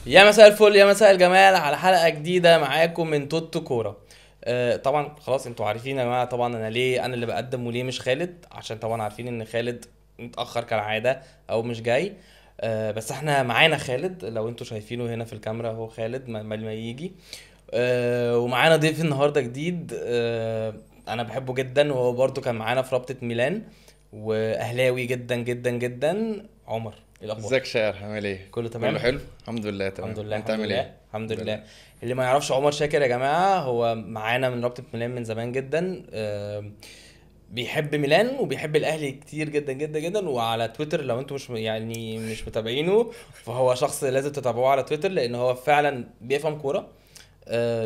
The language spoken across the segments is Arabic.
يا مساء الفل، يا مساء الجمال، على حلقة جديدة معاكم من توتو كورة. طبعا خلاص انتوا عارفين يا جماعة، طبعا انا ليه انا اللي بقدم وليه مش خالد، عشان طبعا عارفين ان خالد متأخر كالعادة او مش جاي. بس احنا معانا خالد، لو انتوا شايفينه هنا في الكاميرا هو خالد ما يجي. ومعانا ضيف النهاردة جديد، انا بحبه جدا، وهو برضو كان معانا في رابطة ميلان، واهلاوي جدا جدا جدا. عمر، ايه الاخبار؟ ازيك شاعر؟ عامل ايه؟ كله كله تمام. حلو، الحمد لله الحمد تمام. لله انت الحمد عامل لله ايه؟ الحمد الحمد لله. لله. اللي ما يعرفش عمر شاكر يا جماعة، هو معانا من رابطة ميلان من زمان جدا. بيحب ميلان وبيحب الاهلي كتير جدا جدا جدا، وعلى تويتر لو انتوا مش متابعينه، فهو شخص لازم تتابعوه على تويتر، لان هو فعلا بيفهم كورة.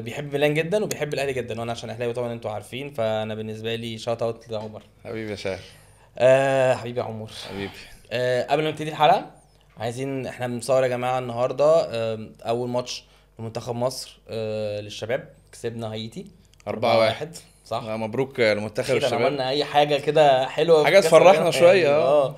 بيحب ميلان جدا وبيحب الاهلي جدا، وانا عشان اهلاوي طبعا انتوا عارفين، فانا بالنسبة لي شوت اوت لعمر. حبيبي يا شاعر. حبيبي يا عمر. حبيبي. قبل ما نبتدي الحلقة، احنا بنصور يا جماعة النهاردة أول ماتش لمنتخب مصر للشباب، كسبنا هايتي 4-1. 4-1. صح؟ مبروك لمنتخب أخيرا الشباب. عملنا أي حاجة كده حلوة في حاجة كأس العالم تفرحنا شوية يعني. اه.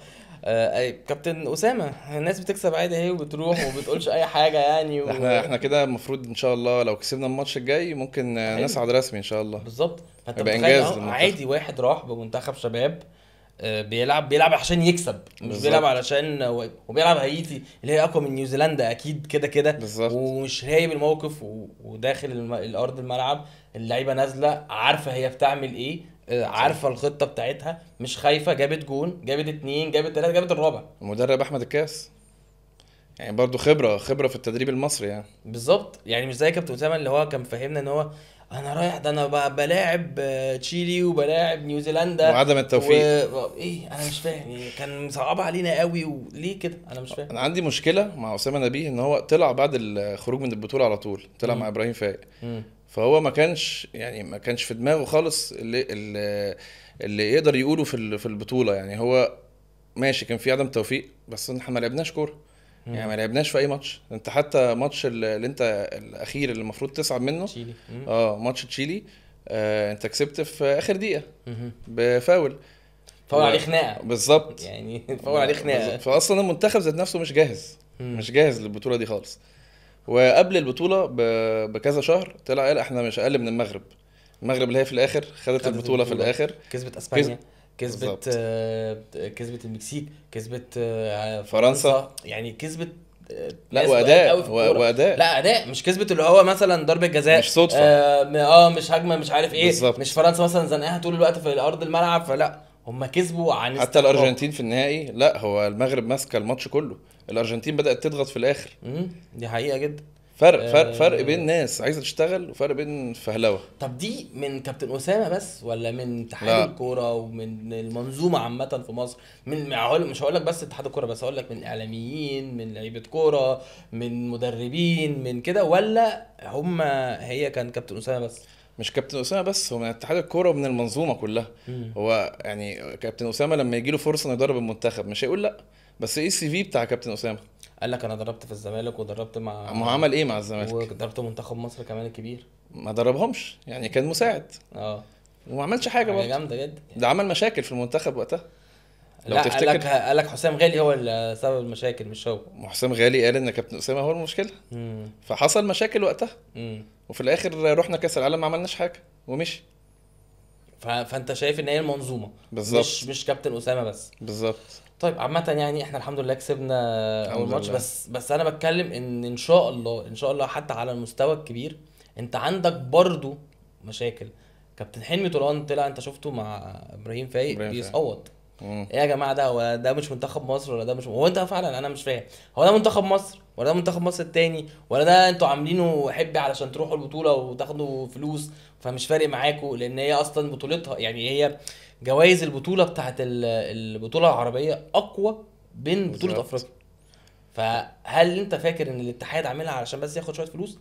كابتن أسامة، الناس بتكسب عادي اهي وبتروح وبتقولش أي حاجة يعني احنا كده المفروض ان شاء الله لو كسبنا الماتش الجاي ممكن حلو. نصعد رسمي ان شاء الله. بالظبط، فانت هيبقى متخيل انجاز اهو للمنتخب. عادي واحد راح بمنتخب شباب، بيلعب عشان يكسب، مش بيلعب بالظبط. علشان وبيلعب هايتي اللي هي اقوى من نيوزيلندا اكيد كده كده، بالظبط. ومش رايب الموقف وداخل الارض الملعب. اللعيبه نازله عارفه هي بتعمل ايه، صح. عارفه الخطه بتاعتها، مش خايفه. جابت جون، جابت اتنين، جابت تلاته، جابت الرابع. المدرب احمد الكاس يعني برضو خبرة في التدريب المصري يعني. بالظبط، يعني مش زي كابتن اسامه اللي هو كان فاهمنا ان هو انا رايح ده انا بلاعب تشيلي وبلاعب نيوزيلندا وعدم التوفيق. وايه، انا مش فاهم يعني، كان مصعب علينا قوي وليه كده، انا مش فاهم. انا عندي مشكلة مع أسامة نبيه ان هو طلع بعد الخروج من البطولة على طول، طلع امم مع ابراهيم فايق. امم فهو ما كانش في دماغه خالص اللي يقدر يقوله في البطوله يعني. هو ماشي، كان في عدم توفيق بس احنا ما لعبناش كوره. يعني امم ما لعبناش في اي ماتش. انت حتى ماتش اللي انت الاخير اللي المفروض تصعد منه، تشيلي. ماتش تشيلي. انت كسبت في اخر دقيقه امم بفاول. فاول عليه خناقه بالظبط. يعني. فاول عليه خناقه. فاصلا المنتخب ذات نفسه مش جاهز، امم مش جاهز للبطوله دي خالص. وقبل البطوله بكذا شهر طلع قال احنا مش اقل من المغرب. المغرب اللي هي في الاخر خدت خدت البطوله في البطوله، الاخر. كسبت كسب. اسبانيا، كسبت بالظبط. كسبت المكسيك، كسبت فرنسا. فرنسا، يعني كسبت لا ناس تقال واداء قوي في الكوره. واداء. لا اداء، مش كسبت اللي هو مثلا ضربه مش جزاء، صدفه. مش هجمه، مش عارف ايه، مش بالظبط. فرنسا مثلا زنقها طول الوقت في ارض الملعب، فلا هم كسبوا عن حتى استحقاق. الارجنتين في النهائي، لا هو المغرب ماسكه الماتش كله. الارجنتين بدات تضغط في الاخر. دي حقيقه جدا. فرق بين آه، ناس عايزه تشتغل وفرق بين فهلوه. طب دي من كابتن أسامة بس، ولا من اتحاد لا الكورة ومن المنظومة عامة في مصر؟ مش هقول لك بس اتحاد الكورة بس، هقول لك من إعلاميين، من لعيبة كورة، من مدربين، من كده، ولا هي كان كابتن أسامة بس؟ مش كابتن اسامه بس، هو من اتحاد الكوره ومن المنظومه كلها. مم. هو يعني كابتن اسامه لما يجي له فرصه انه يدرب المنتخب مش هيقول لا. بس ايه السي في بتاع كابتن اسامه؟ قال لك أنا دربت في الزمالك ودربت ما هو مع، عمل ايه مع الزمالك؟ ودربت منتخب مصر كمان الكبير. ما دربهمش يعني، كان مساعد اه، وما عملش حاجه حاجة برضه. جامدة جدا ده يعني. عمل مشاكل في المنتخب وقتها لو لا، تفتكر. قال لك حسام غالي هو اللي سبب المشاكل، مش هو. حسام غالي قال ان كابتن اسامه هو المشكله. مم. فحصل مشاكل وقتها. مم. وفي الاخر رحنا كاس العالم ما عملناش حاجه ومشي. فانت شايف ان هي المنظومه، مش بالظبط. مش كابتن اسامه بس. بالظبط. طيب عامه يعني احنا الحمد لله كسبنا اول الحمد ماتش، لله. بس انا بتكلم ان شاء الله ان شاء الله حتى على المستوى الكبير انت عندك برضو مشاكل. كابتن حلمي طولان طلع، انت شفته مع ابراهيم فايق ابراهيم فاهم. بيصوت. مم. ايه يا جماعه، ده مش منتخب مصر، ولا ده مش، هو انت فعلا انا مش فاهم، هو ده منتخب مصر ولا ده منتخب مصر التاني، ولا ده انتوا عاملينه حبي علشان تروحوا البطوله وتاخدوا فلوس، فمش فارق معاكم، لان هي اصلا بطولتها يعني هي جوائز البطوله بتاعت البطوله العربيه اقوى من بطوله بالظبط. افريقيا. فهل انت فاكر ان الاتحاد عاملها علشان بس ياخد شويه فلوس،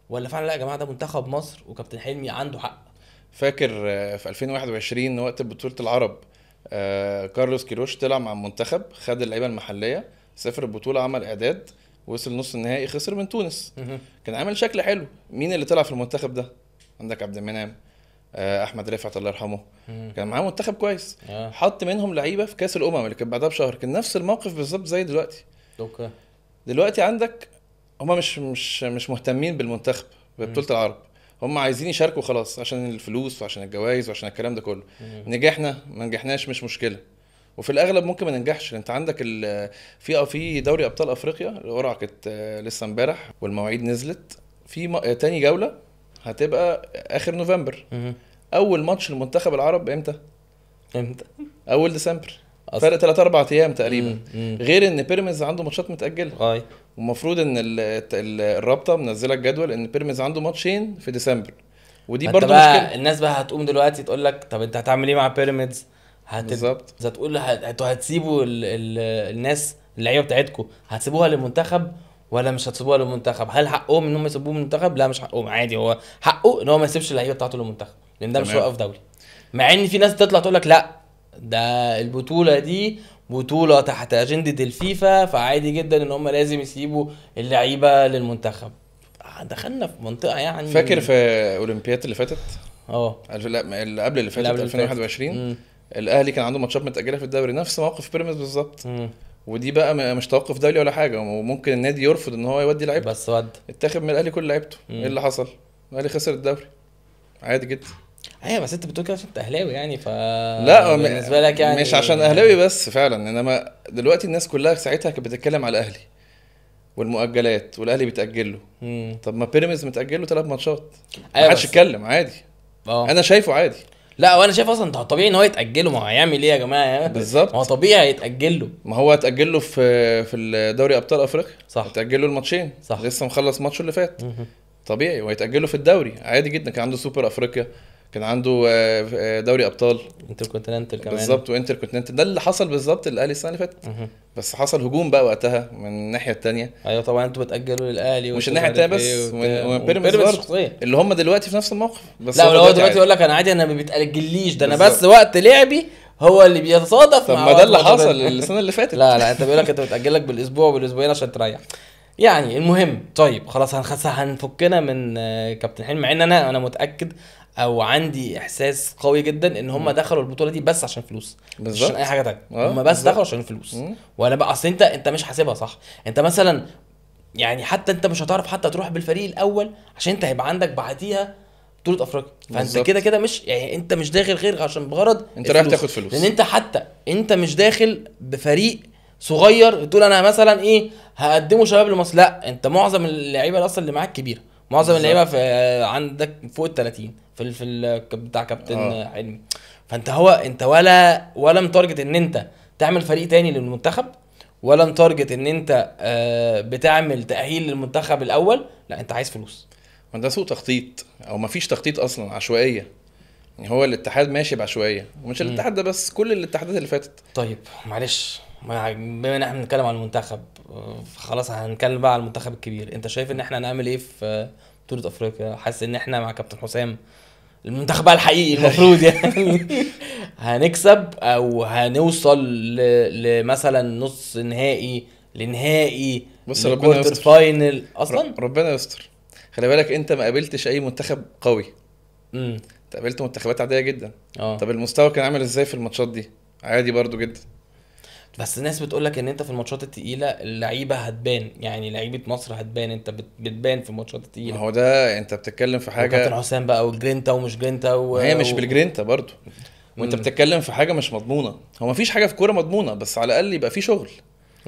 ولا فعلا لا يا جماعه ده منتخب مصر وكابتن حلمي عنده حق؟ فاكر في 2021 وقت بطوله العرب، كارلوس كيروش طلع مع المنتخب، خد اللعيبه المحليه، سافر البطوله، عمل اعداد، وصل نص النهائي، خسر من تونس. مهم. كان عامل شكل حلو. مين اللي طلع في المنتخب ده؟ عندك عبد المنعم، احمد رفعت الله يرحمه. مهم. كان معاه منتخب كويس. اه. حط منهم لعيبه في كاس الامم اللي كان بعدها بشهر. كان نفس الموقف بالظبط زي دلوقتي. اوكي. دلوقتي عندك هما مش مهتمين بالمنتخب ببطولة العرب. هم عايزين يشاركوا خلاص عشان الفلوس وعشان الجوائز وعشان الكلام ده كله. نجحنا ما نجحناش مش مشكلة، وفي الاغلب ممكن ما ننجحش. انت عندك في دوري ابطال افريقيا القرعه كانت لسه امبارح والمواعيد نزلت في تاني جوله هتبقى اخر نوفمبر. اول ماتش المنتخب العرب امتى؟ اول ديسمبر، فرق 3 4 ايام تقريبا. غير ان بيراميدز عنده ماتشات متاجله، ومفروض ان الرابطه منزله الجدول ان بيراميدز عنده ماتشين في ديسمبر، ودي برضو مشكله. الناس بقى هتقوم دلوقتي تقول لك طب انت هتعمل ايه مع بيراميدز؟ بالظبط. هتقول هتسيبوا الناس اللعيبه بتاعتكم هتسيبوها للمنتخب ولا مش هتسيبوها للمنتخب؟ هل حقهم ان هم يسيبوه من المنتخب؟ لا مش حقهم، عادي، هو حقه ان هو ما يسيبش اللعيبه بتاعته للمنتخب لان ده مش واقف دولي. مع ان في ناس تطلع تقول لك لا ده البطوله دي بطوله تحت اجنده الفيفا، فعادي جدا ان هم لازم يسيبوا اللعيبه للمنتخب. دخلنا في منطقه يعني. فاكر في اولمبياد اللي فاتت اللي قبل اللي فاتت 2021 الاهلي كان عنده ماتشات متاجله في الدوري، نفس موقف بيراميدز بالظبط. ودي بقى مش توقف دولي ولا حاجه، وممكن النادي يرفض ان هو يودي لعيبته، بس اتاخد من الاهلي كل لعيبته. ايه اللي حصل؟ الاهلي خسر الدوري عادي جدا. ايوه بس انت بتقول كده عشان انت اهلاوي يعني، لا بالنسبه لك يعني مش عشان اهلاوي بس فعلا، انما دلوقتي الناس كلها ساعتها كانت بتتكلم على الاهلي والمؤجلات والاهلي بيتاجل له. طب ما بيراميدز متاجل له 3 ماتشات، ما حدش اتكلم، عادي. انا شايفه عادي. لا وانا شايف اصلا طبيعي ان هو يتاجله، ما هو هيعمل ايه يا جماعه؟ بالظبط، ما هو طبيعي يتاجل له. ما هو اتاجل له في الدوري ابطال افريقيا، صح، اتاجل له الماتشين، صح، لسه مخلص ماتشه اللي فات. طبيعي، ويتاجل له في الدوري عادي جدا. كان عنده سوبر افريقيا، كان عنده دوري ابطال انتركونتيننتال كمان. بالظبط، وانتركونتيننتال. ده اللي حصل بالظبط الاهلي السنه اللي فاتت. بس حصل هجوم بقى وقتها من الناحيه الثانيه. ايوه طبعا انتوا بتاجلوا للاهلي مش الناحيه الثانيه بس، وبيراميدز برضه اللي هم دلوقتي في نفس الموقف. بس لا هو دلوقتي يقول لك انا عادي، انا ما بيتاجليش، ده انا بس وقت لعبي هو اللي بيتصادف. طب ما ده اللي حصل السنه اللي فاتت. لا انت بيقول لك انت بتاجلك بالاسبوع وبالاسبوعين عشان تريح يعني. المهم طيب خلاص هنفكنا من كابتن حلمي، مع ان انا متاكد او عندي احساس قوي جدا ان هم دخلوا البطوله دي بس عشان فلوس، مش عشان اي حاجه تانية. هم بس دخلوا عشان فلوس. ولا بقى اصل انت مش حاسبها صح. انت مثلا يعني حتى انت مش هتعرف حتى تروح بالفريق الاول عشان انت هيبقى عندك بعديها بطوله افريقيا، فانت كده مش يعني انت مش داخل غير عشان بغرض انت رايح تاخد فلوس. لان انت حتى انت مش داخل بفريق صغير تقول انا مثلا ايه هقدمه شباب لمصر. لا انت معظم اللعيبه اصلا اللي معاك كبيره، معظم اللعيبه في عندك فوق ال 30 في بتاع كابتن حلمي. فانت انت ولا متارجت ان انت تعمل فريق تاني للمنتخب، ولا متارجت ان انت بتعمل تأهيل للمنتخب الاول. لا انت عايز فلوس. ده سوء تخطيط، او مفيش تخطيط اصلا، عشوائيه. يعني هو الاتحاد ماشي بعشوائيه، ومش الاتحاد ده بس، كل الاتحادات اللي فاتت. طيب معلش، بما ان احنا بنتكلم عن المنتخب خلاص هنتكلم بقى على المنتخب الكبير. انت شايف ان احنا هنعمل ايه في بطولة افريقيا؟ حاسس ان احنا مع كابتن حسام المنتخب بقى الحقيقي المفروض يعني هنكسب او هنوصل لمثلا نص نهائي لنهائي بص ربنا يستر فاينل اصلا؟ ربنا يستر. خلي بالك انت ما قابلتش اي منتخب قوي. انت قابلت منتخبات عاديه جدا. طب المستوى كان عامل ازاي في الماتشات دي؟ عادي برضو جدا. بس الناس بتقولك ان انت في الماتشات التقيله اللعيبه هتبان، يعني لعيبه مصر هتبان، انت بتبان في الماتشات التقيله. هو ده انت بتتكلم في حاجه كابتن حسام بقى والجرينتا ومش جرينتا هي مش بالجرينتا برضو. وانت بتتكلم في حاجه مش مضمونه. هو مفيش حاجه في كوره مضمونه، بس على الاقل يبقى في شغل.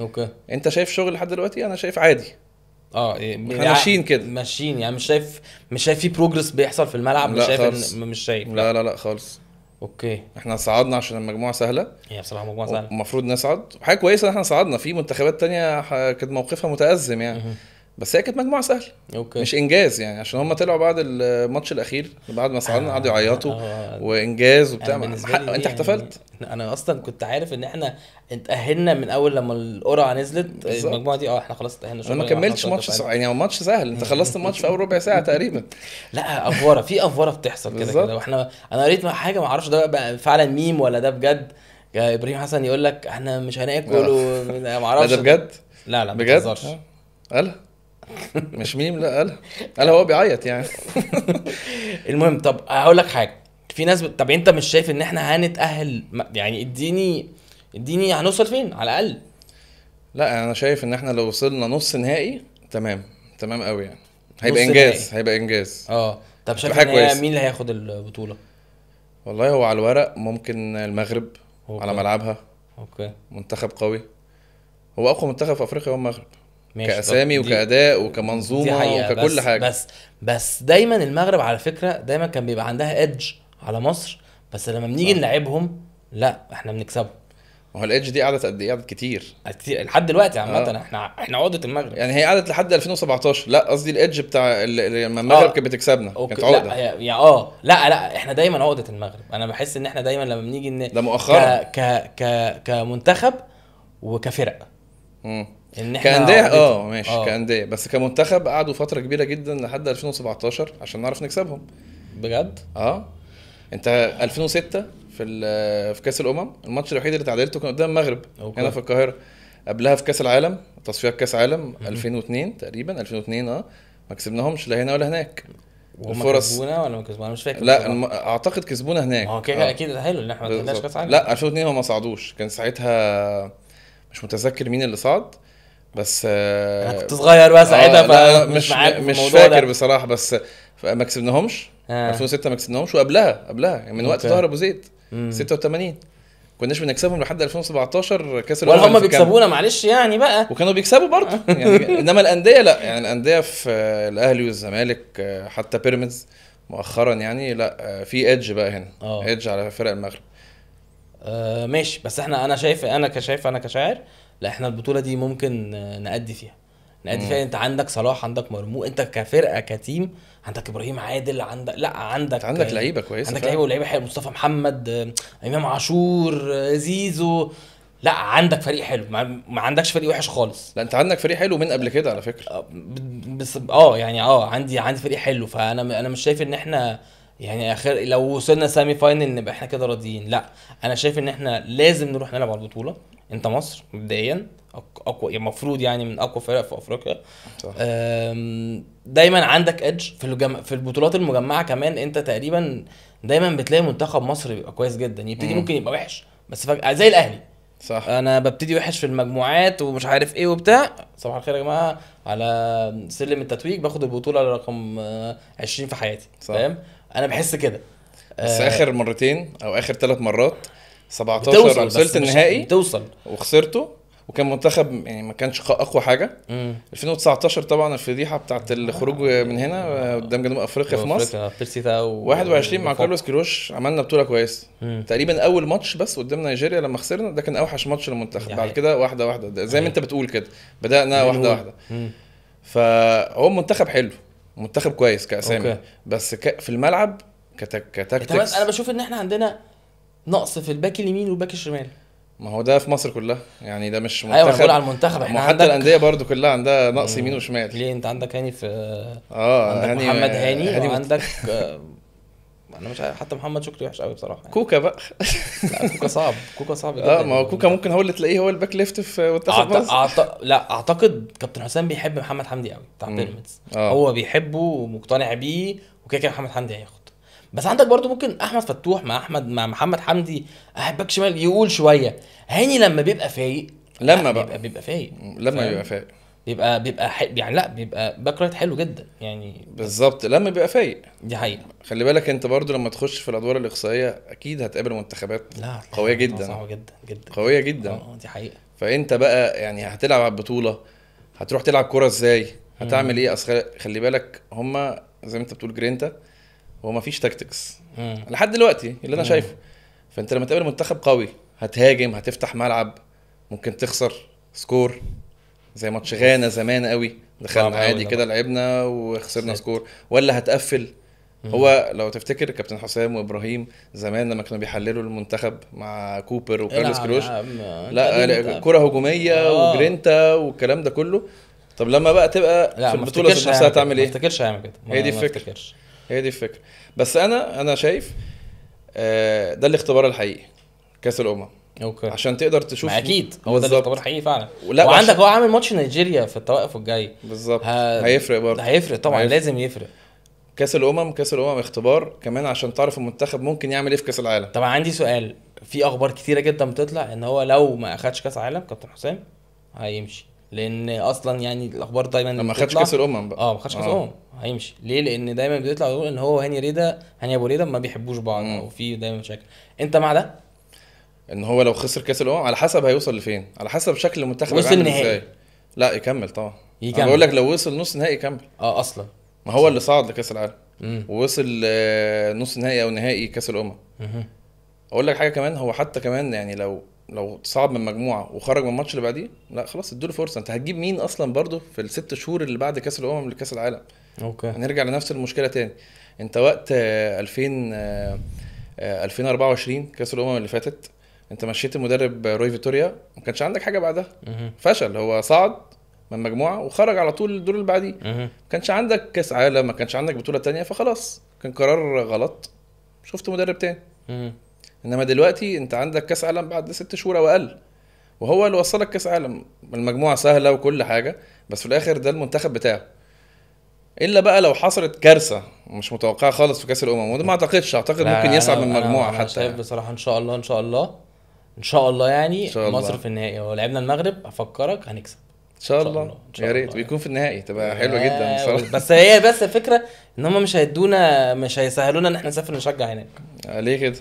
اوكي انت شايف شغل لحد دلوقتي؟ انا شايف عادي. احنا ماشيين كده، ماشيين يعني. مش شايف في بروجرس بيحصل في الملعب؟ مش شايف لا خالص. اوكي احنا صعدنا عشان المجموعه سهله. هي بصراحه مجموعه سهله، المفروض نصعد، حاجه كويسه ان احنا صعدنا. في منتخبات تانية كانت موقفها متأزم يعني. بس هي كانت مجموعه سهله. اوكي. مش انجاز يعني، عشان هم طلعوا بعد الماتش الاخير بعد ما صعدنا قعدوا يعيطوا وانجاز وبتاع. انت احتفلت. انا اصلا كنت عارف ان احنا اتأهلنا من اول لما القرعه نزلت المجموعه دي. احنا خلاص اتأهلنا. انا ما كملتش ماتش يعني، هو ماتش سهل. انت خلصت الماتش في اول ربع ساعه تقريبا. لا افوره بتحصل كده. واحنا انا قريت حاجه ما اعرفش ده بقى فعلا ميم ولا ده بجد. يا ابراهيم حسن يقول لك احنا مش هناكل ما اعرفش. ده بجد. لا ما بجد تهزرش. قالها مش ميم. لا قالها هو بيعيط يعني. المهم طب هقول لك حاجه. في ناس طب انت مش شايف ان احنا هنتأهل يعني؟ اديني هنوصل فين على الاقل؟ لا انا شايف ان احنا لو وصلنا نص نهائي تمام. تمام قوي يعني. هيبقى نص انجاز، نهائي. هيبقى انجاز. طب شايف حاجة ان هي كويسة. مين اللي هياخد البطوله؟ والله هو على الورق ممكن المغرب، أوكي. على ملعبها، اوكي منتخب قوي. هو اقوى منتخب في افريقيا هو المغرب، ماشي. كاسامي طب وكاداء دي وكمنظومه حقيقه، وككل بس حاجه. بس دايما المغرب على فكره دايما كان بيبقى عندها ادج على مصر، بس لما بنيجي صح. نلعبهم لا احنا بنكسبهم ما هو الادج دي قعدت قد ايه؟ قعدت كتير كتير لحد دلوقتي عامه. آه. احنا عقده المغرب. يعني. هي قعدت لحد 2017. لا قصدي الادج بتاع لما المغرب كانت بتكسبنا اوكي. كانت عقده. لا لا احنا دايما عقده المغرب. انا بحس ان احنا دايما لما بنيجي ده مؤخرا. كمنتخب وكفرق مم. ان احنا كأندية عقدتهم. ماشي كأندية، بس كمنتخب قعدوا فترة كبيرة جدا لحد 2017 عشان نعرف نكسبهم. بجد. انت 2006 في كأس الأمم الماتش الوحيد اللي تعادلته كان قدام المغرب. أوكي. هنا في القاهرة. قبلها في كأس العالم، تصفيات كأس عالم 2002 تقريبا، 2002 ما كسبناهمش لا هنا ولا هناك. وهم كسبونا ولا ما كسبونا؟ مش فاكر لا بصراحة. اعتقد كسبونا هناك. ما هو كده اكيد حلو ان احنا ما خدناش بالظبط. كاس عالم. لا 2002 هم ما صعدوش، كان ساعتها مش متذكر مين اللي صعد، بس انا كنت صغير بقى ساعتها لا فمش معاك في مش الموضوع فاكر ده. بصراحه، بس ما كسبناهمش. 2006 ما كسبناهمش، وقبلها يعني من وقت أوكي. طاهر ابو زيد 86 كناش بنكسبهم لحد 2017 كاس ولا الامم هم اللي في كامب. بيكسبونا معلش يعني بقى. وكانوا بيكسبوا برضه يعني. انما الانديه لا، يعني الانديه في الاهلي والزمالك حتى بيراميدز مؤخرا يعني لا، في ايدج بقى هنا. ايدج على فرق المغرب. ماشي. بس انا شايف انا كشاعر لا احنا البطوله دي ممكن نأدي فيها. انت عندك صلاح، عندك مرموش، انت كفرقه كتيم عندك ابراهيم عادل، عندك لعيبه كويسه، عندك لعيبه ولعيبه حلو، مصطفى محمد، امام عاشور، زيزو. لا عندك فريق حلو، ما عندكش فريق وحش خالص. لا انت عندك فريق حلو من قبل كده على فكره. بس يعني عندي فريق حلو. انا مش شايف ان احنا يعني اخر لو وصلنا سامي فاينل نبقى احنا كده راضيين. لا انا شايف ان احنا لازم نروح نلعب على البطوله. انت مصر مبدئيا اقوى، المفروض يعني من اقوى فرق في افريقيا. صح. دايما عندك ادج في البطولات المجمعه كمان. انت تقريبا دايما بتلاقي منتخب مصر بيبقى كويس جدا، يبتدي ممكن يبقى وحش بس فجأة زي الاهلي. صح. انا ببتدي وحش في المجموعات ومش عارف ايه وبتاع، صباح الخير يا جماعه، على سلم التتويج باخد البطوله رقم 20 في حياتي. فاهم؟ انا بحس كده. بس اخر مرتين او اخر 3 مرات 17 وصلت النهائي بتوصل وخسرته، وكان منتخب يعني ما كانش اقوى حاجه. 2019 طبعا الفضيحه بتاعت الخروج من هنا قدام جنوب افريقيا في مصر. 21 مع كارلوس كيروش عملنا بطوله كويسه. تقريبا اول ماتش بس قدام نيجيريا لما خسرنا ده كان اوحش ماتش للمنتخب. بعد كده واحده واحده زي ما انت بتقول كده بدانا واحده واحده. فهو منتخب حلو، منتخب كويس كاسامي، بس في الملعب كتاكتكس انا بشوف ان احنا عندنا نقص في الباك اليمين والباك الشمال. ما هو ده في مصر كلها يعني، ده مش منتخب. ايوه انا بقول على المنتخب. احنا حتى الانديه برضو كلها عندها نقص يمين وشمال. ليه؟ انت عندك هاني في عندك هاني محمد هاني وعندك انا مش عارف، حتى محمد شكري وحش قوي بصراحه يعني. كوكا بقى لا كوكا صعب، كوكا صعب جدا. ما هو كوكا ممكن هو اللي تلاقيه هو الباك ليفت في منتخب مصر. لا اعتقد كابتن حسام بيحب محمد حمدي قوي بتاع بيراميدز. هو بيحبه ومقتنع بيه وكده كده محمد حمدي هياخد. بس عندك برضو ممكن احمد فتوح مع محمد حمدي باك شمال يقول شويه. هاني لما بيبقى فايق، بيبقى فايق لما بيبقى فايق يعني لا بيبقى باك رايت حلو جدا يعني. بالظبط لما بيبقى فايق. دي حقيقه. خلي بالك انت برضو لما تخش في الادوار الاقصائيه اكيد هتقابل منتخبات قويه جدا، صعبه جدا جدا، قويه جدا. دي حقيقه. فانت بقى يعني هتلعب على البطوله، هتروح تلعب كوره ازاي، هتعمل ايه؟ اصل خلي بالك هما زي ما انت بتقول جرينتا، هو ما فيش تاكتكس لحد دلوقتي اللي انا شايفه. فانت لما تقابل منتخب قوي هتهاجم، هتفتح ملعب، ممكن تخسر سكور زي ماتش غانا زمان قوي، دخلنا عادي كده لعبنا وخسرنا سكور، ولا هتقفل. هو لو تفتكر كابتن حسام وابراهيم زمان لما كانوا بيحللوا المنتخب مع كوبر وكارلوس كيروش، لا كرة هجوميه وجرينتا والكلام ده كله. طب لما بقى تبقى في البطوله نفسها هتعمل ايه؟ ما افتكرش هيعمل كده. هي دي الفكره. بس انا شايف ده الاختبار الحقيقي كاس الامم. اوكي. عشان تقدر تشوف اكيد هو ده الاختبار الحقيقي فعلا. وعندك هو عامل ماتش نيجيريا في التوقف الجاي بالظبط. هيفرق برضه، هيفرق طبعا. لازم يفرق. كاس الامم اختبار كمان عشان تعرف المنتخب ممكن يعمل ايه في كاس العالم. طبعا عندي سؤال، في اخبار كتيره جدا بتطلع ان هو لو ما اخدش كاس عالم كابتن حسام هيمشي. لان اصلا يعني الاخبار دايما لما خدش بتطلع. كاس الامم بقى. اه ما خدش كاس هيمشي ليه؟ لان دايما بيطلع يقول ان هو هاني ابو ريده ما بيحبوش بعض او في دايما مشاكل. انت مع ده؟ ان هو لو خسر كاس الامم على حسب هيوصل لفين، على حسب شكل المنتخب وصل عامل نهائي. ازاي. لا يكمل طبعا. يكمل. انا بقول لك لو وصل نص نهائي يكمل. اصلا ما هو اللي صعد لكاس العالم امم ووصل نص نهائي او نهائي كاس الامم. اقول لك حاجه كمان، هو حتى كمان يعني لو صعد من مجموعه وخرج من الماتش اللي بعديه، لا خلاص ادوا له فرصه. انت هتجيب مين اصلا برضه في الست شهور اللي بعد كاس الامم لكاس العالم؟ اوكي. هنرجع لنفس المشكله تاني. انت وقت 2024 كاس الامم اللي فاتت، انت مشيت المدرب روي فيتوريا، ما كانش عندك حاجه بعدها. فشل، هو صعد من مجموعه وخرج على طول الدور اللي بعديه. ما كانش عندك كاس عالم، ما كانش عندك بطوله تانية، فخلاص كان قرار غلط، شفت مدرب تاني. انما دلوقتي انت عندك كاس عالم بعد 6 شهور او اقل، وهو اللي وصلك كاس عالم. المجموعه سهله وكل حاجه، بس في الاخر ده المنتخب بتاعه. الا بقى لو حصلت كارثه مش متوقعه خالص في كاس الامم، وده ما اعتقدش. اعتقد ممكن يصعد من مجموعه أنا حتى شايف يعني. بصراحه ان شاء الله ان شاء الله يعني إن شاء الله. مصر في النهائي. لو لعبنا المغرب افكرك هنكسب ان شاء إن شاء الله. الله. إن شاء يا ريت الله. ويكون في النهائي، تبقى حلوه جدا بصراحه. بس الفكره ان هم مش هيسهلونا ان احنا نسافر نشجع هناك. ليه كده؟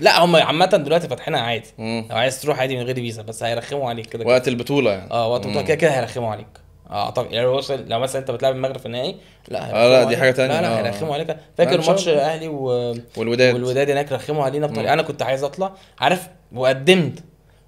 لا هم عامه دلوقتي فاتحينها عادي. مم. لو عايز تروح عادي من غير فيزا، بس هيرخموا عليك كده وقت البطوله يعني. وقت البطوله كده هيرخموا عليك. اعتقد يعني لو مثلا انت بتلعب المغرب في النهائي، لا لا دي عليك. حاجه تانية. لا هيرخموا عليك. فاكر إن شاء ماتش الله. الاهلي والوداد هناك رخموا علينا بطريقه. انا كنت عايز اطلع عارف وقدمت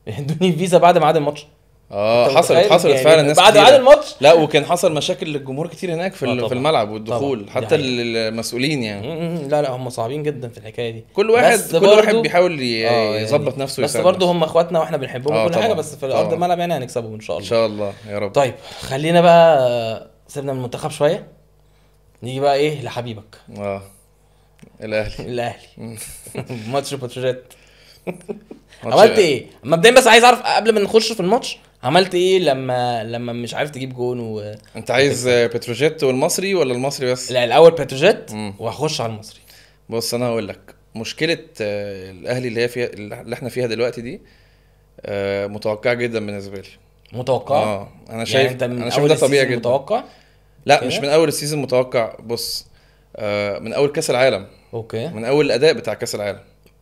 ادوني الفيزا بعد ميعاد الماتش. أنت حصلت متخيل؟ يعني فعلا ناس بعد كتير. ميعاد الماتش. لا وكان حصل مشاكل للجمهور كتير هناك في طبعاً. في الملعب والدخول. طبعاً. دي حتى حقيقة. المسؤولين يعني. لا هم صعبين جدا في الحكايه دي. كل واحد برضو بيحاول يظبط يعني نفسه بس ويساعد برضو نفسه. هم اخواتنا واحنا بنحبهم وكل طبعاً. حاجه، بس في ارض طبعاً. الملعب يعني هنكسبهم ان شاء ان الله. شاء الله يا رب. طيب خلينا بقى سيبنا من المنتخب شويه، نيجي بقى ايه لحبيبك الاهلي. ماتش باتروجيت. عملت ايه مبدئيا؟ بس عايز اعرف قبل ما نخش في الماتش عملت ايه لما مش عارف تجيب جون انت عايز بتروجيت والمصري ولا المصري بس؟ لا الاول باتروجيت وهخش على المصري. بص انا هقول لك مشكله الاهلي اللي هي فيها، اللي احنا فيها دلوقتي دي، متوقعه جدا بالنسبه لي. متوقع انا شايف يعني انا شايف ده طبيعي جدا. متوقع؟ لا كده؟ مش من اول السيزون متوقع. بص من اول كاس العالم، اوكي، من اول الاداء بتاع كاس العالم.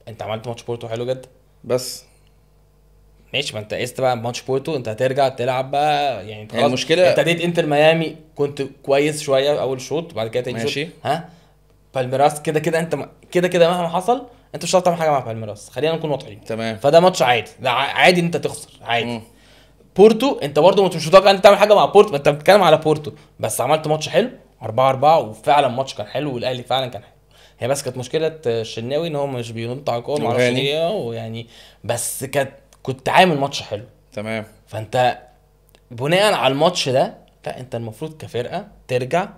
انت عملت ماتش بورتو حلو جدا بس ماشي، ما انت قست بقى ماتش بورتو، انت هترجع تلعب بقى يعني خلاص. المشكلة انت اديت انتر ميامي كنت كويس شويه اول شوط، بعد كده تاني ماشي. شوط بالميراس كده انت كده مهما حصل انت مش هتعرف تعمل حاجه مع بالميراس، خلينا نكون واضحين. تمام. فده ماتش عادي، ده عادي انت تخسر عادي. بورتو انت برضو مش متوقع انت تعمل حاجه مع بورتو، انت بتتكلم على بورتو بس عملت ماتش حلو 4-4 وفعلا ماتش كان حلو والاهلي فعلا كان حلو. هي بس كانت مشكله الشناوي ان هو مش بينط على الكوره، ما اعرفش ايه ويعني، بس كنت عامل ماتش حلو. تمام. فانت بناء على الماتش ده لا انت المفروض كفرقه ترجع،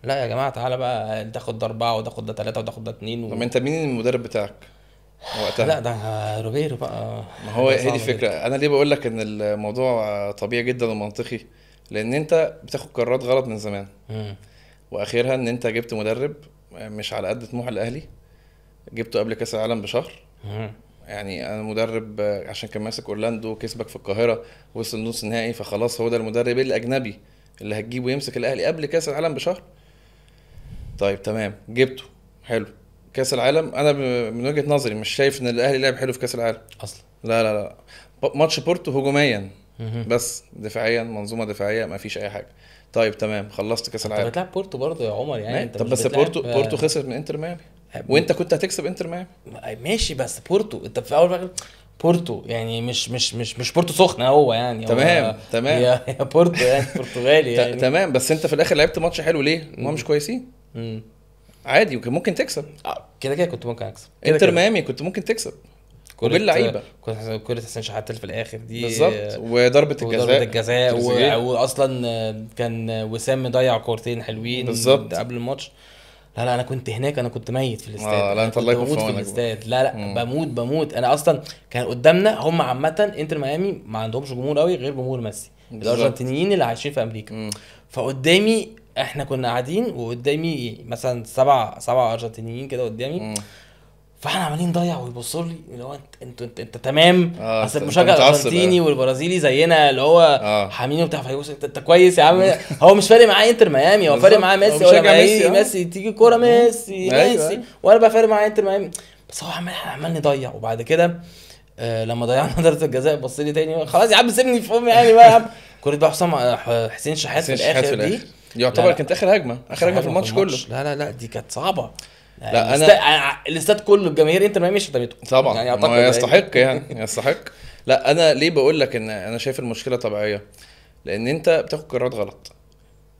لا يا جماعه تعالى بقى تاخد ده 4 وتاخد ده 3 وتاخد ده 2 طب انت مين المدرب بتاعك وقتها؟ لا ده روبيرو بقى. ما هو هي دي الفكره. انا ليه بقول لك ان الموضوع طبيعي جدا ومنطقي؟ لان انت بتاخد قرارات غلط من زمان. واخرها ان انت جبت مدرب مش على قد طموح الاهلي، جبته قبل كاس العالم بشهر. يعني انا مدرب عشان كان ماسك اورلاندو كسبك في القاهره وصل نص نهائي، فخلاص هو ده المدرب الاجنبي اللي هتجيبه يمسك الاهلي قبل كاس العالم بشهر. طيب تمام جبته حلو. كاس العالم انا من وجهه نظري مش شايف ان الاهلي لعب حلو في كاس العالم اصلا. لا ماتش بورتو هجوميا بس، دفاعيا منظومه دفاعيه ما فيش اي حاجه. طيب تمام خلصت كاس العالم. انت بتلعب بورتو برضه يا عمر يعني انت طب مش بس بتلعب بورتو خسرت من انتر ميامي وانت كنت هتكسب انتر ميامي. ماشي بس بورتو انت في اول بورتو يعني مش بورتو سخنه هو يعني تمام هي بورتو يعني برتغالي يعني تمام. بس انت في الاخر لعبت ماتش حلو ليه؟ ما مش كويسين. عادي وكان ممكن تكسب. كده كنت ممكن اكسب. انتر ميامي كنت ممكن تكسب وباللعيبه. كرة حسين شحاتة في الاخر دي بالظبط، وضربه الجزاء واصلا كان وسام مضيع كورتين حلوين بالظبط قبل الماتش. لا انا كنت هناك، انا كنت ميت في الاستاد. لا انت الله يكون في عونك في الاستاد. لا بموت انا اصلا. كان قدامنا هم عامه انتر ميامي ما عندهمش جمهور قوي غير جمهور ميسي، الارجنتينيين اللي عايشين في امريكا. فقدامي احنا كنا قاعدين وقدامي مثلا سبعة ارجنتينيين كده قدامي. فاحنا عمالين نضيع ويبصوا لي اللي هو انت تمام. اصل أنت المشجع متعصب، الارجنتيني والبرازيلي زينا اللي هو اه حامين وبتاع، فيبص انت كويس يا عم. هو مش فارق معاه انتر ميامي، هو فارق بالظبط. معاه هو ميسي ولا بيشجع ميسي، ميسي تيجي كوره ميسي ايوه ميسي، ولا بقى فارق معاه انتر ميامي. بس هو عمال نضيع. وبعد كده لما ضيعنا ضربة الجزاء بص لي تاني خلاص يا عم سيبني في فم يعني بقى يا عم. كرة بقى حسام حسين شحات في حسين شحات الاخر في دي الاخر يعتبر لا. كانت اخر هجمه في الماتش كله. لا دي كانت صعبه. لا الاستاد كله الجماهير انتر ميامي شتمته طبعا يعني ما اعتقد يستحق يعني يستحق. لا انا ليه بقول لك ان انا شايف المشكله طبيعيه؟ لان انت بتاخد قرارات غلط.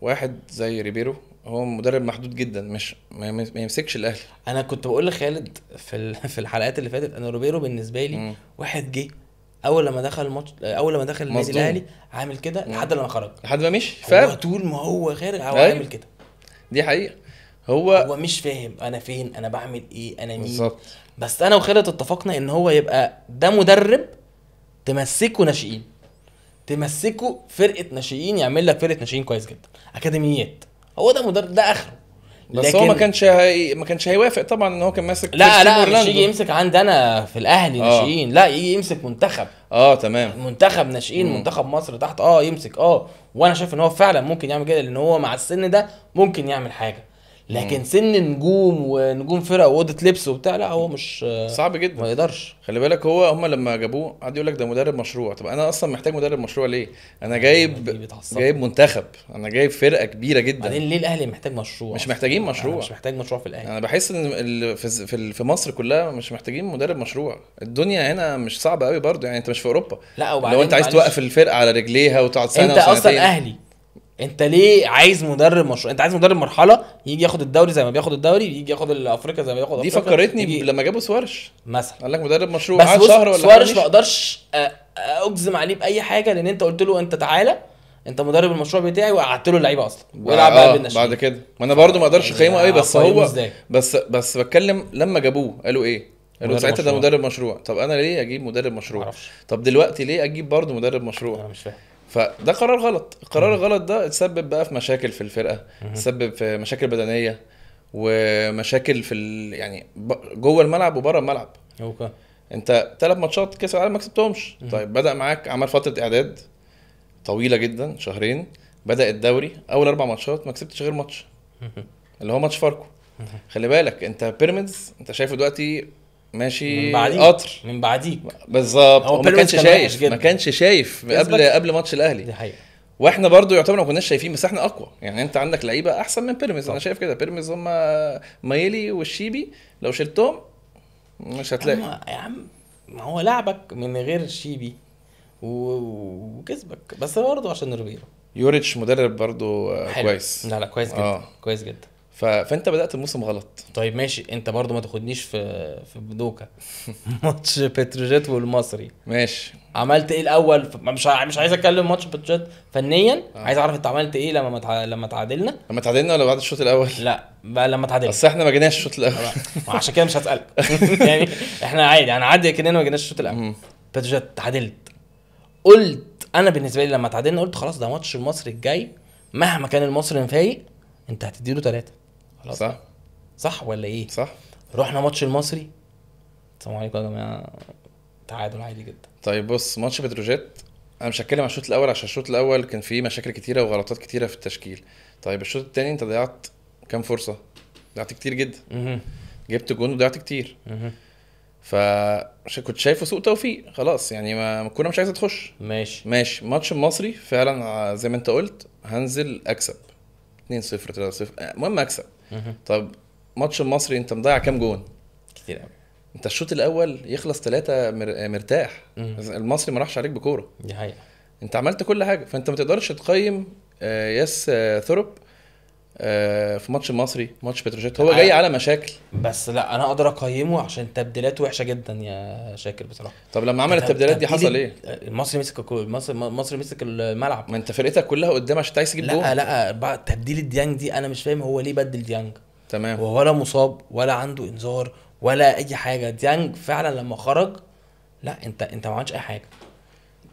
واحد زي ريبيرو هو مدرب محدود جدا، مش ما يمسكش الاهلي. انا كنت بقول لخالد في الحلقات اللي فاتت، انا روبيرو بالنسبه لي واحد جه اول لما دخل الماتش، اول لما دخل النادي مصدوم. الاهلي عامل كده لحد لما خرج، لحد ما مشي هو فاهم. طول ما هو خارج هو أيوة. عامل كده. دي حقيقه. هو مش فاهم انا فين، انا بعمل ايه، انا مين بالظبط. بس انا وخالد اتفقنا ان هو يبقى ده مدرب تمسكه ناشئين، تمسكه فرقه ناشئين، يعمل لك فرقه ناشئين كويس جدا، اكاديميات. هو ده مدرب، ده اخره. بس هو ما كانش هيوافق طبعا ان هو كان ماسك لا مش يجي يمسك عندنا في الاهلي ناشئين، لا يجي يمسك منتخب. تمام. منتخب ناشئين، منتخب مصر تحت يمسك. وانا شايف ان هو فعلا ممكن يعمل كده، لان هو مع السن ده ممكن يعمل حاجه. لكن سن نجوم ونجوم فرق واوضه لبس وبتاع، لا هو مش صعب جدا، ما يقدرش. خلي بالك هم لما جابوه قعد يقول لك ده مدرب مشروع. طب انا اصلا محتاج مدرب مشروع ليه؟ انا جايب منتخب، انا جايب فرقه كبيره جدا. بعدين ليه الاهلي محتاج مشروع؟ مش محتاجين مشروع. مش محتاج مشروع في الاهلي. انا بحس ان في مصر كلها مش محتاجين مدرب مشروع. الدنيا هنا مش صعبه قوي برضه يعني، انت مش في اوروبا. لا وبعدين لو انت عايز توقف الفرقه على رجليها وتقعد سنه انت وسنتين. اصلا اهلي، انت ليه عايز مدرب مشروع؟ انت عايز مدرب مرحله يجي ياخد الدوري زي ما بياخد الدوري، يجي ياخد افريقيا زي ما بياخد دي افريقيا. فكرتني لما جابوا سوارش مثلا، قال لك مدرب مشروع، بس قعد شهر ولا سوارش ما اقدرش اجزم عليه باي حاجه، لان انت قلت له انت تعالى انت مدرب المشروع بتاعي، وقعدت له اللعيبه اصلا ويلعب بقى بالناشئين بعد كده. ما انا برضو ما اقدرش اقيمه قوي، بس هو ازاي؟ بس بتكلم لما جابوه قالوا ايه؟ قالوا ساعتها ده مدرب مشروع. طب انا ليه اجيب مدرب مشروع؟ معرفش. طب دلوقتي ليه اجيب برضو مدرب مشروع؟ انا مش فاهم. فده قرار غلط. القرار الغلط ده تسبب بقى في مشاكل في الفرقه، تسبب في مشاكل بدنيه ومشاكل في يعني جوه الملعب وبره الملعب. اوكي. انت 3 ماتشات كاس العالم ما كسبتهمش. طيب بدا معاك عمل فتره اعداد طويله جدا، شهرين. بدا الدوري اول 4 ماتشات ما كسبتش غير ماتش اللي هو ماتش فاركو. خلي بالك انت بيراميدز انت شايفه دلوقتي ماشي قطر من بعديك بالظبط. هو ما كانش شايف قبل ماتش الاهلي. دي حقيقه. واحنا برضو يعتبر ما كناش شايفين، بس احنا اقوى يعني. انت عندك لعيبه احسن من بيراميدز. انا شايف كده. بيراميدز هم مايلي والشيبي لو شلتهم مش هتلاقي يا عم. ما هو لعبك من غير شيبي وكسبك، بس برضه عشان روبيرو. يوريتش مدرب برضو كويس. لا كويس جدا. كويس جدا. فانت بدات الموسم غلط. طيب ماشي، انت برضو ما تاخدنيش في بدوكا. ماتش بتروجيت والمصري ماشي. عملت ايه الاول؟ مش عايز اتكلم ماتش بتروجيت فنيا. عايز اعرف انت عملت ايه لما تعادلنا ولا بعد الشوط الاول؟ لا بقى لما تعادلنا. بس احنا ما جيناش الشوط الاول. عشان كده مش هسالك. يعني احنا عادي، انا عادي كاننا ما جيناش الشوط الاول. بتروجيت تعادلت، قلت انا بالنسبه لي لما تعادلنا قلت خلاص ده ماتش المصري الجاي مهما كان المصري مفايق انت هتديله 3 خلاص. صح ولا ايه؟ صح. رحنا ماتش المصري، السلام عليكم يا جماعه، تعادل عادي جدا. طيب بص، ماتش بتروجيت انا مش هتكلم على الشوط الاول عشان الشوط الاول كان فيه مشاكل كتيره وغلطات كتيره في التشكيل. طيب الشوط الثاني انت ضيعت كام فرصه؟ ضيعت كتير جدا. جبت جون وضيعت كتير. كنت شايفه سوء توفيق خلاص يعني، ما كنا مش عايزه تخش. ماشي ماتش المصري فعلا زي ما انت قلت هنزل اكسب 2-0 3-0 المهم اكسب. طب ماتش المصري انت مضيع كام جون؟ كتير قوي. انت الشوط الاول يخلص 3 مرتاح. المصري ما راحش عليك بكوره. دي حقيقه. انت عملت كل حاجه، فانت ما تقدرش تقيم ياس ثروب في ماتش المصري. ماتش بتروجيت هو جاي على مشاكل، بس لا انا اقدر اقيمه عشان تبديلاته وحشه جدا يا شاكر بصراحه. طب لما عمل التبديلات دي حصل ايه؟ المصري مسك الملعب. ما انت فرقتك كلها قدام عشان عايز تجيب جول. لا بعد تبديل ديانج دي انا مش فاهم هو ليه بدل ديانج. تمام. هو ولا مصاب ولا عنده انذار ولا اي حاجه. ديانج فعلا لما خرج لا انت ما عملتش اي حاجه.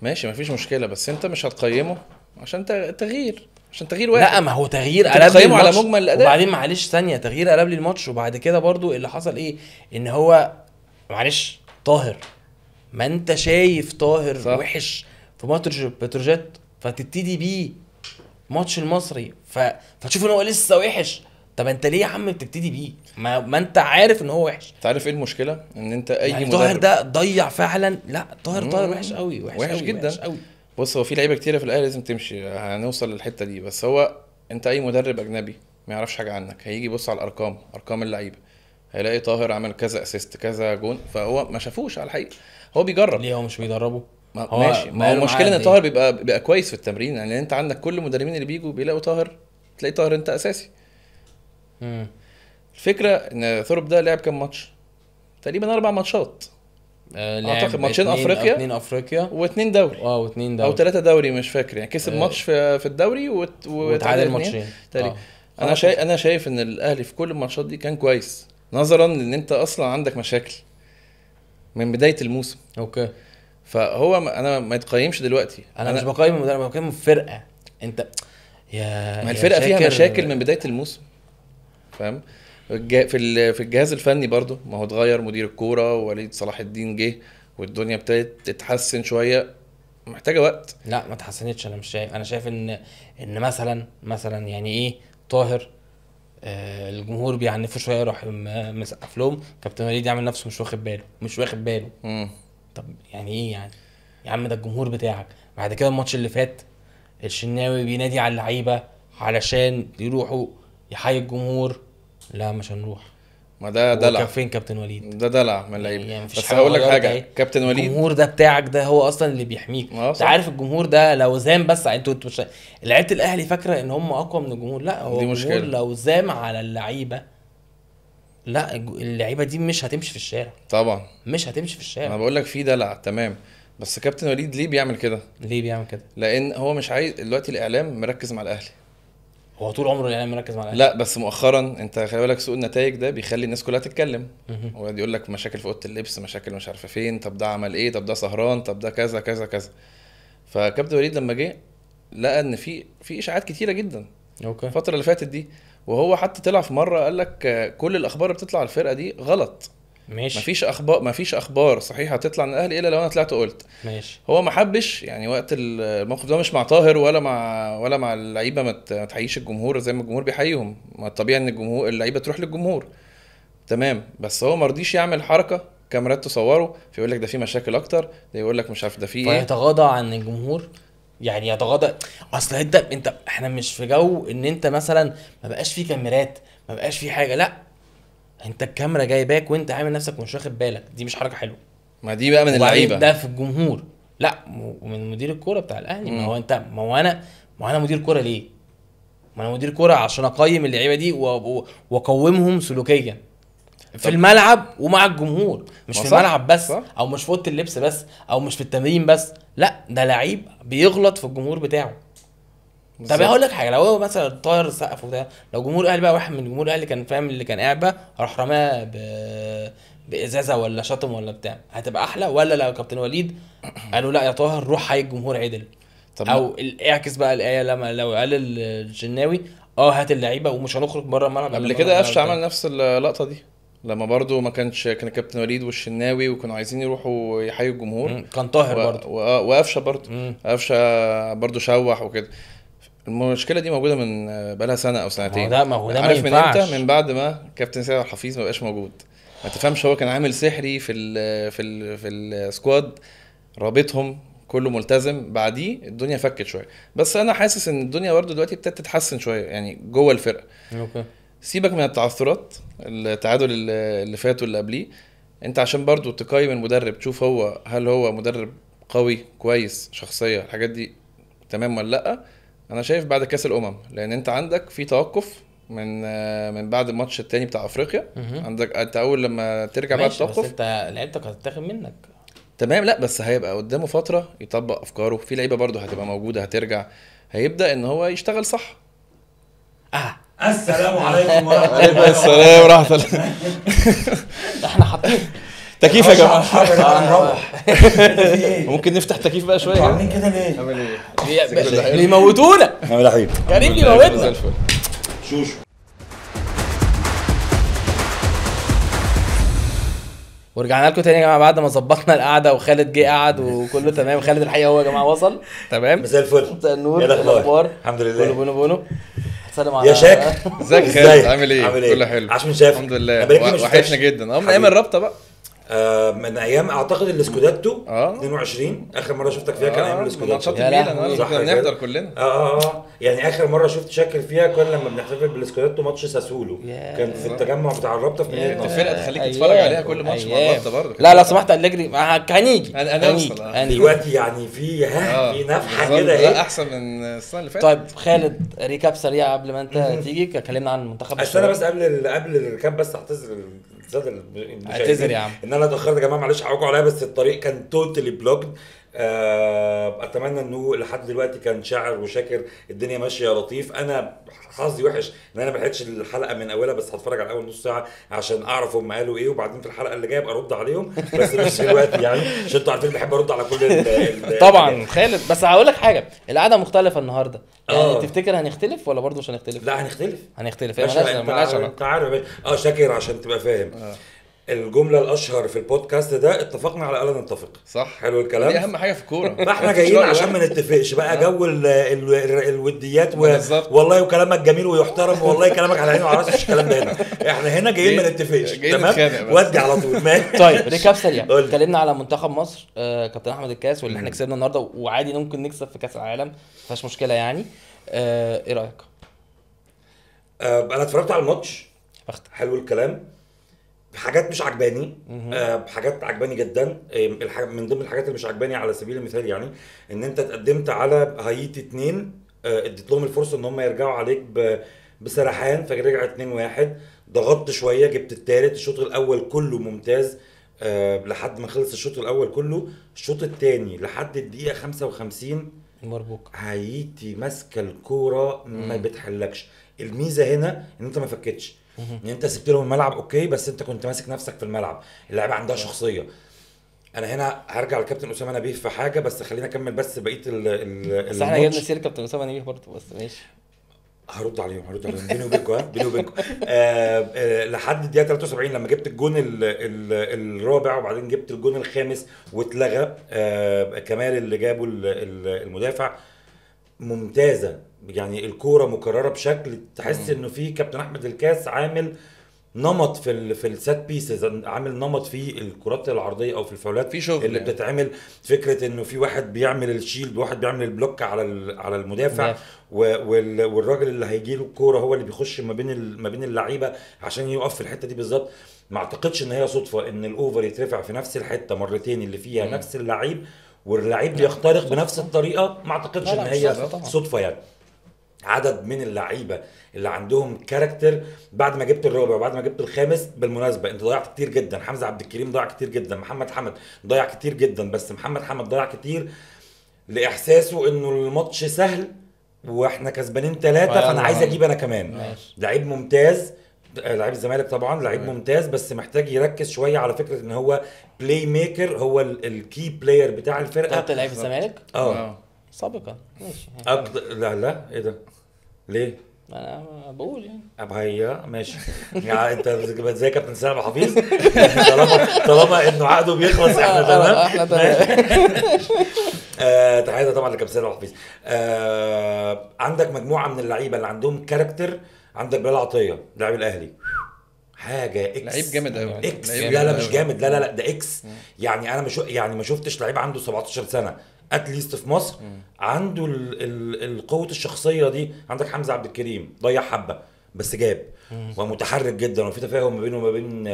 ماشي مفيش مشكله، بس انت مش هتقيمه عشان تغيير واحد. لا ما هو تغيير قلب لي على مجمل الاداء. وبعدين معلش ثانيه، تغيير قلب لي الماتش. وبعد كده برضو اللي حصل ايه؟ ان هو معلش طاهر، ما انت شايف طاهر صح. وحش في ماتش بتروجيت فتبتدي بيه ماتش المصري فتشوف ان هو لسه وحش. طب انت ليه يا عم بتبتدي بيه ما انت عارف ان هو وحش؟ انت عارف ايه المشكله؟ ان انت اي يعني مدرب طاهر ده ضيع فعلا. لا طاهر وحش قوي، وحش قوي، جدا. وحش قوي. بص هو في لعيبه كتيره في الاهلي لازم تمشي، هنوصل للحته دي. بس هو انت اي مدرب اجنبي ما يعرفش حاجه عنك هيجي يبص على ارقام اللعيبه، هيلاقي طاهر عمل كذا اسيست كذا جون، فهو ما شافوش على الحقيقه، هو بيجرب. ليه هو مش بيدربه؟ ماشي، ما هو المشكله ان طاهر بيبقى كويس في التمرين. يعني انت عندك كل المدربين اللي بيجوا بيلاقوا طاهر، تلاقي طاهر انت اساسي. الفكره ان ثورب ده لعب كام ماتش؟ تقريبا 4 ماتشات. اعتقد ماتشين افريقيا، 2 افريقيا و2 دوري، و2 دوري او 3 دوري مش فاكر يعني. كسب ماتش في الدوري وتعادل ماتشين. انا شايف ان الاهلي في كل الماتشات دي كان كويس، نظرا ان انت اصلا عندك مشاكل من بدايه الموسم. اوكي. فهو انا ما يتقيمش دلوقتي. انا مش بقيم المدرب، انا بقيم الفرقه. انت ما الفرقه فيها مشاكل من بدايه الموسم، فاهم؟ في الجهاز الفني برضو، ما هو اتغير مدير الكوره ووليد صلاح الدين جه والدنيا ابتدت تتحسن شويه، محتاجه وقت. لا ما اتحسنتش. انا مش شايف، انا شايف ان مثلا يعني ايه طاهر الجمهور بيعنفوا شويه يروح مسقف لهم، كابتن وليد يعمل نفسه مش واخد باله. طب يعني ايه يعني يا عم؟ ده الجمهور بتاعك. بعد كده الماتش اللي فات الشناوي بينادي على اللعيبه علشان يروحوا يحيي الجمهور، لا مش هنروح. ما ده دلع. فين كابتن وليد؟ ده دلع من اللعيبه. يعني بس هقول لك حاجه، كابتن وليد الجمهور ده بتاعك ده هو اصلا اللي بيحميك. انت عارف الجمهور ده لو زام بس انتوا لعيبه الاهلي فاكره ان هم اقوى من الجمهور. لا هو الجمهور لو زام على اللعيبه، لا اللعيبه دي مش هتمشي في الشارع. طبعا مش هتمشي في الشارع. انا بقول لك في دلع تمام. بس كابتن وليد ليه بيعمل كده؟ لان هو مش عايز دلوقتي الاعلام مركز مع الاهلي. هو طول عمره الاعلام مركز مع الاهلي. لا بس مؤخرا انت خلي بالك سوق النتائج ده بيخلي الناس كلها تتكلم، ويقعد يقول لك مشاكل في اوضه اللبس، مشاكل مش عارفه فين، طب ده عمل ايه، طب ده سهران، طب ده كذا كذا كذا. فكابتن وليد لما جه لقى ان في اشاعات كتيره جدا الفتره اللي فاتت دي، وهو حتى طلع في مره قال لك كل الاخبار اللي بتطلع على الفرقه دي غلط. ماشي. مفيش اخبار صحيحه تطلع عن الاهلي الا لو انا طلعت وقلت. ماشي. هو ما حبش يعني وقت الموقف ده، مش مع طاهر ولا مع اللعيبه ما تحييش الجمهور زي ما الجمهور بيحييهم. ما الطبيعي ان اللعيبه تروح للجمهور، تمام. بس هو ما رضيش يعمل حركه كاميرات تصوره فيقول لك ده في مشاكل اكتر، ده يقول لك مش عارف ده في ايه، فيتغاضى عن الجمهور. يعني يتغاضى. اصل انت احنا مش في جو ان انت مثلا ما بقاش في كاميرات، ما بقاش في حاجه. لا انت الكاميرا جايباك وانت عامل نفسك مش واخد بالك، دي مش حركه حلوه. ما دي بقى من اللعيبه ده في الجمهور، لا ومن مدير الكوره بتاع الاهلي. ما هو انا مدير كوره ليه؟ ما انا مدير كوره عشان اقيم اللعيبه دي واقومهم سلوكيا في الملعب ومع الجمهور، مش في الملعب بس صح. او مش في اوضه اللبس بس، او مش في التمرين بس. لا ده لعيب بيغلط في الجمهور بتاعه. طب هقول لك حاجه، لو هو مثلا طاهر سقف وده، لو جمهور الاهلي بقى واحد من جمهور الاهلي كان فاهم اللي كان قاعد بقى راح رماه بازازه ولا شتم ولا بتاع، هتبقى احلى؟ ولا لو كابتن وليد قالوا لا يا طاهر روح حي الجمهور عدل؟ او اعكس بقى الايه لما لو قال الجناوي هات اللعيبه ومش هنخرج بره الملعب. قبل كده قفشه عمل نفس اللقطه دي لما برضو ما كان كابتن وليد والشناوي وكانوا عايزين يروحوا يحيوا الجمهور. كان طاهر برضو وقفشه برضو قفشه برضو شوح وكده. المشكله دي موجوده من بقالها سنه او سنتين. ما هو ده عارف من امتى؟ من بعد ما كابتن سيد الحفيظ ما بقاش موجود. ما تفهمش هو كان عامل سحري في السكواد، رابطهم كله ملتزم. بعديه الدنيا فكت شويه، بس انا حاسس ان الدنيا برضو دلوقتي ابتدت تتحسن شويه يعني جوه الفرقه. اوكي. سيبك من التعثرات، التعادل اللي فات واللي قبليه، انت عشان برضو تقيم المدرب تشوف هل هو مدرب قوي كويس شخصيه الحاجات دي تمام ولا لا. انا شايف بعد كاس الامم، لان انت عندك في توقف من بعد الماتش التاني بتاع افريقيا. عندك انت اول لما ترجع بعد التوقف، بس انت لعيبتك هتتاخد منك تمام. لا بس هيبقى قدامه فتره يطبق افكاره، في لعيبه برضو هتبقى موجوده هترجع، هيبدا ان هو يشتغل صح. السلام عليكم وعليكم السلام ورحمه الله. احنا حاطين تكييف يا جماعه. هنروح. ممكن نفتح تكييف بقى شويه. عاملين كده ليه؟ عامل ايه؟ بيموتونا. عامل ايه؟ كريم بيموتنا. شوشو. ورجعنا لكم تاني يا جماعه بعد ما ظبطنا القعده وخالد جه قعد وكله تمام. خالد الحقيقه هو يا جماعه وصل تمام. مساء الفل. مساء النور. ايه الاخبار؟ الحمد لله. بونو بونو بونو. سلام على يا شاكر. ازيك يا خالد؟ عامل ايه؟ كله حلو عاش من شافك. الحمد لله. وحشنا وحشنا جدا من ايام الرابطه بقى. من ايام اعتقد الاسكوداتو 22 22 اخر مره شفتك فيها كان ايام الاسكوداتو. يا لهوي. كنا بنحضر كلنا. يعني اخر مره شفت شاكر فيها كان لما بنحتفل بالاسكوداتو ماتش ساسولو، كان في التجمع بتاع الرابطه في مدينه نصر. الفرقه تخليك تتفرج عليها كل ماتش مع الرابطه برضه. لا لو سمحت أليجري هنيجي هنوصل. دلوقتي يعني في في نفحه كده لا احسن من السنه اللي فاتت. طيب خالد ريكاب سريع قبل ما انت تيجي. اتكلمنا عن منتخب انا بس قبل الركاب بس اعتذر اعتذر يا عم ان انا اتاخرت يا جماعه، معلش حقكم عليا، بس الطريق كان توتالي بلوكد. اتمنى انه لحد دلوقتي كان شاعر وشاكر الدنيا ماشيه لطيف. انا حظي وحش ان انا ما لحقتش الحلقه من اولها، بس هتفرج على اول نص ساعه عشان اعرف هم قالوا ايه، وبعدين في الحلقه اللي جايه ابقى ارد عليهم، بس مش دلوقتي يعني عشان انتوا عارفين بحب ارد على كل طبعا خالد. بس هقول لك حاجه، القعده مختلفه النهارده يعني. تفتكر هنختلف ولا برضه مش هنختلف؟ لا هنختلف. انت عارف شاكر عشان تبقى فاهم. الجمله الاشهر في البودكاست ده اتفقنا على الا نتفق. صح، حلو الكلام. دي اهم حاجه في الكوره. فاحنا جايين عشان ما نتفقش بقى جو الوديات والله وكلامك جميل ويحترم والله كلامك على عيني وعلى راسي، مش الكلام ده هنا. احنا هنا جايين ما نتفقش، تمام؟ ودي على طول. طيب ريكاب سريع. اتكلمنا على منتخب مصر، كابتن احمد الكاس، واللي احنا كسبنا النهارده، وعادي ممكن نكسب في كاس العالم، ما فيهاش مشكله يعني. ايه رايك؟ انا اتفرجت على الماتش. حلو الكلام. حاجات مش عجباني، حاجات عجباني جدا. من ضمن الحاجات اللي مش عجباني على سبيل المثال يعني ان انت اتقدمت على هايتي 2، اديت لهم الفرصه ان هم يرجعوا عليك بسرحان، فرجع 2-1، ضغطت شويه، جبت الثالث. الشوط الاول كله ممتاز لحد ما خلص الشوط الاول كله. الشوط الثاني لحد الدقيقه 55 مربوك هايتي ماسكه الكوره ما بتحلكش. الميزه هنا ان انت ما فكتش، ان انت سبت لهم الملعب اوكي، بس انت كنت ماسك نفسك في الملعب. اللعيبه عندها شخصيه. انا هنا هرجع للكابتن اسامه نبيه في حاجه، بس خلينا اكمل بس بقيه بس احنا جبنا سير كابتن اسامه نبيه برضه، بس ماشي. هرد عليهم بيني وبينكم بيني وبينكم. لحد الدقيقه 73 لما جبت الجون الرابع، وبعدين جبت الجون الخامس واتلغى. كمال اللي جابه المدافع ممتازه يعني. الكوره مكرره بشكل تحس انه في كابتن احمد الكاس عامل نمط في السات بيسز، عامل نمط في الكرات العرضيه او في الفاولات في شغل اللي يعني بتتعمل. فكره انه في واحد بيعمل الشيلد وواحد بيعمل البلوك على المدافع، والراجل اللي هيجي له الكوره هو اللي بيخش ما بين اللعيبه عشان يقف في الحته دي بالظبط. ما اعتقدش ان هي صدفه ان الاوفر يترفع في نفس الحته مرتين اللي فيها نفس اللعيب، واللعيب بيخترق بنفس الطريقه. ما اعتقدش ان هي صدفه يعني. عدد من اللعيبه اللي عندهم كاركتر. بعد ما جبت الرابع وبعد ما جبت الخامس، بالمناسبه انت ضيعت كتير جدا. حمزه عبد الكريم ضيع كتير جدا، محمد حمد ضيع كتير جدا، بس محمد حمد ضيع كتير لاحساسه انه الماتش سهل واحنا كسبانين 3، فانا عايز اجيب انا كمان. لعيب ممتاز، لعيب الزمالك طبعا لعيب ممتاز، بس محتاج يركز شويه على فكره ان هو بلاي ميكر، هو الكي بلاير بتاع الفرقه. انت لعيب الزمالك سابقا ماشي. لا ايه ده ليه؟ انا بقول يعني ابهيا ماشي. يعني انت زي كابتن سامح حفيظ. طالما انه عقده بيخلص احنا تمام. تحياتي طبعا لكابتن سامح حفيظ. عندك مجموعه من اللعيبه اللي عندهم كاركتر. عندك بلال عطيه لاعب الاهلي، حاجه اكس، لعيب جامد قوي. اكس. لا مش جامد، لا ده اكس. يعني انا مش يعني ما شفتش لعيب عنده 17 سنه اتليست في مصر عنده القوه الشخصيه دي. عندك حمزه عبد الكريم ضيع حبه بس جاب، ومتحرك جدا وفي تفاهم ما بينه وما بين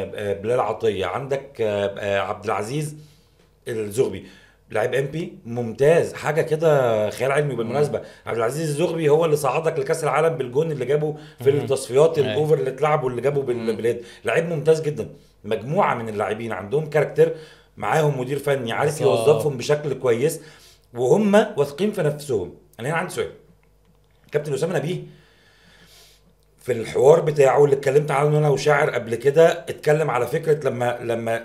بلال عطيه. عندك عبد العزيز الزغبي لاعب ام بي ممتاز، حاجه كده خيال علمي. بالمناسبه عبد العزيز الزغبي هو اللي صعدك لكاس العالم بالجون اللي جابه في التصفيات الاوفر اللي اتلعبوا اللي جابه بالبلاد. لاعب ممتاز جدا. مجموعه من اللاعبين عندهم كاركتر، معاهم مدير فني عارف يوظفهم بشكل كويس، وهم واثقين في نفسهم. انا هنا عندي سؤال. كابتن اسامه نبيه في الحوار بتاعه اللي اتكلمت عنه انا وشاعر قبل كده، اتكلم على فكره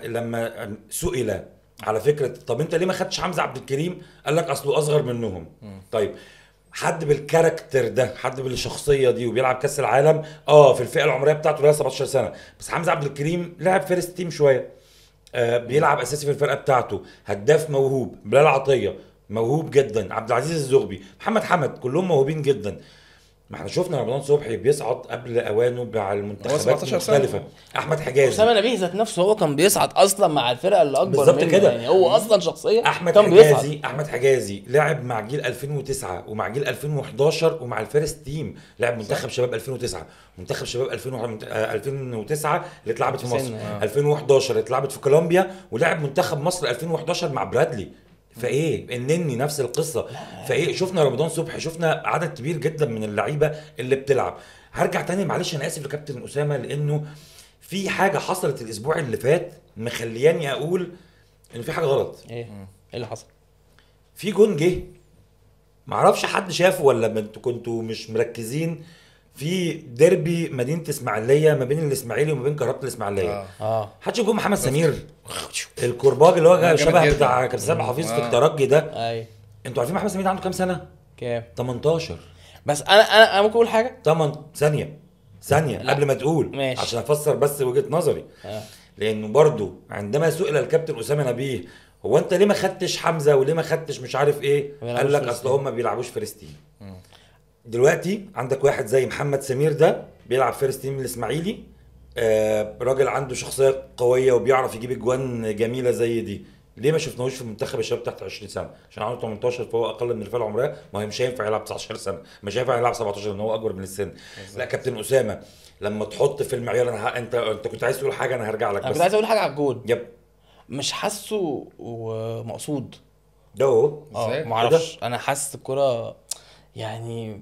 لما سئل على فكره طب انت ليه ما خدتش حمزه عبد الكريم؟ قال لك اصله اصغر منهم. طيب حد بالكاركتر ده، حد بالشخصيه دي وبيلعب كاس العالم في الفئه العمريه بتاعته اللي هي 17 سنه، بس حمزه عبد الكريم لعب فيرست تيم شويه. بيلعب اساسي في الفرقه بتاعته، هداف موهوب، بلال عطيه موهوب جدا، عبد العزيز الزغبي، محمد حمد، كلهم موهوبين جدا. ما احنا شفنا رمضان صبحي بيصعد قبل اوانه مع المنتخبات 17 سنة. المختلفه. احمد حجازي، اسامه نبيه ذات نفسه هو كان بيصعد اصلا مع الفرقه اللي اكبر بالظبط منه كده. يعني هو اصلا شخصيه احمد كان بيصعد. حجازي، احمد حجازي لعب مع جيل 2009 ومع جيل 2011 ومع الفيرست تيم، لعب منتخب شباب 2009، منتخب شباب 2009 اللي اتلعبت في مصر، 2011 اللي اتلعبت في كولومبيا، ولعب منتخب مصر 2011 مع برادلي. فايه النني نفس القصه. فايه شفنا رمضان صبحي، شفنا عدد كبير جدا من اللعيبه اللي بتلعب. هرجع تاني معلش انا اسف لكابتن اسامه، لانه في حاجه حصلت الاسبوع اللي فات مخلياني اقول ان في حاجه غلط. ايه اللي حصل؟ في جون جه معرفش حد شافه ولا انتوا كنتوا مش مركزين، في ديربي مدينه اسماعيليه ما بين الاسماعيلي وما بين كهرباء الاسماعيليه. حد شاف جون محمد سمير الكرباج اللي هو شبه بتاع كابتن سامح حفيظ في الترجي ده؟ ايوه. انتوا عارفين محمد سمير عنده كام سنه؟ كام؟ 18. بس انا ممكن اقول حاجه 8 ثانيه لا. قبل ما تقول ماشي. عشان افسر بس وجهه نظري. لانه برضو عندما سئل الكابتن اسامه نبيه هو انت ليه ما خدتش حمزه وليه ما خدتش مش عارف ايه، قال لك اصل هم ما بيلعبوش فيرست تيم. دلوقتي عندك واحد زي محمد سمير ده بيلعب فيرست تيم الاسماعيلي، راجل عنده شخصيه قويه وبيعرف يجيب اجوان جميله زي دي، ليه ما شفناهوش في منتخب الشباب تحت 20 سنه؟ عشان عنده 18 فهو اقل من الفئه العمريه، ما هي مش هينفع يلعب 19 سنه، مش هينفع يلعب 17 لان هو اكبر من السن. لا كابتن اسامه لما تحط في المعيار انت كنت عايز تقول حاجه، انا هرجع لك. انا بس كنت عايز اقول حاجه على الجول. يب مش حاسه ومقصود ده اهو. ما اعرفش، انا حاسس الكرة يعني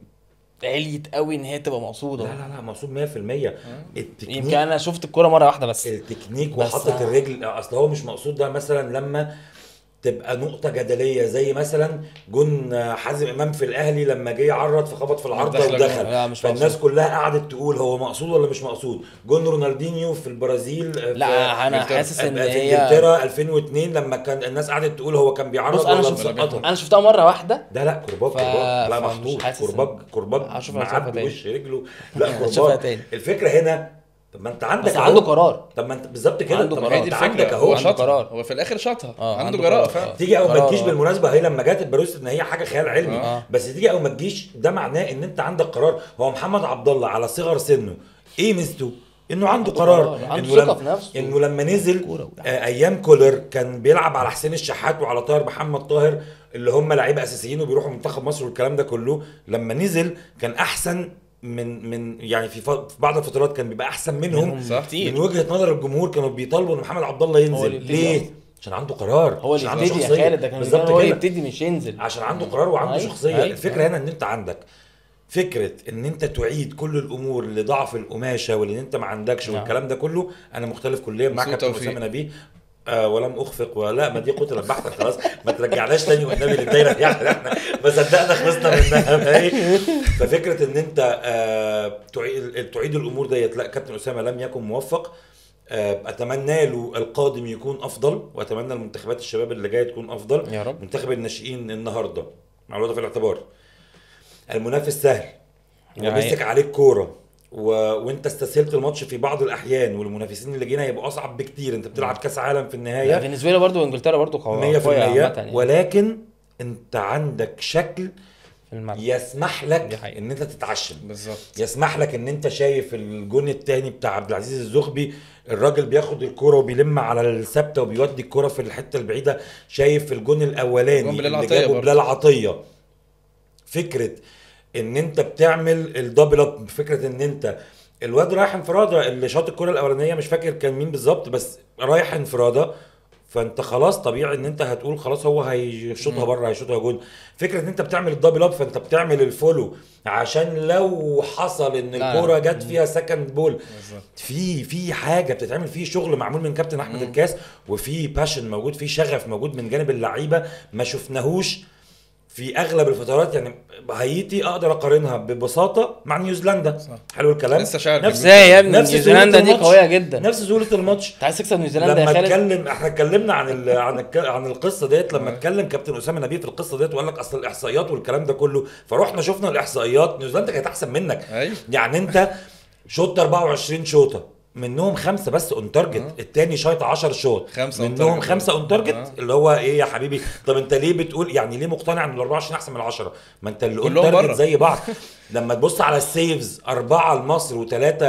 عليت قوي ان هي تبقى مقصوده. لا مقصود 100%. التكنيك يمكن انا شفت الكرة مره واحده بس التكنيك وحطت الرجل، اصل هو مش مقصود. ده مثلا لما تبقى نقطة جدلية زي مثلا جون حازم امام في الاهلي لما جه يعرض فخبط في العارضة ودخل، فالناس كلها قعدت تقول هو مقصود ولا مش مقصود. جون رونالدينيو في البرازيل، لا انا حاسس ان في هي انجلترا 2002 لما كان الناس قعدت تقول هو كان بيعرض ولا مسقطها. انا شفتها مره واحده. ده لا كرباج لا محطوط كرباج معدي وش رجله. لا كرباج. الفكرة هنا طب ما انت عندك عنده قرار. طب ما انت بالظبط كده عنده قرار. انت عندك اهو عنده قرار. هو في الاخر شاطها عنده جراءه فعلا. تيجي او ما تجيش بالمناسبه، هي لما جت الباروس ان هي حاجه خيال علمي بس تيجي او ما تجيش ده معناه ان انت عندك قرار. هو محمد عبد الله على صغر سنه ايه ميزته؟ انه عنده قرار، عنده ثقه في نفسه، انه لما نزل ايام كولر كان بيلعب على حسين الشحات وعلى طاهر محمد طاهر اللي هم لعيبه اساسيين وبيروحوا منتخب مصر والكلام ده كله. لما نزل كان احسن من يعني في بعض الفترات كان بيبقى احسن منهم من وجهه نظر الجمهور. كانوا بيطالبوا ان محمد عبد الله ينزل. ليه؟ عشان عنده قرار، هو اللي يبتدي يا خالد. ده كان هو يبتدي مش ينزل عشان عنده قرار وعنده شخصيه. الفكره هنا ان انت عندك فكره ان انت تعيد كل الامور لضعف القماشه واللي انت ما عندكش والكلام ده كله. انا مختلف كليا مع كابتن اسامه نبيه ولم اخفق ولا ما دي قتل البحث. خلاص ما ترجعناش تاني والنبي للدايره يعني احنا ما صدقنا خلصنا منها. ففكره ان انت تعيد الامور ديت، لا كابتن اسامه لم يكن موفق. اتمنى له القادم يكون افضل، واتمنى المنتخبات الشباب اللي جايه تكون افضل يا رب. منتخب الناشئين النهارده مع الوضع في الاعتبار المنافس سهل ومسك عليك كوره وانت استسهلت الماتش في بعض الاحيان، والمنافسين اللي جينا هيبقوا اصعب بكتير. انت بتلعب كاس عالم في النهايه. فنزويلا برضو وانجلترا برضو قويه 100% يعني. ولكن انت عندك شكل يسمح لك ان انت تتعشم بالظبط، يسمح لك ان انت شايف الجون الثاني بتاع عبد العزيز الزغبي، الراجل بياخد الكرة وبيلم على الثابته وبيودي الكرة في الحته البعيده. شايف الجون الاولاني اللي جابه بلال عطيه، فكره ان انت بتعمل الدبل اب، فكره ان انت الواد رايح انفراده اللي شاط الكرة الاولانيه مش فاكر كان مين بالظبط بس رايح انفراده، فانت خلاص طبيعي ان انت هتقول خلاص هو هيشوطها بره هيشوطها جون. فكره ان انت بتعمل الدبل اب فانت بتعمل الفولو عشان لو حصل ان الكوره جت فيها سكند بول في حاجه بتتعمل، فيه شغل معمول من كابتن احمد الكاس، وفي باشن موجود، في شغف موجود من جانب اللعيبه ما شفناهوش في اغلب الفترات. يعني هايتي اقدر اقارنها ببساطه مع نيوزيلندا. حلو الكلام. لسه شاعر نفس يا ابني نيوزيلندا دي قويه جدا، نفس سهوله الماتش. انت عايز تكسب نيوزيلندا يا خالد. احنا اتكلمنا عن القصه ديت لما اتكلم كابتن اسامه نبيه في القصه ديت وقال لك اصل الاحصائيات والكلام ده كله، فروحنا شفنا الاحصائيات. نيوزيلندا كانت احسن منك. أيوه. يعني انت شوط 24 شوطه منهم 5 بس اون تارجت، التاني شايط 10 شوط، 5 on منهم target. 5 اون تارجت. اللي هو ايه يا حبيبي؟ طب انت ليه بتقول يعني ليه مقتنع ان ال 24 احسن من ال 10؟ ما انت اللي اون كلهم تارجت بره. زي بعض. لما تبص على السيفز 4 لمصر و3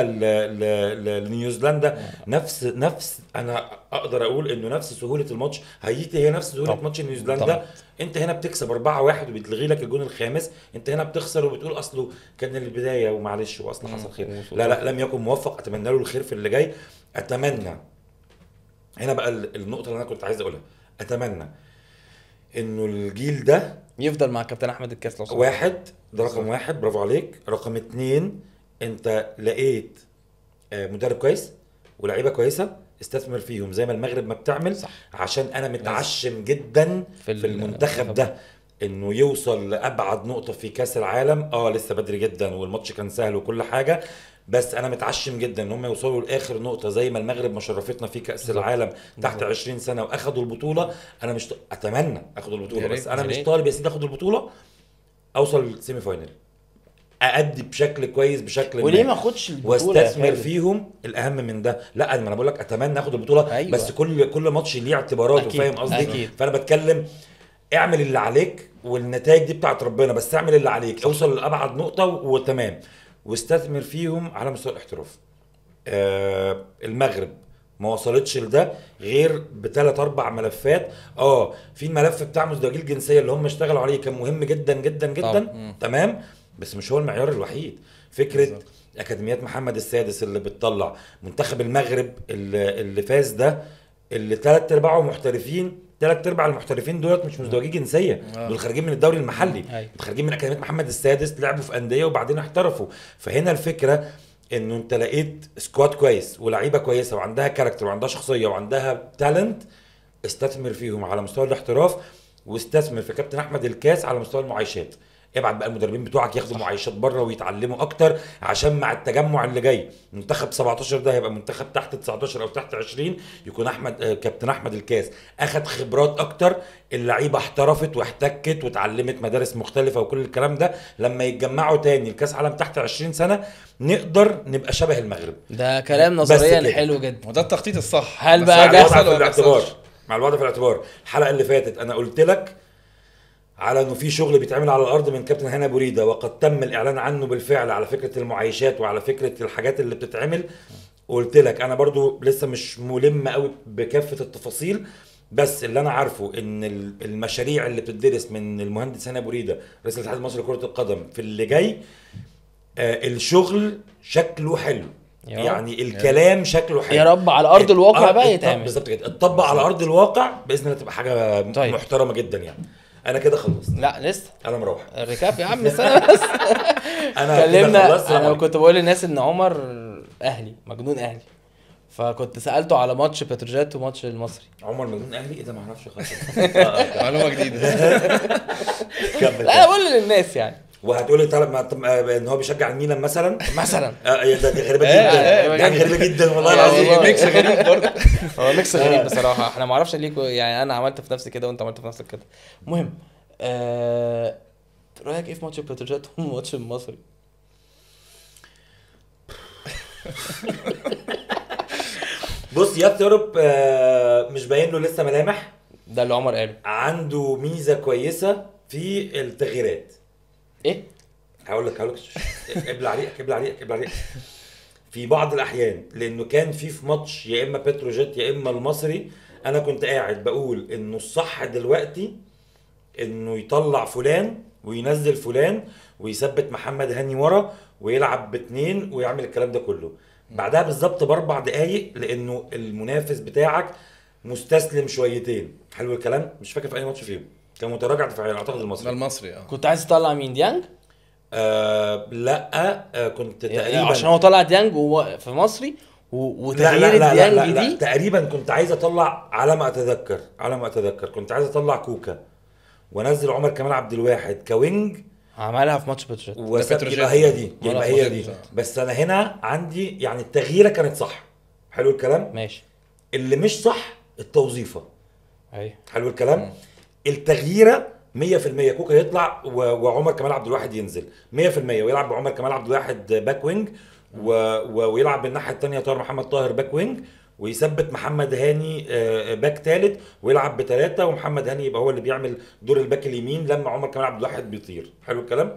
لنيوزيلندا، نفس انا اقدر اقول انه نفس سهوله الماتش. هايتي هي نفس سهوله طبعا. ماتش نيوزيلندا. طبعا. انت هنا بتكسب 4-1 وبتلغي لك الجون الخامس، انت هنا بتخسر وبتقول اصله كان البدايه ومعلش واصله حصل خير. لا لم يكن موفق، اتمنى له الخير في اللي جاي. اتمنى هنا بقى النقطه اللي انا كنت عايز اقولها، اتمنى انه الجيل ده يفضل مع كابتن احمد الكاس لو سمحت. واحد، ده رقم واحد، برافو عليك. رقم 2، انت لقيت مدرب كويس ولاعيبه كويسه، استثمر فيهم زي ما المغرب ما بتعمل. صح. عشان انا متعشم جدا في المنتخب ده انه يوصل لابعد نقطه في كاس العالم. لسه بدري جدا والماتش كان سهل وكل حاجه، بس انا متعشم جدا ان هم يوصلوا لاخر نقطه زي ما المغرب ما شرفتنا في كاس العالم تحت 20 سنه واخدوا البطوله. انا مش اتمنى اخد البطوله، بس انا مش طالب يا سيدي اخد البطوله، اوصل سيمي فاينل، اادي بشكل كويس بشكل وليه ما اخدش البطوله واستثمر فيهم. الاهم من ده لا، انا بقول لك اتمنى اخد البطوله. أيوة. بس كل ماتش ليه اعتباراته، فاهم قصدي؟ فانا بتكلم اعمل اللي عليك والنتائج دي بتاعت ربنا، بس اعمل اللي عليك، اوصل لابعد نقطه وتمام، واستثمر فيهم على مستوى الاحتراف. المغرب ما وصلتش لده غير بثلاث 4 ملفات. في الملف بتاع مزدوجي الجنسيه اللي هم اشتغلوا عليه، كان مهم جدا جدا جدا. تمام، بس مش هو المعيار الوحيد. فكره بالزبط. اكاديميات محمد السادس اللي بتطلع منتخب المغرب اللي فاز ده، اللي 3/4 محترفين، 3/4 المحترفين دولت مش مزدوجي جنسيه، دول خارجين من الدوري المحلي، خارجين من اكاديميه محمد السادس، لعبوا في انديه وبعدين احترفوا. فهنا الفكره انه انت لقيت سكواد كويس ولاعيبه كويسه وعندها كاركتر وعندها شخصيه وعندها تالنت، استثمر فيهم على مستوى الاحتراف، واستثمر في كابتن احمد الكاس على مستوى المعايشات. ابعت بقى المدربين بتوعك ياخدوا معايشات بره ويتعلموا اكتر، عشان مع التجمع اللي جاي منتخب 17 ده هيبقى منتخب تحت 19 او تحت 20، يكون كابتن احمد الكاس اخد خبرات اكتر، اللعيبه احترفت واحتكت واتعلمت مدارس مختلفه وكل الكلام ده. لما يتجمعوا تاني الكاس عالم تحت 20 سنه نقدر نبقى شبه المغرب. ده كلام نظريا حلو جدا، وده التخطيط الصح. هل بقى جاهز في الاعتبار؟ مع الوضع في الاعتبار، الحلقه اللي فاتت انا قلت لك على انه في شغل بيتعمل على الارض من كابتن هاني ابو ريده، وقد تم الاعلان عنه بالفعل على فكره المعايشات وعلى فكره الحاجات اللي بتتعمل. قلت لك انا برضو لسه مش ملم قوي بكافه التفاصيل، بس اللي انا عارفه ان المشاريع اللي بتدرس من المهندس هاني ابو ريده رئيس الاتحاد المصري لكره القدم في اللي جاي، الشغل شكله حلو، يعني الكلام شكله حلو. يا رب على ارض الواقع بقى يتعمل بالظبط كده، اتطبق على ارض الواقع باذن الله تبقى حاجه محترمه جدا يعني. انا كده خلصت. لا لسه انا مروح الركاب يا عم، استنى بس. انا كلمنا، انا كنت بقول للناس ان عمر اهلي مجنون اهلي، فكنت سالته على ماتش بتروجيت وماتش المصري. عمر مجنون اهلي؟ ايه ده؟ ما اعرفش خالص. معلومه جديده. لا انا بقول للناس يعني. وهتقولي طالب ان هو بيشجع الميلان مثلا دي غريبه جدا، دي غريبه جدا والله العظيم. ميكس غريب برضه. هو ميكس غريب بصراحه، احنا ما اعرفش ليه يعني، انا عملت في نفسي كده وانت عملت في نفسك كده. المهم رايك ايه في ماتش بتروجيت وماتش المصري؟ بص يا ترب، مش باين له لسه ملامح. ده اللي عمر قاله. عنده ميزه كويسه في التغييرات. ايه؟ هقول لك قبل عليك في بعض الاحيان، لانه كان في ماتش يا اما بتروجيت يا اما المصري، انا كنت قاعد بقول انه الصح دلوقتي انه يطلع فلان وينزل فلان ويثبت محمد هاني ورا ويلعب ب2 ويعمل الكلام ده كله. بعدها بالظبط ب4 دقايق، لانه المنافس بتاعك مستسلم شويتين. حلو الكلام. مش فاكر في اي ماتش فيهم كان متراجع دفاعيا، اعتقد المصري. كنت عايز تطلع مين؟ ديانج؟ لا كنت تقريبا عشان هو طلع ديانج في مصري وتغيير ديانج دي تقريبا كنت عايز اطلع، على ما اتذكر كنت عايز اطلع كوكا وانزل عمر كمال عبد الواحد كوينج. عملها في ماتش بتروجيت. هي دي. بس انا هنا عندي يعني التغييره كانت صح. حلو الكلام. ماشي. اللي مش صح التوظيفه. ايوه. حلو الكلام. التغييره 100% كوكا يطلع وعمر كمال عبد الواحد ينزل 100%، ويلعب بعمر كمال عبد الواحد باك وينج ويلعب بالناحيه الثانيه طاهر محمد طاهر باك وينج، ويثبت محمد هاني باك ثالث، ويلعب ب3 ومحمد هاني يبقى هو اللي بيعمل دور الباك اليمين لما عمر كمال عبد الواحد بيطير. حلو الكلام.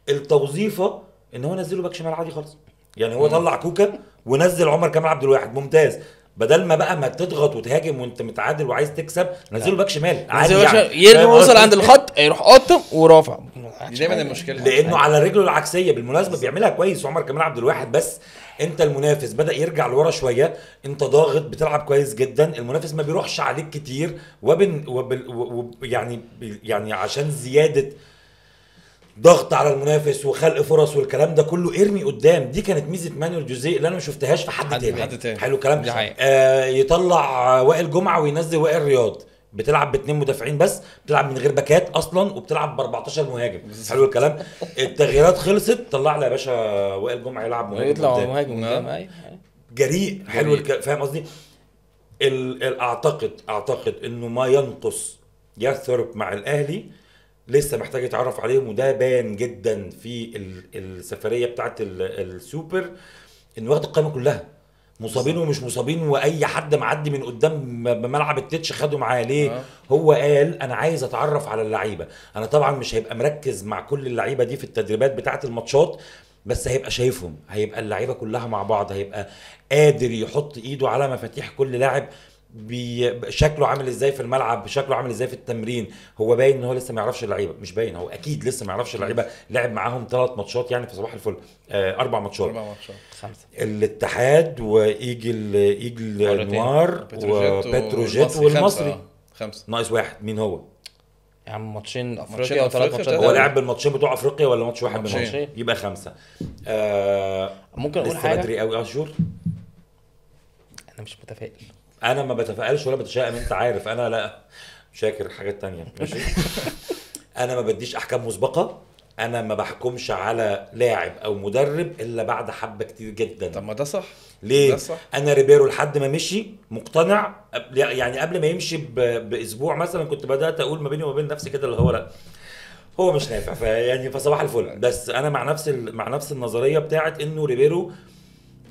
التوظيفه ان هو نزله باك شمال عادي خالص، يعني هو طلع كوكا ونزل عمر كمال عبد الواحد، ممتاز. بدل ما تضغط وتهاجم وانت متعادل وعايز تكسب، نزله باك شمال عادي يعني. يرمي وصل عند الخط يروح قاطم ورافع. دايما المشكله لانه على رجله العكسيه بالمناسبه بيعملها كويس عمر كمال عبد الواحد، بس انت المنافس بدا يرجع لورا شويه، انت ضاغط بتلعب كويس جدا، المنافس ما بيروحش عليك كتير، يعني عشان زياده ضغط على المنافس وخلق فرص والكلام ده كله ارمي قدام. دي كانت ميزه مانويل جوزيه اللي انا ما شفتهاش في حد تاني. حلو الكلام. يطلع وائل جمعه وينزل وائل رياض، بتلعب ب2 مدافعين بس، بتلعب من غير باكات اصلا، وبتلعب ب14 مهاجم. حلو الكلام. التغييرات خلصت، طلع لي يا باشا وائل جمعه يلعب مهاجم، يطلع مهاجم قدام جريء. حلو فاهم قصدي. اعتقد انه ما ينقص يثرب مع الاهلي لسه محتاج يتعرف عليهم، وده بان جدا في السفريه بتاعت السوبر، انه واخد القائمه كلها مصابين ومش مصابين، واي حد معدي من قدام بملعب التتش خده معاه. ليه؟ هو قال انا عايز اتعرف على اللعيبه. انا طبعا مش هيبقى مركز مع كل اللعيبه دي في التدريبات بتاعت الماتشات، بس هيبقى شايفهم، هيبقى اللعيبه كلها مع بعض، هيبقى قادر يحط ايده على مفاتيح كل لاعب، شكله عامل ازاي في الملعب، شكله عامل ازاي في التمرين. هو باين ان هو لسه ما يعرفش اللعيبه، مش باين، هو اكيد لسه ما يعرفش اللعيبه. لعب معاهم 3 ماتشات يعني في صباح الفل، 4 ماتشات 5. الاتحاد وايجل نوار وبتروجيت والمصري 5 ناقص 1. مين هو يا عم؟ ماتشين افريقيا و3 ماتشات. هو لعب بالماتشين بتوع افريقيا ولا ماتش واحد ماتشين. يبقى 5. ممكن اقول حاجه بدري قوي شهور. انا مش متفائل. انا ما بتفائلش ولا بتشائم، انت عارف انا لا شاكر حاجات تانية. ماشي. انا ما بديش احكام مسبقه، انا ما بحكمش على لاعب او مدرب الا بعد حبه كتير جدا. طب ما ده صح. ليه؟ ده صح. انا ريبيرو لحد ما مشي مقتنع، يعني قبل ما يمشي باسبوع مثلا كنت بدات اقول ما بيني وما بين نفسي كده اللي هو لا هو مش نافع، فيعني فصباح الفل. بس انا مع نفس النظريه بتاعت انه ريبيرو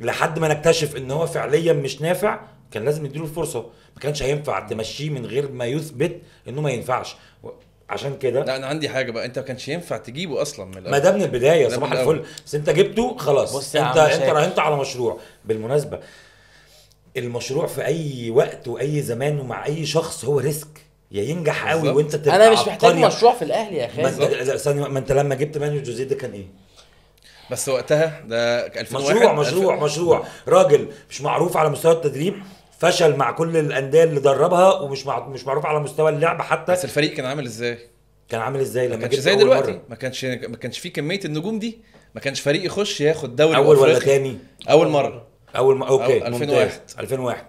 لحد ما نكتشف ان هو فعليا مش نافع كان لازم نديله الفرصه، ما كانش هينفع تمشيه من غير ما يثبت انه ما ينفعش. عشان كده لا انا عندي حاجه بقى، انت ما كانش ينفع تجيبه اصلا من الاول. ما ده من البدايه صباح الفل، بس انت جبته خلاص. انت راهنت على مشروع. بالمناسبه المشروع في اي وقت واي زمان ومع اي شخص هو ريسك، يا ينجح قوي وانت تبقى انا مش محتاج مشروع في الاهلي يا خالد. ما انت لما جبت مانويل جوزيه ده كان ايه؟ بس وقتها ده 2001 مشروع راجل مش معروف على مستوى التدريب، فشل مع كل الانديه اللي دربها، ومش مش معروف على مستوى اللعب حتى. بس الفريق كان عامل ازاي؟ لما كانش زي دلوقتي، ما كانش فيه كميه النجوم دي، ما كانش فريق يخش ياخد دوري اول ولا تاني. اول مره اوكي 2001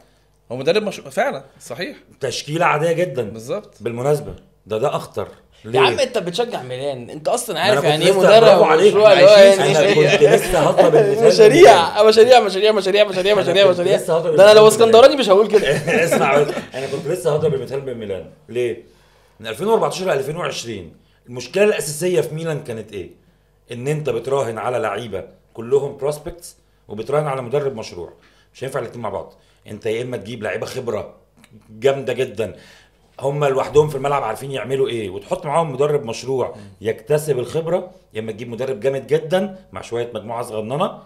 هو مدرب فعلا صحيح، تشكيله عاديه جدا بالظبط. بالمناسبه ده اخطر. يا عم انت بتشجع ميلان، انت اصلا عارف يعني ايه مدرب ومشروع. انا كنت لسه هضرب المثال مشاريع. ده انا لو اسكندراني مش هقول كده. اسمع، انا كنت لسه هضرب المثال بميلان. ليه؟ من 2014 ل 2020 المشكله الاساسيه في ميلان كانت ايه؟ ان انت بتراهن على لعيبه كلهم بروسبكتس وبتراهن على مدرب مشروع. مش هينفع الاثنين مع بعض. انت يا اما تجيب لعيبه خبره جامده جدا هم لوحدهم في الملعب عارفين يعملوا ايه، وتحط معاهم مدرب مشروع يكتسب الخبره، يا اما تجيب مدرب جامد جدا مع شويه مجموعه صغننه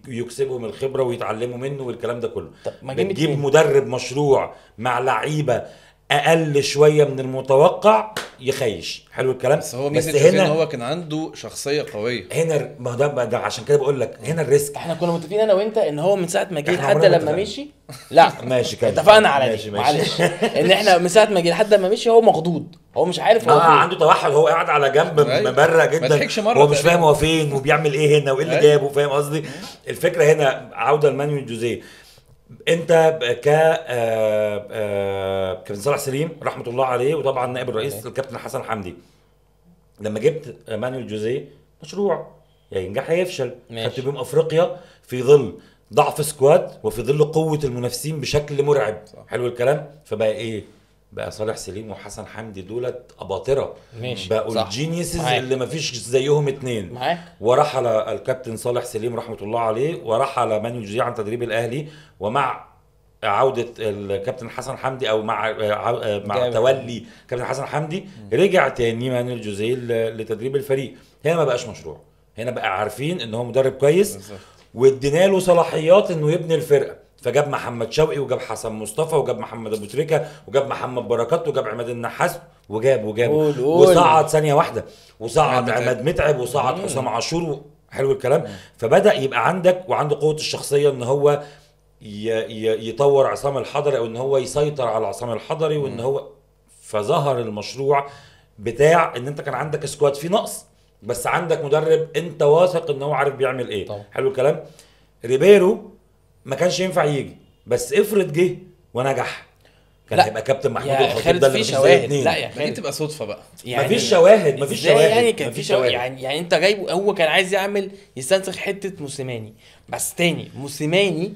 يكسبهم الخبره ويتعلموا منه والكلام ده كله. بتجيب مدرب مشروع مع لعيبه اقل شويه من المتوقع يخيش. حلو الكلام. بس هو ميزه هنا هو كان عنده شخصيه قويه هنا. ما ده عشان كده بقول لك هنا الريسك. احنا كنا متفقين انا وانت ان هو من ساعه ما جه لحد لما مشي لا ماشي كده اتفقنا على دي. معلش ان احنا من ساعه ما جه لحد ما مشي هو مخضوض، هو مش عارف هو عنده توحد، هو قاعد على جنب مبرق جدا، هو مش فاهم هو فين وبيعمل ايه هنا وايه اللي جابه. فاهم قصدي؟ الفكره هنا عوده لمانويل جوزيه. انت كابتن صالح سليم رحمه الله عليه، وطبعا نائب الرئيس الكابتن حسن حمدي، لما جبت مانويل جوزيه مشروع يا ينجح يا يفشل. خدت بيهم افريقيا في ظل ضعف سكواد وفي ظل قوه المنافسين بشكل مرعب. حلو الكلام. فبقى ايه؟ بقى صالح سليم وحسن حمدي دولت اباطره، ماشي، بقوا صح. الجينيسز معاك. اللي مفيش زيهم اتنين. معاك. ورحل الكابتن صالح سليم رحمه الله عليه، ورحل مانويل جوزيه عن تدريب الاهلي، ومع عودة الكابتن حسن حمدي او مع جامد. تولي كابتن حسن حمدي رجع تاني مانويل جوزيه لتدريب الفريق. هنا ما بقاش مشروع، هنا بقى عارفين ان هو مدرب كويس بالظبط. وادينا له صلاحيات انه يبني الفرقه، فجاب محمد شوقي وجاب حسن مصطفى وجاب محمد ابو تريكه وجاب محمد بركات وجاب عماد النحاس وجاب قول. وصعد ثانيه واحده، وصعد عماد عماد متعب وصعد حسام عاشور. حلو الكلام. فبدا يبقى عندك وعنده قوه الشخصيه ان هو يطور عصام الحضري او ان هو يسيطر على عصام الحضري، وان هو فظهر المشروع بتاع ان انت كان عندك سكواد فيه نقص بس عندك مدرب انت واثق ان هو عارف بيعمل ايه. طبعا. حلو الكلام. ريبيرو ما كانش ينفع يجي، بس افرض جه ونجح كان لا. هيبقى كابتن محمود يا الخطيب خالد ده اللي في مفيش زي شواهد. اتنين. لا يا دي خالد، تبقى صدفه بقى. مفيش شواهد، مفيش إزاي شواهد يعني كان في مفيش شواهد. يعني انت جايبه، هو كان عايز يستنسخ حته موسيماني، بس تاني موسيماني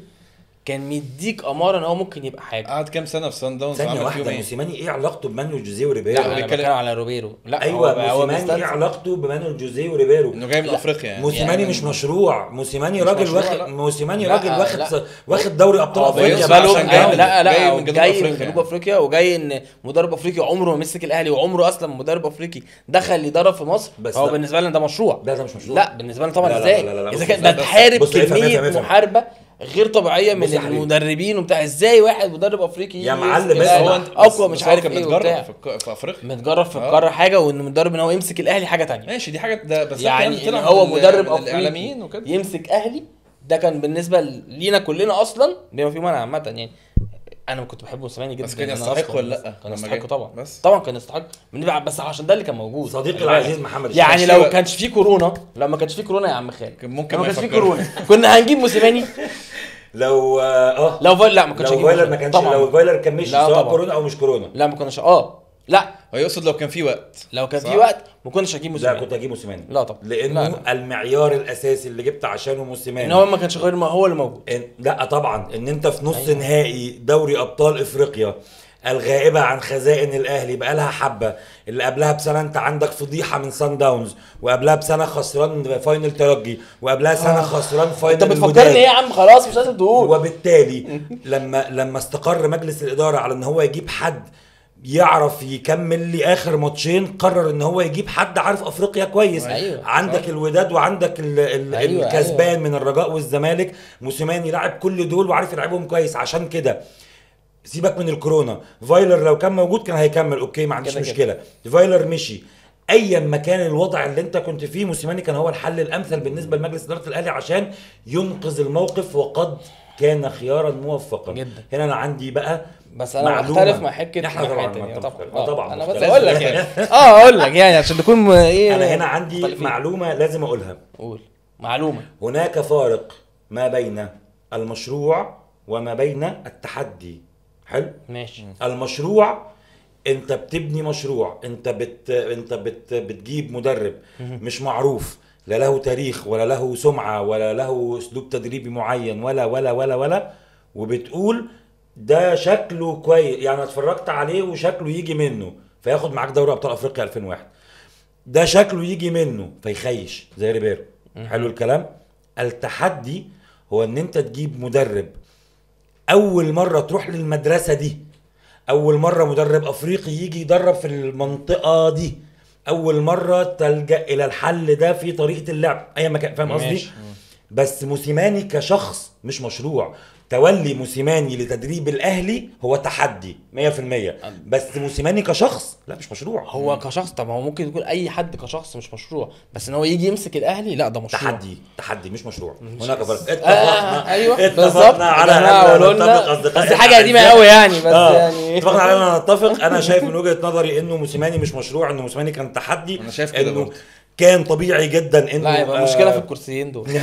كان مديك اماره ان هو ممكن يبقى حاجه. قعد كام سنه في سان داونز ثانيه وعمل فيهم واحده، ايه؟ موسيماني ايه علاقته بمانويل جوزيه وريبيرو؟ لا، انا بيتكلم- بتكلم على روبيرو. لا ايوه هو موسيماني ايه مستنسخ. علاقته بمانويل جوزيه وريبيرو؟ انه جاي من لا. افريقيا يعني. موسيماني يعني مش مشروع، موسيماني مش راجل مشروع، واخد، لا. موسيماني لا، راجل لا. واخد دوري ابطال هو افريقيا بالنسبه عشان له جاي من- لا جاي لا من جنوب جاي من أفريقيا. جنوب افريقيا، وجاي ان مدرب افريقي عمره ما مسك الاهلي، وعمره اصلا مدرب افريقي دخل يدرب في مصر. بس هو لا. بالنسبه لنا ده مشروع. ده مش مشروع. لا بالنسبه لنا طبعا لا، لا، ازاي؟ لا، لا، لا، اذا بص، كان لا، ده بس- تحارب بص، افهم، كميه افهم، افهم. محاربه غير طبيعيه من بص يا حبيبي. المدربين وبتاع. ازاي واحد مدرب افريقي يا يجي معلم، يمسك بس الأهلي؟ هو انت اقوى مش هو عارف كان ايه متجرب وبتاع. في افريقيا. متجرب في القاره حاجه، وان مدرب ان هو يمسك الاهلي حاجه تانية. ماشي، دي حاجه ده بس يعني طلع إن هو من مدرب من الاعلاميين افريقي وكده. يمسك اهلي، ده كان بالنسبه لينا كلنا اصلا بما فيهم انا عامه يعني. انا كنت بحب موسيماني جدا. بس كان أنا يستحق أصلاً ولا لأ كان لما يستحق جه؟ طبعا. بس. طبعا كان يستحق بس عشان ده اللي كان موجود. صديقي خلي بالك. العزيز محمد يعني الشيخ. لو كانش فيه كورونا، لما كانش فيه كورونا يا عم خالد، كان ممكن لو ما ما كانش فيه يفكرش. كورونا كنا هنجيب موسيماني. لو لا ما كانش لو هنجيب فايلر ما موسيماني. كانش، طبعا لو فايلر كان مشي لا سواء طبعا. كورونا او مش كورونا، لا ما كناش لا هو يقصد لو كان في وقت. لو كان صح؟ في وقت ما كناش هجيب لا موسيماني. كنت هجيب موسيماني. لا طبعا. لانه لا. المعيار الاساسي اللي جبت عشانه موسيماني ان هو ما كانش غير ما هو اللي موجود. لا طبعا ان انت في نص أيوة. نهائي دوري ابطال افريقيا الغائبه عن خزائن الاهلي بقالها حبه، اللي قبلها بسنه انت عندك فضيحه من سان داونز، وقبلها بسنه خسران فاينل ترجي، وقبلها سنه خسران فاينل انت بتفكرني ايه يا عم؟ خلاص مش لازم تقول. وبالتالي لما استقر مجلس الاداره على ان هو يجيب حد يعرف يكمل لي اخر ماتشين، قرر ان هو يجيب حد عارف افريقيا كويس. أيوة. عندك الوداد وعندك أيوة. الكسبان من الرجاء والزمالك. موسيماني لاعب كل دول وعارف يلعبهم كويس. عشان كده سيبك من الكورونا، فايلر لو كان موجود كان هيكمل اوكي، ما عنديش كده مشكله. فايلر مشي، ايا ما كان الوضع اللي انت كنت فيه، موسيماني كان هو الحل الامثل بالنسبه لمجلس اداره الاهلي عشان ينقذ الموقف، وقد كان خيارا موفقا جدا. هنا انا عندي بقى بس انا معلومة. بختلف مع حكه احنا طبعا حتة يعني. طبعا طبعا انا بس مختلف. اقول لك يعني اقول لك يعني عشان تكون ايه. انا هنا عندي مختلفين. معلومه لازم اقولها. قول معلومه. هناك فارق ما بين المشروع وما بين التحدي. حلو. ماشي. المشروع انت بتبني مشروع، انت بتجيب مدرب مش معروف، لا له تاريخ ولا له سمعة ولا له اسلوب تدريبي معين ولا وبتقول ده شكله كويس، يعني اتفرجت عليه وشكله يجي منه فياخد معاك دوري ابطال افريقيا 2001. ده شكله يجي منه فيخيش زي ريبيرو. حلو الكلام. التحدي هو ان انت تجيب مدرب اول مرة تروح للمدرسة دي، اول مرة مدرب افريقي يجي يدرب في المنطقة دي، اول مرة تلجأ الى الحل ده في طريقة اللعب ايا ما كان. فاهم قصدي؟ بس موسيماني كشخص مش مشروع. تولي موسيماني لتدريب الاهلي هو تحدي 100%، بس موسيماني كشخص لا مش مشروع. هو كشخص طب هو ممكن يكون اي حد كشخص مش مشروع، بس ان هو يجي يمسك الاهلي لا ده مشروع. تحدي مش مشروع. هناك فرق. ايوه بالظبط. اتفقنا على ان نتفق بس حاجه قديمه قوي يعني. بس يعني اتفقنا على ان نتفق. انا شايف من وجهة نظري انه موسيماني مش مشروع، انه موسيماني كان تحدي. انا شايف كده انه برضه. كان طبيعي جدا انه لا يبقى مشكله في الكرسيين دول.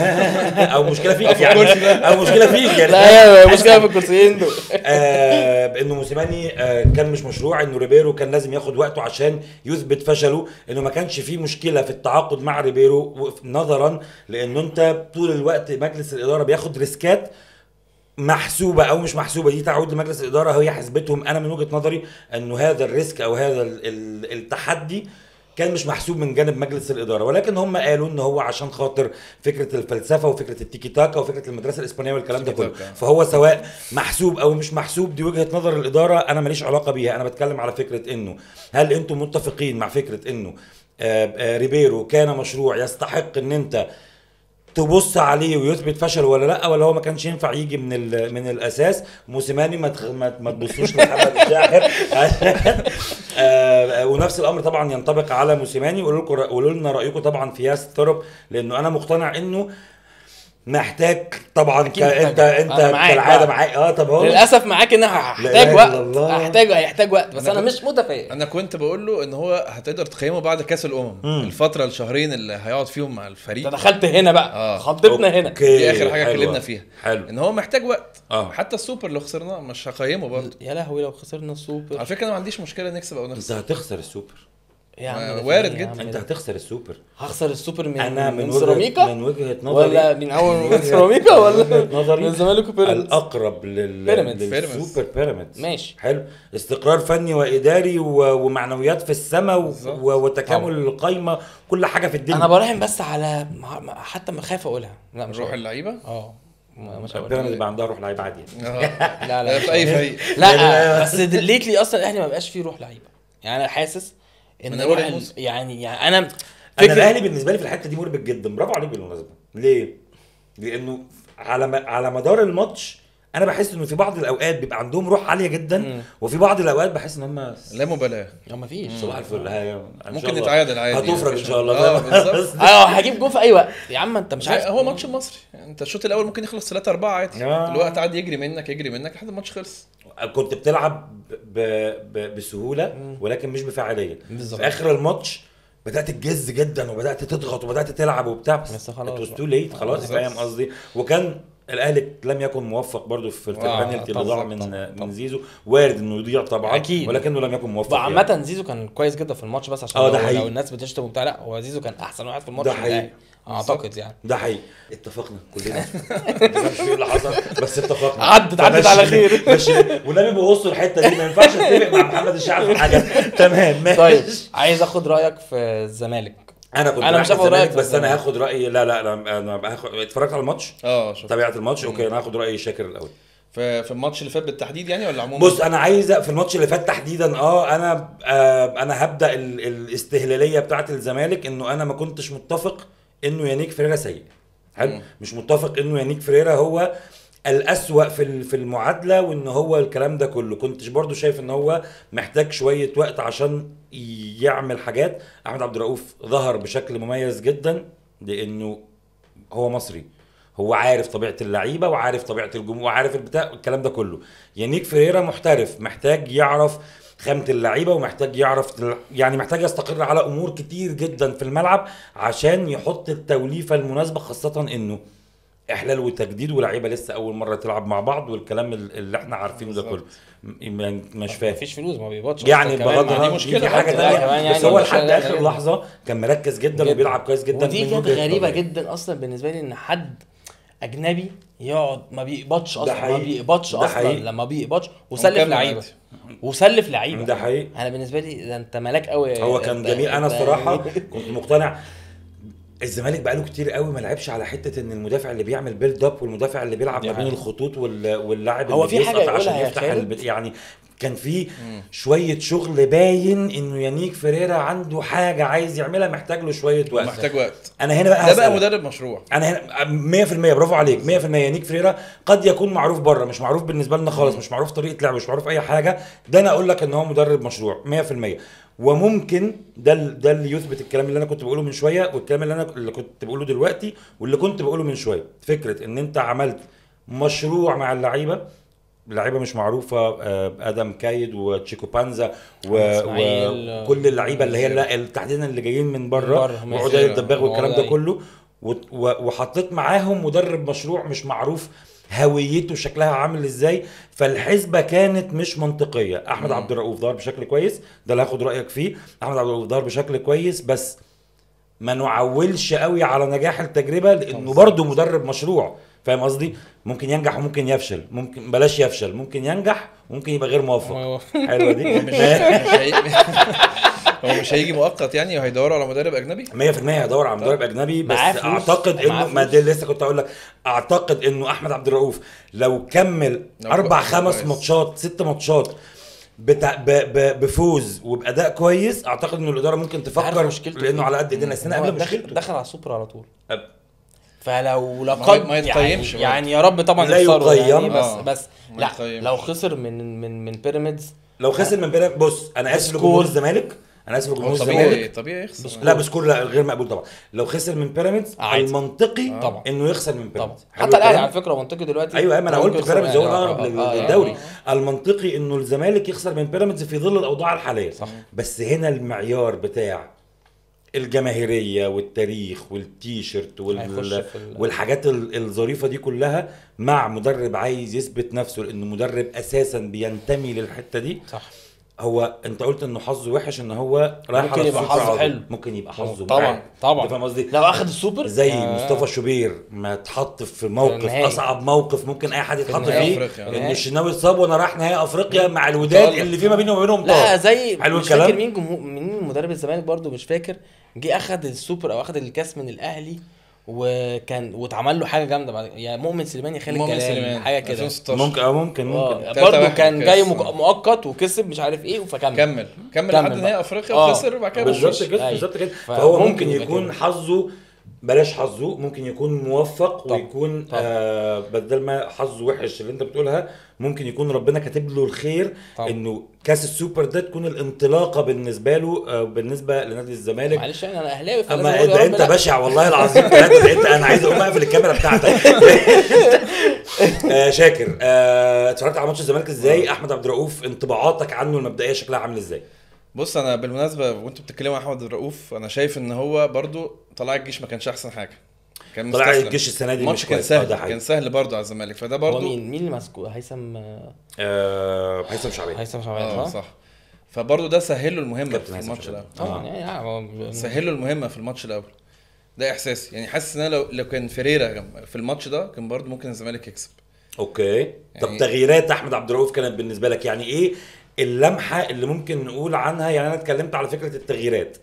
او مشكله فيك يعني، او مشكله فيك يعني. لا هي مشكله في الكرسيين دول. انه موسيماني كان مش مشروع، انه ريبيرو كان لازم ياخد وقته عشان يثبت فشله، انه ما كانش فيه مشكله في التعاقد مع ريبيرو نظرا لانه انت طول الوقت مجلس الاداره بياخد ريسكات محسوبه او مش محسوبه دي تعود لمجلس الاداره، هي حسبتهم. انا من وجهه نظري انه هذا الريسك او هذا التحدي كان مش محسوب من جانب مجلس الاداره، ولكن هم قالوا ان هو عشان خاطر فكره الفلسفه وفكره التيكي تاكا وفكره المدرسه الاسبانيه والكلام ده كله، فهو سواء محسوب او مش محسوب دي وجهه نظر الاداره، انا ماليش علاقه بيها. انا بتكلم على فكره انه هل انتم متفقين مع فكره انه ريبيرو كان مشروع يستحق ان انت تبص عليه ويثبت فشل ولا لا، ولا هو ما كانش ينفع يجي من الاساس؟ موسيماني ما تبصوش لمحمد الشاعر ونفس الامر طبعا ينطبق على موسيماني. قولوا لنا رايكم طبعا في ياس ثورب، لانه انا مقتنع انه محتاج طبعا انت كالعاده معاك. طب هو للاسف معاك ان هيحتاج وقت بس انا مش متفائل. انا كنت بقول له ان هو هتقدر تقيمه بعد كاس الفتره الشهرين اللي هيقعد فيهم مع الفريق. انت دخلت هنا بقى خضتنا هنا، دي اخر حاجه اتكلمنا فيها. حلو. ان هو محتاج وقت. حتى السوبر اللي خسرناه مش هقيمه برضه. يا لهوي لو خسرنا السوبر. على فكره انا ما عنديش مشكله نكسب او نخسر. انت هتخسر السوبر وارد جدا. انت هتخسر السوبر. هخسر السوبر من سيراميكا من وجهه نظري، ولا من اول من سيراميكا ولا نظري من الزمالك وبيراميدز؟ الاقرب للسوبر بيراميدز. ماشي، حلو. استقرار فني واداري ومعنويات في السماء وتكامل القايمه، كل حاجه في الدنيا. انا براهن بس على حتى ما خايف اقولها، لا مش روح اللعيبه. مش بيراميدز يبقى عندها روح لعيبه عاديه. لا في اي فريق. لا بس ليتلي اصلا الاهلي ما بقاش فيه روح لعيبه. يعني انا حاسس ان يعني انا الاهلي بالنسبه لي في الحته دي مربك جدا. برافو عليك بالمناسبه. ليه؟ لانه على مدار الماتش انا بحس انه في بعض الاوقات بيبقى عندهم روح عاليه جدا، وفي بعض الاوقات بحس ان هم لا مبالاه. ما فيش صباح الفل. ممكن نتعادل عادي، هتفرج ان شاء الله. هجيب جون في اي وقت يا عم. انت مش عارف هو ماتش المصري، انت الشوط الاول ممكن يخلص 3-4 عادي. الوقت عادي يجري منك لحد الماتش خلص. كنت بتلعب بسهوله ولكن مش بفاعليه. في اخر الماتش بدات تجز جدا وبدات تضغط وبدات تلعب وبتاع، بس خلاص فاهم قصدي. وكان الاهلي لم يكن موفق برضو في البنالتي اللي ضاع من زيزو. وارد انه يضيع طبعا أكيد، ولكنه لم يكن موفق. عامه يعني زيزو كان كويس جدا في الماتش، بس عشان لو الناس بتشتم وبتاع، لا هو زيزو كان احسن واحد في الماتش اعتقد يعني. ده حقيقي. اتفقنا كلنا. مش ايه اللي حصل بس اتفقنا. عدت على خير. ماشي. والنبي ببصوا الحته دي ما ينفعش اتفق مع محمد الشاعر في حاجه. تمام ماشي. طيب عايز اخد رايك في الزمالك. انا مش هاخد رايك بس انا هاخد رايي. لا انا اتفرجت على الماتش. تابعت الماتش. اوكي انا هاخد راي شاكر الاول في الماتش اللي فات بالتحديد يعني ولا عموما؟ بص انا عايز في الماتش اللي فات تحديدا انا هبدا الاستهلاليه بتاعه الزمالك انه انا ما كنتش متفق انه يانيك فريرا سيء. حلو. مش متفق انه يانيك فريرا هو الأسوأ في المعادله، وان هو الكلام ده كله. كنتش برضو شايف ان هو محتاج شويه وقت عشان يعمل حاجات. احمد عبد الرؤوف ظهر بشكل مميز جدا لانه هو مصري، هو عارف طبيعه اللعيبه وعارف طبيعه الجمهور وعارف الكلام ده كله. يانيك فريرا محترف، محتاج يعرف خامة اللعيبه ومحتاج يعرف يعني محتاج يستقر على امور كتير جدا في الملعب عشان يحط التوليفه المناسبه، خاصه انه احلال وتجديد ولاعيبه لسه اول مره تلعب مع بعض والكلام اللي احنا عارفينه ده كله. مش فاهم. مفيش فلوس ما بيقبضش يعني بغض النظر دي حاجه ثانيه، بس هو لحد اخر لحظه كان مركز جدا وبيلعب كويس جدا. ودي كانت غريبه جدا اصلا بالنسبه لي ان حد اجنبي يقعد ما بيقبضش اصلا لما بيقبضش وسلف لعيبه ده حقيقي. انا بالنسبه لي ده انت ملاك قوي. هو كان جميل. انا الصراحه كنت مقتنع. الزمالك بقاله كتير قوي ما لعبش على حته ان المدافع اللي بيعمل بيلد اب والمدافع اللي بيلعب ما بين الخطوط واللاعب اللي بيسقط عشان يفتح يعني كان في شويه شغل باين انه يانيك فريرا عنده حاجه عايز يعملها، محتاج له شويه وقت. انا هنا بقى ده بقى مدرب مشروع. انا هنا 100% برافو عليك 100%. يانيك فريرا قد يكون معروف بره، مش معروف بالنسبه لنا خالص، مش معروف طريقه لعبه، مش معروف اي حاجه. ده انا اقول لك ان هو مدرب مشروع 100%. وممكن ده اللي يثبت الكلام اللي انا كنت بقوله من شويه والكلام اللي كنت بقوله دلوقتي واللي كنت بقوله من شويه. فكره ان انت عملت مشروع مع اللعيبه مش معروفه، ادم كايد وتشيكو بانزا وكل اللعيبه اللي هي تحديدا اللي جايين من بره وعدي الدباغ والكلام ده كله، وحطيت معاهم مدرب مشروع مش معروف هويته شكلها عامل ازاي. فالحسبه كانت مش منطقيه. احمد عبد الرؤوف ظهر بشكل كويس، ده اللي هاخد رايك فيه. احمد عبد الرؤوف ظهر بشكل كويس، بس ما نعولش قوي على نجاح التجربه لانه برضه مدرب مشروع. فاهم قصدي؟ ممكن ينجح وممكن يفشل، ممكن بلاش يفشل، ممكن ينجح وممكن يبقى غير موفق. حلوه دي. هو مش هيجي مؤقت يعني، وهيدوروا على مدرب اجنبي 100% هيدور على مدرب اجنبي. بس معاه فلوس، اعتقد معاه انه ما فلوس. ده لسه كنت اقول لك، اعتقد انه احمد عبد الرؤوف لو كمل لو 4-5 كويس. ماتشات 6 ماتشات بفوز وباداء كويس، اعتقد انه الاداره ممكن عارف تفكر، مشكلته لانه إيه؟ على قد ايدينا السنه هو قبل دخل مشكلته. دخل على السوبر على طول. أب. فلو ما لقد يتقيمش برضه. يعني يا رب طبعا لا يخسروا يعني، يقيم. بس ما لا يتقيمش. لو خسر من بيراميدز لو خسر من بيراميدز، بص انا اسف بسكور. لجمهور الزمالك، انا اسف لجمهور هو الزمالك، طبيعي يخسر. لا بسكور لا غير مقبول طبعا. لو خسر من بيراميدز عادي. المنطقي طبعا. انه يخسر من طبعا. بيراميدز. حتى الاهلي على فكره منطقي دلوقتي. ايوه ما انا ممكن قلت يخسر بيراميدز هو يعني. الاقرب للدوري. المنطقي انه الزمالك يخسر من بيراميدز في ظل الاوضاع الحاليه. صح. بس هنا المعيار بتاع الجماهيريه والتاريخ والتيشيرت هيخش في والحاجات الظريفه دي كلها مع مدرب عايز يثبت نفسه، لانه مدرب اساسا بينتمي للحته دي. صح. هو انت قلت انه حظه وحش، ان هو رايح ممكن على يبقى السوبر حظه على حلو. طول. ممكن يبقى حظه طبعا معاه. طبعا. انت فاهم قصدي؟ لو اخد السوبر زي مصطفى شوبير ما اتحط في موقف النهائي. اصعب موقف ممكن اي حد يتحط النهائي. فيه، أفريقيا. ان الشناوي اتصاب وانا رايح نهائي افريقيا مع الوداد اللي في ما بينه وما بينهم لا طار. زي حلو مش فاكر الكلام. مين مدرب الزمالك برضو مش فاكر، جه اخد السوبر او اخد الكاس من الاهلي واتعمل له حاجه جامده بعد يعني مؤمن سليمان يا خالد مؤمن جلال سليمان حاجه كده. 2016. ممكن برضو كان جاي كاس. مؤقت وكسب مش عارف ايه فكمل كمل لحد نهائي افريقيا وخسر وبعد كده بالظبط مشي. كده أيوة. بالظبط كده. فهو فممكن ممكن يبقى يكون كده. حظه، بلاش حظه، ممكن يكون موفق طبعا. ويكون طبعا. بدل ما حظه وحش اللي انت بتقولها، ممكن يكون ربنا كاتب له الخير. طبعا. انه كاس السوبر ده تكون الانطلاقه بالنسبه له، بالنسبه لنادي الزمالك. معلش يعني انا اهلاوي اما فلازم أقول يا رب انت لا. بشع والله العظيم. انت انا عايز اقوم اقفل الكاميرا بتاعتك. شاكر، اتفرجت على ماتش الزمالك ازاي؟ احمد عبد الرؤوف انطباعاتك عنه المبدئيه شكلها عامل ازاي؟ بص انا بالمناسبه وانتوا بتتكلموا عن احمد الرؤوف، انا شايف ان هو برضو طلع الجيش ما كانش احسن حاجه، كان طلع مستسلم. الجيش السنه دي الماتش مش كان كويس. سهل، ده حقيقي. كان سهل برضو على الزمالك، فده هو برضو مين اللي ماسكه؟ هيثم هيثم شعبان. هيثم شعبان صح. فبرضو ده سهل له المهمه كابتن في هيثم الماتش شعبان. الاول. طبعا يعني هو سهل له المهمه في الماتش الاول، ده احساسي يعني. حاسس ان انا لو كان فيريرا في الماتش ده كان برضو ممكن الزمالك يكسب. اوكي. طب يعني تغييرات احمد عبد الرؤوف كانت بالنسبه لك يعني ايه اللمحه اللي ممكن نقول عنها؟ يعني انا اتكلمت على فكره التغييرات.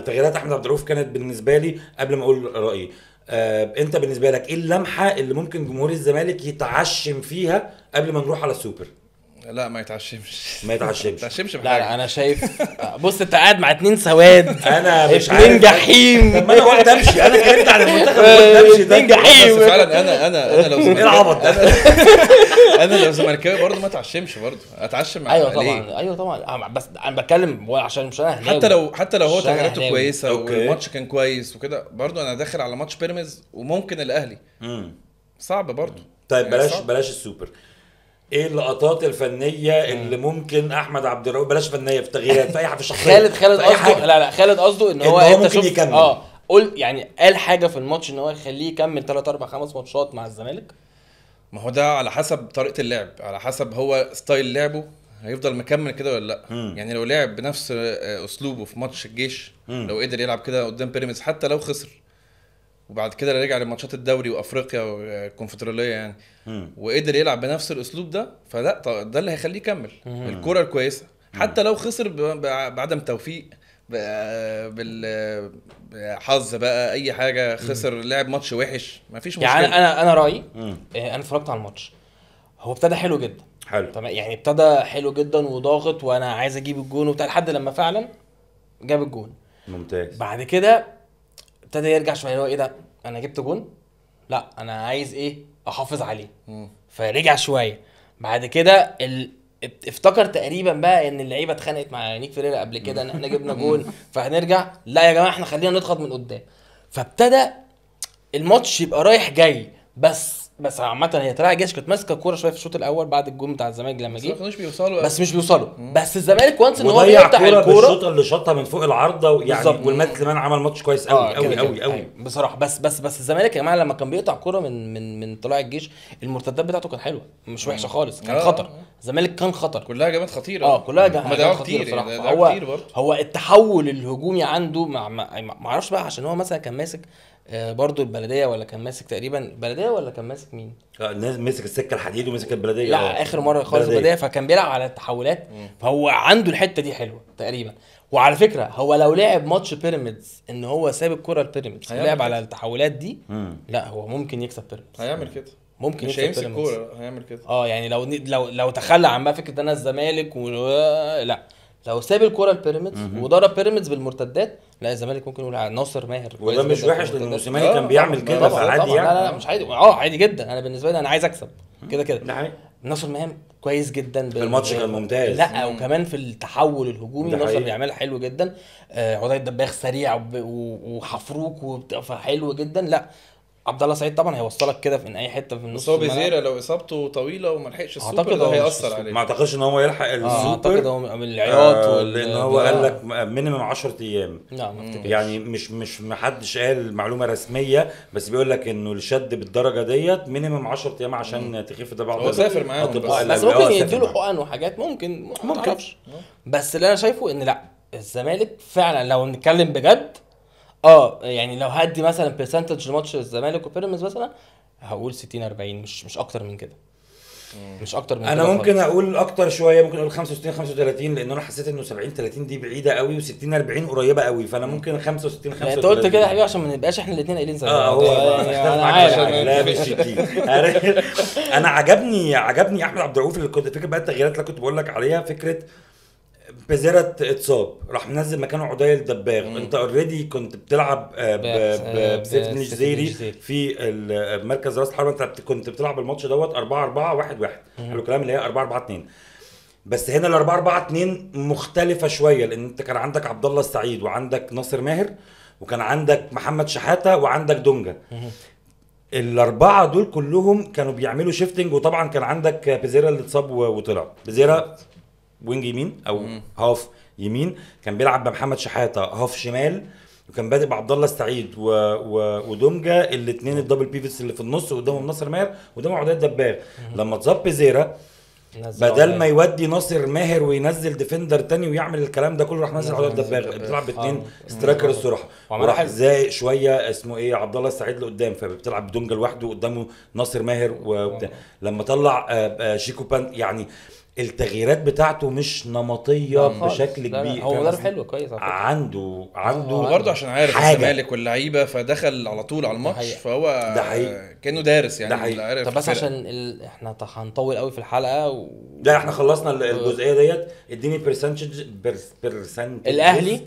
تغييرات احمد عبد الرؤوف كانت بالنسبه لي قبل ما اقول رايي. انت بالنسبه لك ايه اللمحه اللي ممكن جمهور الزمالك يتعشم فيها قبل ما نروح على السوبر؟ لا ما يتعشمش. ما يتعشمش. يتعشمش لا لا انا شايف بص انت قاعد مع اتنين سواد، انا مش اتنين عارف. جحيم. طب ما انا قلت امشي، انا اتكلمت عن المنتخب وقلت امشي. ده اتنين جحيم. بس فعلا انا لو ايه العبط ده؟ انا لو زملكاوي برضه ما اتعشمش، برضه اتعشم ايوه ليه؟ طبعا ايوه طبعا بس انا بتكلم هو عشان مش انا اهلاوي. حتى لو هو عشان تغييراته أهلاوي. كويسه أوكي. والماتش كان كويس وكده، برضه انا داخل على ماتش بيراميدز وممكن الاهلي صعب برضه. طيب يعني بلاش صعب. بلاش السوبر. ايه اللقطات الفنيه اللي ممكن احمد عبد الرؤوف، بلاش فنيه، في تغييرات في اي حاجه، في الشخصيه، خالد في أي قصده حاجة. لا خالد قصده ان هو إن هو انت ممكن شوف يكمل. قول يعني قال حاجه في الماتش ان هو يخليه يكمل 3 4 5 ماتشات مع الزمالك. ما هو ده على حسب طريقه اللعب، على حسب هو ستايل لعبه هيفضل مكمل كده ولا لا. يعني لو لعب بنفس اسلوبه في ماتش الجيش، لو قدر يلعب كده قدام بيراميدز حتى لو خسر، وبعد كده رجع لماتشات الدوري وافريقيا والكونفدراليه يعني، وقدر يلعب بنفس الاسلوب ده، فده اللي هيخليه يكمل. الكرة الكويسه حتى لو خسر بعدم توفيق، بالحظ بقى، اي حاجه، خسر لعب ماتش وحش، مفيش مشكله. يعني انا رايي انا اتفرجت على الماتش، هو ابتدى حلو جدا. حلو. تمام يعني ابتدى حلو جدا وضاغط وانا عايز اجيب الجون وبتاع، لحد لما فعلا جاب الجون. ممتاز. بعد كده ابتدى يرجع شويه، هو ايه ده انا جبت جون، لا انا عايز ايه احافظ عليه. فرجع شويه. بعد كده افتكر تقريبا بقى ان اللعيبه اتخانقت مع نيك فيريرا قبل كده ان احنا جبنا جون فهنرجع، لا يا جماعه احنا خلينا نضغط من قدام. فابتدى الماتش يبقى رايح جاي. بس عامه هي طلع الجيش كانت ماسكه الكوره شويه في الشوط الاول بعد الجون بتاع الزمالك لما بس جه، ما كانوش بيوصلوا، بس مش بيوصلوا. بس الزمالك وانس ان هو وضيع بيقطع كوره الكوره بالشوطه اللي شاطها من فوق العارضه يعني. بالظبط. والمات كمان عمل ماتش كويس قوي قوي كده قوي كده. قوي أيوة. بصراحه بس الزمالك يا جماعه لما كان بيقطع كوره من طلائع الجيش، المرتدات بتاعته كانت حلوه مش وحشه خالص، كان خطر. الزمالك كان خطر كلها هجمات خطيره. كلها هم هجمات ضيعوا خطيره كتير بصراحه. يعني، هو كتير برضه. هو التحول الهجومي عنده ما اعرفش بقى، عشان هو مثلا كان ماسك برضو البلديه، ولا كان ماسك تقريبا البلديه، ولا كان ماسك مين؟ الناس مسك السكه الحديد ومسك البلديه. لا اخر مره خالص البلديه، فكان بيلعب على التحولات. فهو عنده الحته دي حلوه تقريبا. وعلى فكره هو لو لعب ماتش بيراميدز ان هو ساب الكره لبيراميدز ولعب على التحولات دي، لا هو ممكن يكسب بيراميدز. هيعمل كده، ممكن مش يكسب هيمسك بيراميدز. كوره، هيعمل كده. يعني لو تخلى عن بقى فكره انا الزمالك لا، لو ساب الكره لبيراميدز وضرب بيراميدز بالمرتدات، لا الزمالك ممكن يقول على ناصر ماهر وده مش وحش لان موسيماني كان بيعمل كده، طبعا فعادي طبعا. يعني. لا مش عادي، عادي جدا. انا بالنسبه لي انا عايز اكسب كده كده. ده حقيقي. ناصر ماهر كويس جدا في الماتش كان ممتاز. لا وكمان في التحول الهجومي ناصر حقيقي. بيعملها حلو جدا. عدي الدباغ سريع وحفروك حلو جدا. لا عبد الله سعيد طبعا هيوصلك كده من اي حته في النص. بس هو بيزيرا لو اصابته طويله وما لحقش السوبر أعتقد ده هو هيأثر عليه. ما اعتقدش ان هو يلحق السوبر. اعتقد هو من العياط لان هو قال لك مينيمم 10 ايام. لا ما افتكرش يعني مش محدش قال معلومه رسميه، بس بيقول لك انه الشد بالدرجه ديت مينيمم 10 ايام عشان تخف ده بعض. هو سافر معاهم بس ممكن يديله حقن وحاجات، ممكن تعرفش. بس اللي انا شايفه ان لا الزمالك فعلا لو نتكلم بجد يعني لو هدي مثلا برسنتج لماتش الزمالك وبيراميدز مثلا، هقول 60 40، مش اكتر من كده. مش اكتر من كده. انا ممكن اقول اكتر شويه، ممكن اقول 65 35، لان انا حسيت انه 70 30 دي بعيده قوي و60 40 قريبه قوي، فانا ممكن 65 35. انت قلت كده يا حبيبي عشان ما نبقاش احنا الاثنين قايلين زي هو انا عارف. لا مش 60. انا عجبني احمد عبد الرؤوف اللي كنت فكره بقى التغييرات اللي كنت بقول لك عليها. فكره بزيرة اتصاب راح منزل مكانه عدي الدباغ. انت اوريدي كنت بتلعب بسيف الجزيري في مركز راس الحربه. انت كنت بتلعب الماتش دوت 4 4 1 1 حلو الكلام، اللي هي 4 4 2. بس هنا ال 4 4 2 مختلفه شويه، لان انت كان عندك عبد الله السعيد وعندك ناصر ماهر وكان عندك محمد شحاته وعندك دونجا. الاربعه دول كلهم كانوا بيعملوا شيفتنج. وطبعا كان عندك بزيرة اللي اتصاب وطلع. بزيرة وينج يمين او هاف يمين، كان بيلعب بمحمد شحاته هاف شمال، وكان بادئ بعبد الله السعيد ودونجا الاثنين الدبل بيفيتس اللي في النص، وقدامهم ناصر ماهر وقدامهم عدي الدباغ. لما اتصاب بزيرة بدل ما يودي ناصر ماهر وينزل ديفندر تاني ويعمل الكلام ده كله، راح نزل عدي الدباغ. بتلعب باثنين سترايكر الصراحه، وراح زائق شويه اسمه ايه عبد الله السعيد لقدام، فبتلعب بدونجا لوحده قدامه ناصر ماهر لما طلع شيكو بان. يعني التغييرات بتاعته مش نمطيه بشكل كبير. هو مدرب حلو كويس عنده برضه عشان عارف الزمالك واللعيبه، فدخل على طول على الماتش. فهو كانه دارس يعني عارف. طب بس عشان احنا هنطول قوي في الحلقه لا احنا خلصنا الجزئيه ديت. اديني برسنتج الاهلي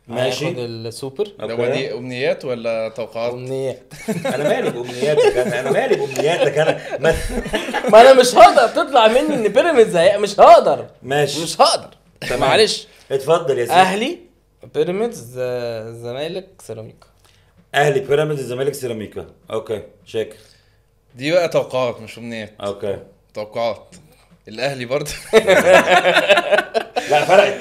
ماشي هياخد السوبر. هو دي امنيات ولا توقعات؟ امنيات. انا مالي بامنياتك، انا مالي بامنياتك. ما انا مش هقدر تطلع مني ان بيراميدز مش هقدر. ماشي مش هقدر. معلش اتفضل يا سيدي. اهلي بيراميدز زمالك سيراميكا. اهلي بيراميدز الزمالك سيراميكا. اوكي شاكر. دي بقى توقعات مش امنيات. اوكي توقعات. الاهلي برضه لا فرقت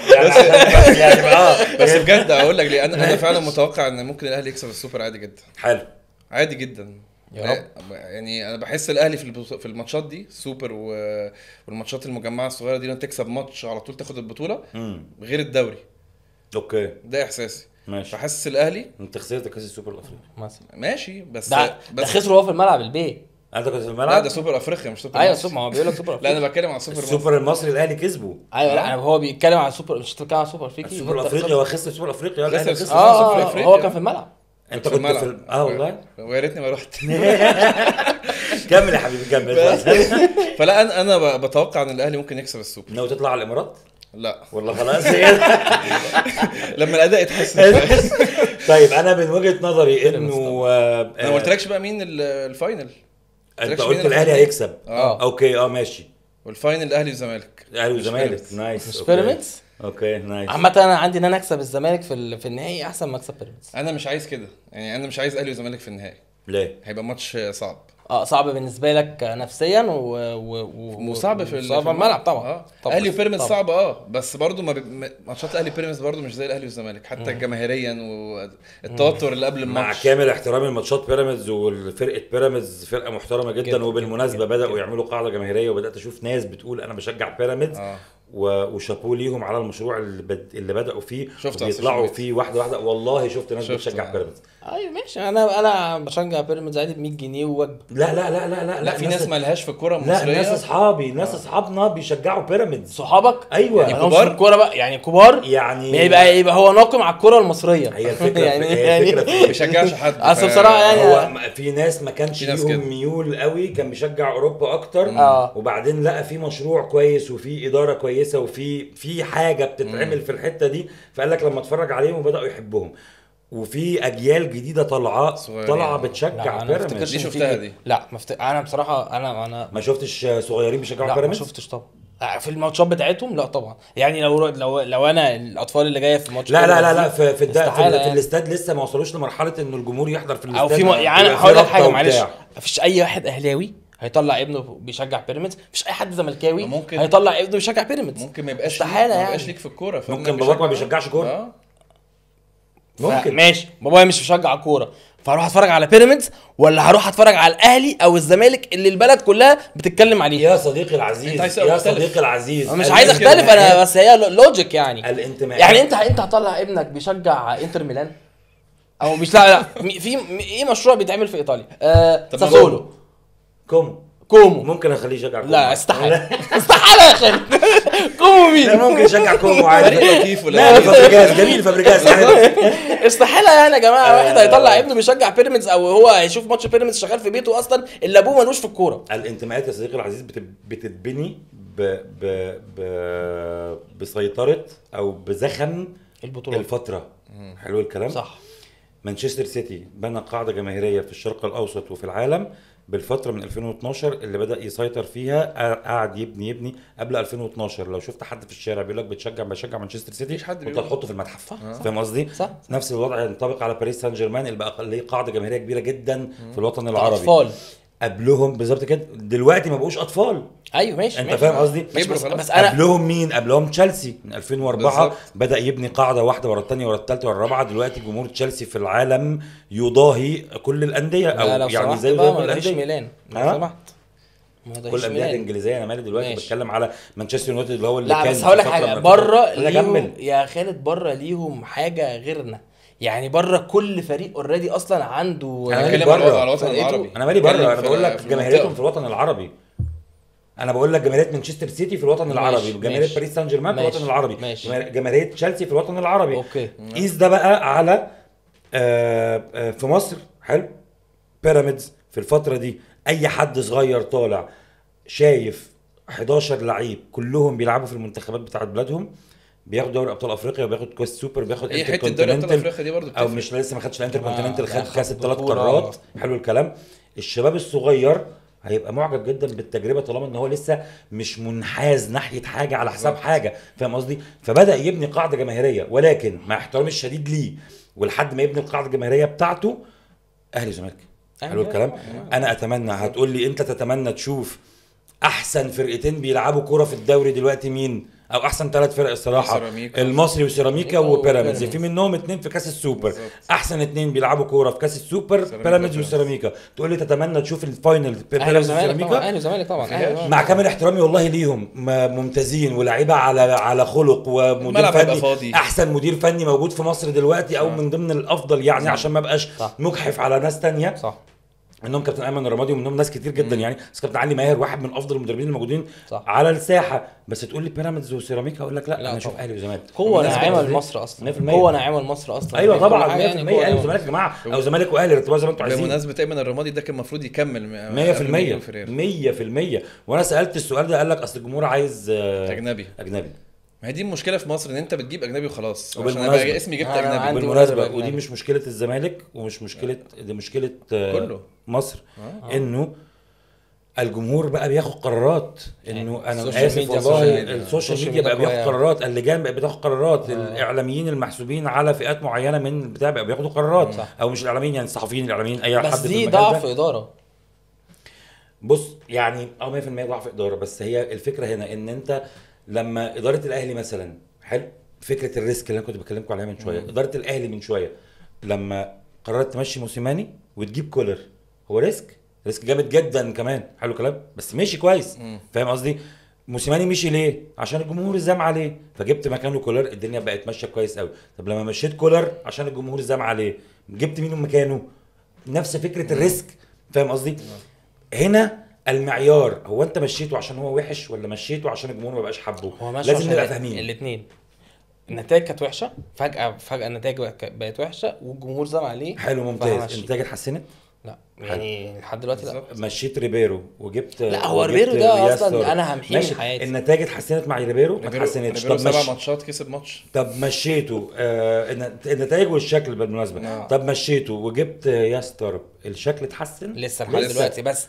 يعني بس بجد اقول لك ليه. انا فعلا متوقع ان ممكن الاهلي يكسب السوبر عادي جدا. حلو عادي جدا يا رب. يعني انا بحس الاهلي في الماتشات دي السوبر والماتشات المجمعه الصغيره دي، لما تكسب ماتش على طول تاخد البطوله غير الدوري. اوكي ده احساسي. ماشي. فحاسس الاهلي انت خسرت كاس السوبر الافريقي مثلا ماشي، بس ده خسروا هو في الملعب البي. انت كنت في لا الملعب. ده سوبر افريقيا مش سوبر. ايوه سوبر، ما هو بيقول لك سوبر لا انا بتكلم على سوبر السوبر المصري الاهلي كسبه. ايوه لا هو بيتكلم على سوبر، مش بتتكلم على سوبر افريقي. السوبر الافريقي هو خسر السوبر الافريقي. الاهلي خسر هو كان في الملعب. انت كنت في والله ويا ريتني ما رحت. كمل يا حبيبي كمل. فلا انا بتوقع ان الاهلي ممكن يكسب السوبر. ناوي تطلع على الامارات؟ لا والله خلاص. لما الاداء يتحسن. طيب انا من وجهة نظري انه انا ما قلتلكش بقى مين الفاينل. انت قلت الاهلي هيكسب. اوكي ماشي. والفاينل الاهلي والزمالك. الاهلي والزمالك نايس. مش بيراميدز. اوكي نايس. عامه انا عندي ان انا اكسب الزمالك في النهائي احسن ما اكسب بيراميدز. انا مش عايز كده يعني، انا مش عايز اهلي وزمالك في النهائي. ليه؟ هيبقى ماتش صعب. صعب بالنسبه لك نفسيا وصعب في صعب الملعب طبعا. طبعا اهلي وبيراميدز صعب بس برضو ماتشات الاهلي وبيراميدز برضو مش زي الاهلي والزمالك حتى جماهيريا والتوتر اللي قبل الماتش. مع كامل احترامي لماتشات بيراميدز، والفرقه بيراميدز فرقه محترمه جدا وبالمناسبه بداوا يعملوا قاعده جماهيريه، وبدات اشوف ناس بتقول انا بشجع بيراميدز وشابوه ليهم على المشروع اللي بداوا فيه وبيطلعوا فيه واحده واحده. والله شفت ناس بتشجع بيراميدز. ايوه ماشي، انا بشجع بيراميدز عادي ب 100 جنيه ووجبه. لا في ناس ما لهاش في الكوره المصريه. لا، ناس اصحابي ناس اصحابنا بيشجعوا بيراميدز. صحابك؟ ايوه يعني كبار الكوره بقى، يعني كبار، يعني يبقى هو ناقم على الكوره المصريه. هي الفكره يعني ما بيشجعش حد. اصل بصراحه يعني هو في ناس ما كانش ليهم ميول قوي، كان بيشجع اوروبا اكتر. وبعدين لقى في مشروع كويس وفي اداره كويسه وفي حاجه بتتعمل في الحته دي، فقال لك لما اتفرج عليهم وبداوا يحبهم. وفي اجيال جديده طالعه بتشجع بيراميدز. دي شفتها دي؟ لا انا بصراحه انا ما شفتش صغيرين بيشجعوا بيراميدز. ما شفتش طبعا في الماتشات بتاعتهم. لا طبعا، يعني لو انا الاطفال اللي جايه في ماتش لا في الاستاد لسه ما وصلوش لمرحله انه الجمهور يحضر في الاستاد. او في يعني هقول لك حاجه معلش، مفيش اي واحد اهلاوي هيطلع ابنه بيشجع بيراميدز، مفيش اي حد زملكاوي هيطلع ابنه بيشجع بيراميدز. ممكن ما يبقاش يعني. ليك في الكوره، ممكن باباك ما بيشجعش كوره. ممكن ماشي، بابايا مش بيشجع كوره، فاروح اتفرج على بيراميدز ولا هروح اتفرج على الاهلي او الزمالك اللي البلد كلها بتتكلم عليه؟ يا صديقي العزيز انا مش عايز اختلف، انا بس هي لوجيك يعني. الانتماء يعني انت هتطلع ابنك بيشجع انتر ميلان او مش؟ لا في ايه مشروع بيتعمل في ايطاليا؟ ساسولو، كومو ممكن اخليه يشجع كومو. لا استحاله استحاله يا اخي. كومو مين؟ ممكن يشجع كومو عادي. لطيف ولا فابريجاز جميل فابريجاز استحاله يعني يا جماعه. واحد هيطلع ابنه بيشجع بيراميدز او هو هيشوف ماتش بيراميدز شغال في بيته اصلا اللي ابوه مالوش في الكوره. الانتماءات يا صديقي العزيز بتتبني بسيطره او بزخم البطولات الفتره. حلو الكلام صح. مانشستر سيتي بنى قاعده جماهيريه في الشرق الاوسط وفي العالم بالفتره من 2012 اللي بدا يسيطر فيها. قاعد يبني قبل 2012. لو شفت حد في الشارع بيقول لك بشجع مانشستر سيتي، انت تحطه في المتحف. فاهم قصدي؟ نفس الوضع ينطبق على باريس سان جيرمان اللي بقى ليه قاعده جماهيريه كبيره جدا في الوطن العربي. اطفال قبلهم بالظبط كده، دلوقتي ما بقوش اطفال. ايوه ماشي، انت فاهم قصدي؟ بس انا قبلهم مين؟ قبلهم تشيلسي من 2004 بدا يبني قاعده واحده ورا الثانيه ورا الثالثه ورا الرابعه. دلوقتي جمهور تشيلسي في العالم يضاهي كل الانديه او يعني زي كل الانديه. ميلان لو سمحت، كل الانديه الانجليزيه. انا مالي دلوقتي بتكلم على مانشستر يونايتد اللي هو اللي كان. لا بس هقول لك حاجه، بره ليهم يا خالد، بره ليهم حاجه غيرنا. يعني بره كل فريق اوريدي اصلا عنده. انا بتكلم على الوطن العربي. انا مالي بره، انا بقول لك جماهيريتهم في الوطن العربي. انا بقول لك جماهيريه مانشستر سيتي في الوطن العربي، جماهيريه باريس سان جيرمان في الوطن العربي، جماهيريه تشيلسي في الوطن العربي. اوكي قيس ده بقى على في مصر. حلو. بيراميدز في الفتره دي اي حد صغير طالع شايف 11 لعيب كلهم بيلعبوا في المنتخبات بتاعت بلادهم، بياخد دوري ابطال افريقيا وبياخد كاس سوبر، بياخد ايه حته دوري ابطال افريقيا دي برضو او مش لسه ما خدش الانتر كونتيننتال، خد كاس الثلاث قارات. حلو الكلام. الشباب الصغير هيبقى معجب جدا بالتجربه طالما ان هو لسه مش منحاز ناحيه حاجه على حساب حاجه. فاهم قصدي؟ فبدا يبني قاعده جماهيريه، ولكن مع احترامي الشديد ليه ولحد ما يبني القاعده الجماهيريه بتاعته اهلي وزمالك. حلو الكلام. انا اتمنى، هتقول لي انت تتمنى تشوف احسن فرقتين بيلعبوا كوره في الدوري دلوقتي مين؟ او احسن 3 فرق الصراحه، المصري وسيراميكا وبيراميدز. في منهم 2 في كاس السوبر. احسن 2 بيلعبوا كوره في كاس السوبر بيراميدز وسيراميكا. تقول لي تتمنى تشوف الفاينل بيراميدز وسيراميكا؟ اهلي وزمالك طبعا. مع كامل احترامي والله ليهم ممتازين ولاعيبه على خلق ومدير فني، احسن مدير فني موجود في مصر دلوقتي او من ضمن الافضل يعني. عشان ما بقاش مجحف على ناس تانية. صح. منهم كابتن ايمن الرمادي ومنهم ناس كتير جدا يعني. بس كابتن علي ماهر واحد من افضل المدربين الموجودين على الساحه. بس تقول لي بيراميدز وسيراميكا اقول لك لا انا اشوف اهلي وزمالك. قوه ناعمه لمصر اصلا، قوه ناعمه لمصر اصلا. ايوه طبعا 100% اهلي وزمالك يا جماعه، او زمالك واهلي ارتباط زي ما انتوا عايزين. بمناسبه ايمن الرمادي ده كان المفروض يكمل 100%. وانا سالت السؤال ده قال لك اصل الجمهور عايز اجنبي. ما هي دي المشكله في مصر ان انت بتجيب اجنبي وخلاص. عشان انا اسمي جبت اجنبي بالمناسبه. ودي مش مشكله الزمالك ومش مشكله، دي مشكله كله مصر. انه الجمهور بقى بياخد قرارات. انه انا اسف والله السوشيال ميديا بقى بياخد قرارات، اللجان بقى بتاخد قرارات، الاعلاميين المحسوبين على فئات معينه من البتاع بقى بياخدوا قرارات. او مش الاعلاميين يعني الصحفيين الاعلاميين اي حد. بس دي ضعف اداره. بص يعني 100% ضعف اداره، بس هي الفكره هنا ان انت لما اداره الاهلي مثلا حلو، فكره الريسك اللي انا كنت بكلمكم عليها من شويه، اداره الاهلي من شويه لما قررت تمشي موسيماني وتجيب كولر، هو ريسك جامد جدا كمان، حلو كلام، بس ماشي كويس. فاهم قصدي؟ موسيماني مشي ليه؟ عشان الجمهور زام عليه، فجبت مكانه كولر، الدنيا بقت ماشيه كويس قوي. طب لما مشيت كولر عشان الجمهور زام عليه، جبت مين مكانه؟ نفس فكره الريسك. فاهم قصدي؟ هنا المعيار هو انت مشيته عشان هو وحش ولا مشيته عشان الجمهور ما بقاش حبه؟ هو ماشي لازم عشان نبقى فاهمين الاثنين. النتائج كانت وحشه، فجاه النتائج بقت وحشه والجمهور زعل عليه. حلو ممتاز. فهمشي. النتائج اتحسنت؟ لا يعني لحد دلوقتي لا. مشيت ريبيرو وجبت، لا هو وجبت ريبيرو ده ياسر. اصلا انا همحيه ماشي. من حياتي. النتائج اتحسنت مع ريبيرو؟ ما اتحسنتش. طب 7 مش ماتشات كسب ماتش. طب مشيته النتائج والشكل بالمناسبه. طب مشيته وجبت ياسر، الشكل اتحسن لسه لحد دلوقتي. بس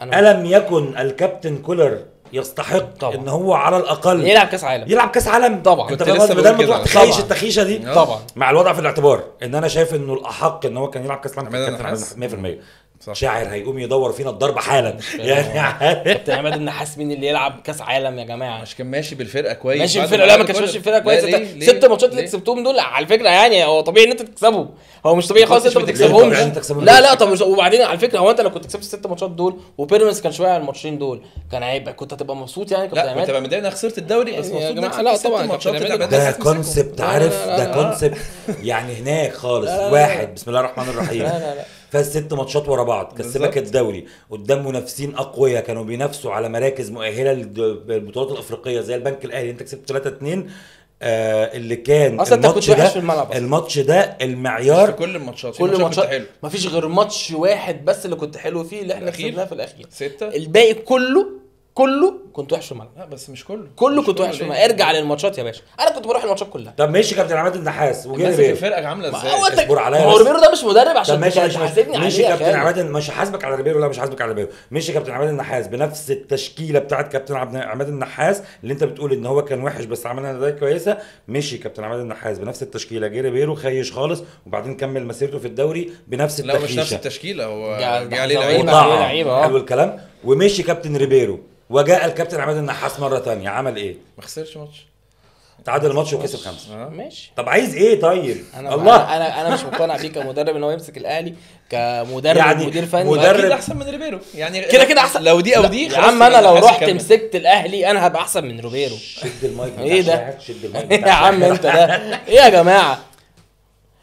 ألم يكن الكابتن كولر يستحق طبعا ان هو على الاقل يلعب كاس عالم؟ يلعب كاس عالم طبعا. انت كنت فاهم لسه بدل بقول ما كده. تروح تخيش طبعا. التخيشه دي طبعا مع الوضع في الاعتبار ان انا شايف انه الاحق ان هو كان يلعب كاس العالم عماد كابتن النحاس. 100%. صح. شاعر هيقوم يدور فينا الضربه حالا يعني. كابتن عماد النحاس مين اللي يلعب كاس عالم يا جماعه؟ مش كان ماشي بالفرقه كويس؟ ماشي بعد بالفرقه. لا ما كانش ماشي بالفرقه كويس. انت 6 ماتشات اللي كسبتهم دول على فكره يعني هو طبيعي ان انت تكسبهم. هو مش طبيعي خالص انت ما كنتش تكسبهمش. طبيعي انت تكسبهم. لا طب وبعدين على فكره هو انت لو كنت كسبت 6 ماتشات دول وبيراميدز كان شويه على الماتشين دول كان هيبقى كنت هتبقى مبسوط يعني كابتن لا كنت عماد. هبقى متضايق ان انا خسرت الدوري، بس يا المفروض جماعة، نكسب لا ست طبعا ماتشات كابتن اللي عماد عماد ده النحاس مسكهم. كونسبت، لا، عارف؟ لا، لا، ده لا. كونسبت يعني هناك خالص. لا، لا، لا. واحد بسم الله الرحمن الرحيم لا. فاز 6 ماتشات ورا بعض، كسبك بالظبط. الدوري قدام منافسين اقوياء كانوا بينافسوا على مراكز مؤهله للبطولات الافريقيه زي البنك الاهلي، انت كسبت 3-2. اللي كان اصلا انت الماتش كنت وحش ده في الملعب أصلاً. الماتش ده مش في المعيار. كل الماتشات، كل كنت الماتشات حلو. مفيش غير ماتش واحد بس اللي كنت حلو فيه اللي احنا الأخير. كسبناه في الاخير. 6. الباقي كله كنت وحش في الملعب. لا بس مش كله. كله مش كنت وحش في ليه؟ الملعب. ارجع للماتشات يا باشا. انا كنت بروح الماتشات كلها. طب ماشي كابتن عماد النحاس وجه ماسك ريبيرو. الفرقه عامله ازاي؟ هو انت اصبر عليا هو بس. ريبيرو ده مش مدرب طب عشان ماشي تحاسبني ماشي عليه يا كابتن خالد. عماد، مش هحاسبك على ريبيرو، لا مش هحاسبك على ريبيرو. ماشي كابتن عماد النحاس بنفس التشكيله بتاعت كابتن عماد النحاس اللي انت بتقول ان هو كان وحش بس عملنا نتائج كويسه. ماشي كابتن عماد النحاس بنفس التشكيله، جه ريبيرو خيش خالص وبعدين كمل مسيرته في الدوري بنفس لا مش نفس التخيشه. التشكيله، هو ده جه عليه زوايا لعيبه. بقى. وطاعة. لعيبة، حلو الكلام. ومشي كابتن ريبيرو وجاء الكابتن عماد النحاس مره ثانيه، عمل ايه؟ ما خسرش ماتش. تعادل الماتش وكسب 5. ماشي. طب عايز ايه طيب؟ انا الله. انا مش مقتنع بيه كمدرب ان هو يمسك الاهلي كمدرب يعني مدير فني. مدرب اكيد احسن من ريبيرو يعني، كده احسن. لو دي او لا، دي يا خلاص عم انا يبقى لو النحاس رحت يكمل. مسكت الاهلي انا هبقى احسن من روبيرو. شد المايك ايه ده؟ بتاع شد المايك يا عم انت ده ايه يا جماعه؟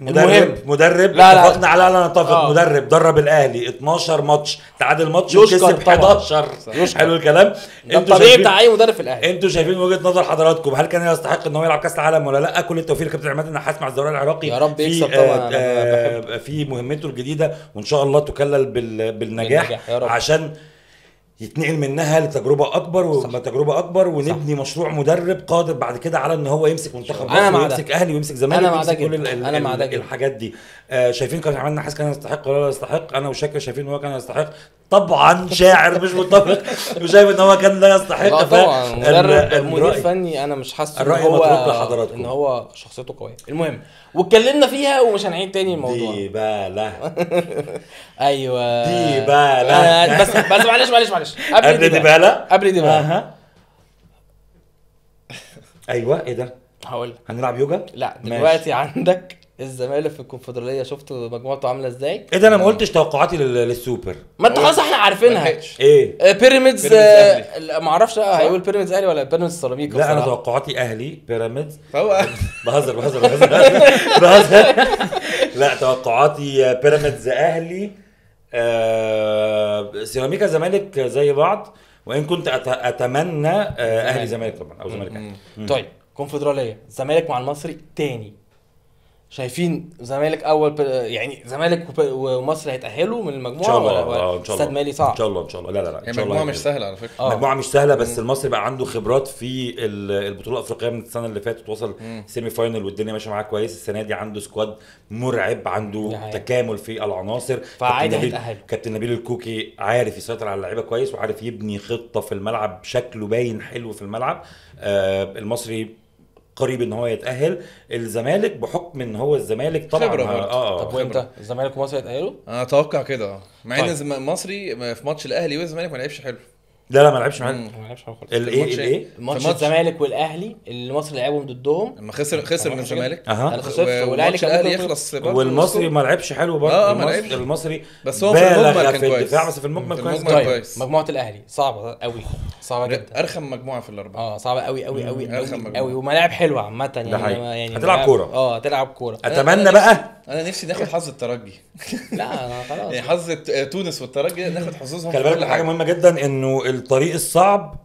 المهم مدرب لا، لا. اتفقنا على لا نتفق. مدرب درب الاهلي 12 ماتش، تعادل ماتش وكسب طبعا. 11. حلو الكلام. ده الطبيعي بتاع اي مدرب في الاهلي. انتوا شايفين وجهه نظر حضراتكم، هل كان يستحق ان هو يلعب كاس العالم ولا لا؟ كل التوفيق لكابتن عماد النحاس مع الزوراء العراقي. يا رب في يكسب طبعا. أنا في مهمته الجديده وان شاء الله تكلل بالنجاح يا رب. عشان يتنقل منها لتجربه اكبر وتجربه اكبر ونبني مشروع مدرب قادر بعد كده على ان هو يمسك منتخب أنا مصر مع ويمسك اهلي ويمسك زمالك أنا مع ده ويمسك كل جدا. أنا مع ده جدا. الحاجات دي. شايفين كان عماد النحاس كان يستحق ولا لا يستحق؟ انا وشاكر شايفين ان هو كان يستحق طبعا. شاعر مش متفق وشايف ان هو كان لا يستحق. لا طبعا مدرب مدير الرأي- فني انا مش حاسس ان الرأي هو متروك لحضراتكم. ان هو شخصيته قويه. المهم واتكلمنا فيها ومش هنعيد تاني الموضوع. دي باله ايوه دي باله. بس معلش قبل دي باله قبل دي باله اها. ايوه ايه ده؟ هقول هنلعب يوجا؟ لا ماشي. دلوقتي عندك الزمالك في الكونفدراليه، شفت مجموعته عامله ازاي؟ ايه ده؟ انا ما قلتش توقعاتي للسوبر. ما انت خلاص احنا عارفينها. ملحقش. ايه؟ بيراميدز أهلي. ما اعرفش هيقول بيراميدز اهلي ولا بيراميدز سيراميكا. لا انا بصراحة. توقعاتي اهلي بيراميدز. فهو بهزر لا توقعاتي بيراميدز اهلي سيراميكا زمالك زي بعض، وان كنت اتمنى اهلي زمالك طبعا او زمالك أهلي. طيب كونفدراليه الزمالك مع المصري تاني، شايفين زمالك اول يعني زمالك ومصر هيتاهلوا من المجموعه ان شاء الله ولا ان شاء الله استاد مالي صعب؟ ان شاء الله ان شاء الله. لا ان يعني شاء الله مجموعه مش سهله على فكره. مجموعه مش سهله، بس المصري بقى عنده خبرات في البطوله الافريقيه من السنه اللي فاتت، وصل سيمي فاينل والدنيا ماشيه معاه كويس. السنه دي عنده سكواد مرعب، عنده تكامل في العناصر. فعادي هيتاهل. كابتن نبيل الكوكي عارف يسيطر على اللعيبه كويس وعارف يبني خطه في الملعب، شكله باين حلو في الملعب. المصري قريب ان هو يتاهل. الزمالك بحكم ان هو الزمالك طبعا خبرة برضه. طب وانت الزمالك ومصر يتاهلوا؟ انا اتوقع كده مع طيب. ان المصري في ماتش الاهلي والزمالك ما لعبش حلو. لا ما لعبش معانا. ما لعبش حاجه خالص. الايه الماتش في ماتش- الزمالك والاهلي اللي مصر لعبهم ضدهم لما خسر من الزمالك اها انا خسرت والاهلي والماتش كان الاهلي ممكن يخلص برضه والمصري ما لعبش حلو برضه. ما لعبش. المصري بس هو في بالغ المجمل كان في كويس. الدفاع، بس في المجمل في كويس. المجمل طيب كويس. مجموعه الاهلي صعبه قوي، صعبه جدا. ارخم مجموعه في الاربعه. صعبه قوي قوي قوي أرخم قوي مجموعة. قوي، وملاعب حلوه عامه يعني. حقيقي. يعني هتلعب ملاعب- كورة. هتلعب كوره. اتمنى بقى انا نفسي ناخد حظ الترجي. لا انا خلاص يعني حظ تونس والترجي ناخد حظوظهم خلي في بالك كل من حاجه مهمه جدا، انه الطريق الصعب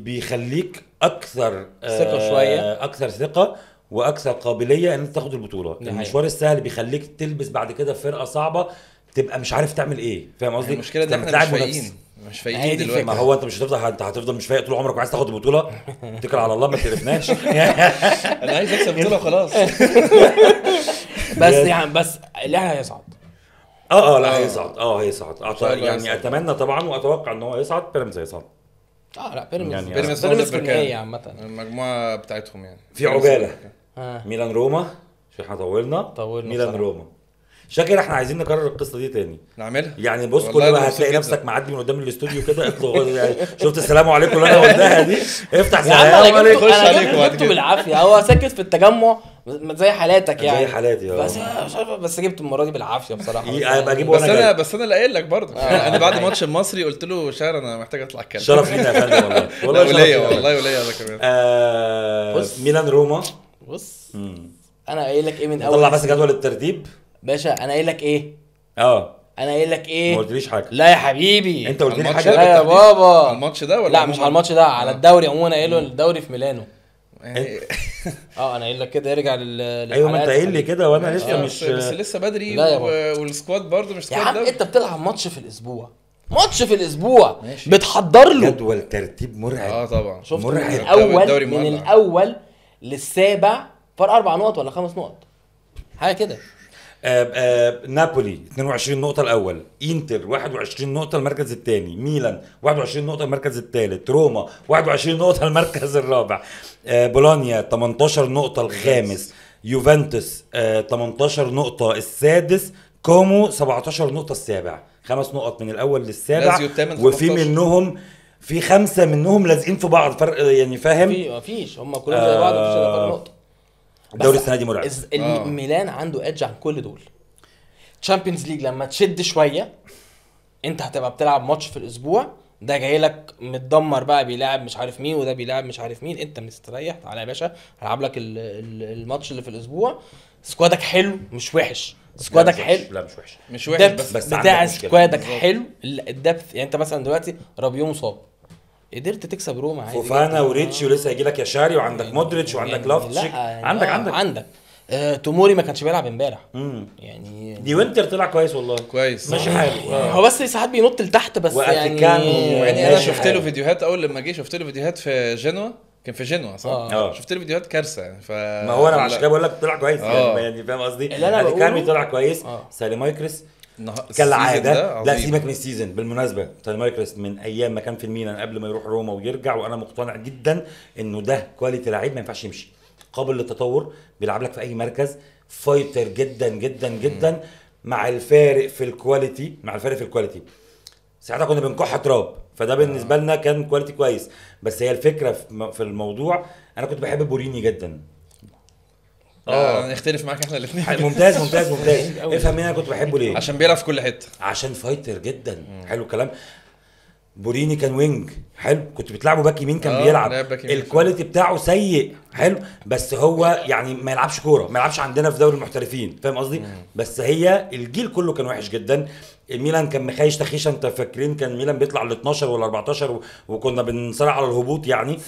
بيخليك اكثر ثقة شوية. اكثر ثقه واكثر قابليه ان انت تاخد البطوله. دي المشوار السهل بيخليك تلبس بعد كده في فرقه صعبه تبقى مش عارف تعمل ايه، فاهم قصدي؟ المشكله ان لما احنا تلعب مش منافس. فايقين مش هي فايقين دي دلوقتي. ما هو انت مش هتفضل، انت هتفضل مش فايق طول عمرك وعايز تاخد البطوله. اتكل على الله ما تقرفناش. انا عايز اكسب بطوله وخلاص. بس يعني بس الاهلي هيصعد. لا هيصعد. هيصعد شاء الله يعني هيصعد. اتمنى طبعا واتوقع ان هو هيصعد. بيراميدز هيصعد. لا بيراميدز يعني بيراميدز بيراميدز واخد في النهائي مكان. عامه. المجموعه بتاعتهم يعني في عجاله ها ميلان روما، عشان احنا طولنا ميلان بصراحة. روما. شاكر احنا عايزين نكرر القصه دي تاني. نعملها يعني بص والله كل أنا ما مبسوط هتلاقي جدا. نفسك معدي من قدام الاستوديو كده يعني شفت السلام عليكم اللي انا قلتها دي، افتح يا عم سلام انا عليكم. خش جبته، عليكم انا بعد جبته كده. بالعافيه. هو ساكت في التجمع زي حالاتك يعني. زي حالاتي بس مش عارف، بس جبته المره دي بالعافيه بصراحه. هبقى اجيبه بس وانا انا جاي. بس انا اللي قايل لك برضه. انا بعد ماتش المصري قلت له شاعر انا محتاج اطلع اتكلم. شرف لينا يا فندم والله. والله شرف وليا لينا. والله وليا انا كمان. بص. ميلان روما. بص انا قايل لك ايه من اول طلع بس جدول الترتيب. باشا. انا قايل لك ايه؟ اه انا قايل لك ما ايه؟ قلتليش حاجه. لا يا حبيبي انت قلت لي الماتش حاجه. لا يا بالتحديد. بابا. الماتش ده ولا لا مش على الماتش ده، على الدوري عموما. قايله الدوري في ميلانو. يعني انا قايل لك كده ارجع ايوه ما انت قايل لي كده وانا لسه بس لسه بدري لا يا بابا. والسكواد برضه مش يا سكواد عم دوري. انت بتلعب ماتش في الاسبوع، ماتش في الاسبوع ماشي. بتحضر له. جدول ترتيب مرعب. طبعا شفت مرعب. من الاول الدوري من مولع. الاول للسابع فرق 4 نقط ولا 5 نقط حاجه كده. نابولي 22 نقطة الأول، إنتر 21 نقطة المركز الثاني، ميلان 21 نقطة المركز الثالث، روما 21 نقطة المركز الرابع، بولونيا 18 نقطة الخامس، يوفنتوس 18 نقطة السادس، كومو 17 نقطة السابع. 5 نقط من الأول للسابع. لازيو الثامن وفي 15. منهم في 5 منهم لازقين في بعض فرق يعني فاهم. مفيش هم كلهم زي بعض، مفيش الا فرق نقطه. الدوري بس السنة دي مرعب. ميلان عنده ايدج عن كل دول. تشامبيونز ليج لما تشد شويه انت هتبقى بتلعب ماتش في الاسبوع، ده جاي لك متدمر بقى بيلاعب مش عارف مين وده بيلاعب مش عارف مين، انت مستريح. تعالى يا باشا هلعب لك الماتش اللي في الاسبوع. سكوادك حلو مش وحش، سكوادك حلو لا مش وحش. مش وحش الدبث بس عندك بتاع مشكلة. سكوادك بالظبط. حلو. الدبث يعني انت مثلا دلوقتي رابيو مصاب، قدرت تكسب روما عادي فوفانا جداً. وريتشي ولسه هيجي لك ياشاري وعندك يعني- مودريتش وعندك يعني لوفتشيك. لا يعني عندك توموري ما كانش بيلعب امبارح مم. يعني. دي وينتر طلع كويس والله. كويس ماشي حاله. هو بس ساعات بينط لتحت بس وأفريكانو يعني انا ماشي شفت حاله. له فيديوهات اول لما جه، شفت له فيديوهات في جنوا، كان في جنوا صح؟ شفت له فيديوهات كارثه يعني ما هو انا عشان كده بقول لك طلع كويس آه. يعني فاهم قصدي. اللي أنا كامي بقوله- طلع كويس. ساليمايكرس كالعاده. لا سيبك من السيزون بالمناسبه. ساليمايكرس من ايام ما كان في الميلان قبل ما يروح روما ويرجع، وانا مقتنع جدا انه ده كواليتي لعيب ما ينفعش يمشي، قابل للتطور، بيلعب لك في اي مركز، فايتر جدا جدا جدا. مع الفارق في الكواليتي، ساعتها كنا بنكح تراب، فده بالنسبه لنا كان كواليتي كويس. بس هي الفكره في الموضوع، انا كنت بحب بوريني جدا. نختلف معاك احنا الاثنين. ممتاز. افهم مين انا كنت بحبه ليه. عشان بيلعب في كل حته، عشان فايتر جدا. حلو الكلام. بوريني كان وينج حلو، كنت بتلعبه باك يمين كان بيلعب. لعب باك يمين. الكواليتي بتاعه سيء حلو، بس هو يعني ما يلعبش كوره، ما يلعبش عندنا في دوري المحترفين، فاهم قصدي. بس هي الجيل كله كان وحش جدا. الميلان كان مخايش تخيشه، انت فاكرين كان ميلان بيطلع ل 12 ولا 14 وكنا بنصارع على الهبوط يعني.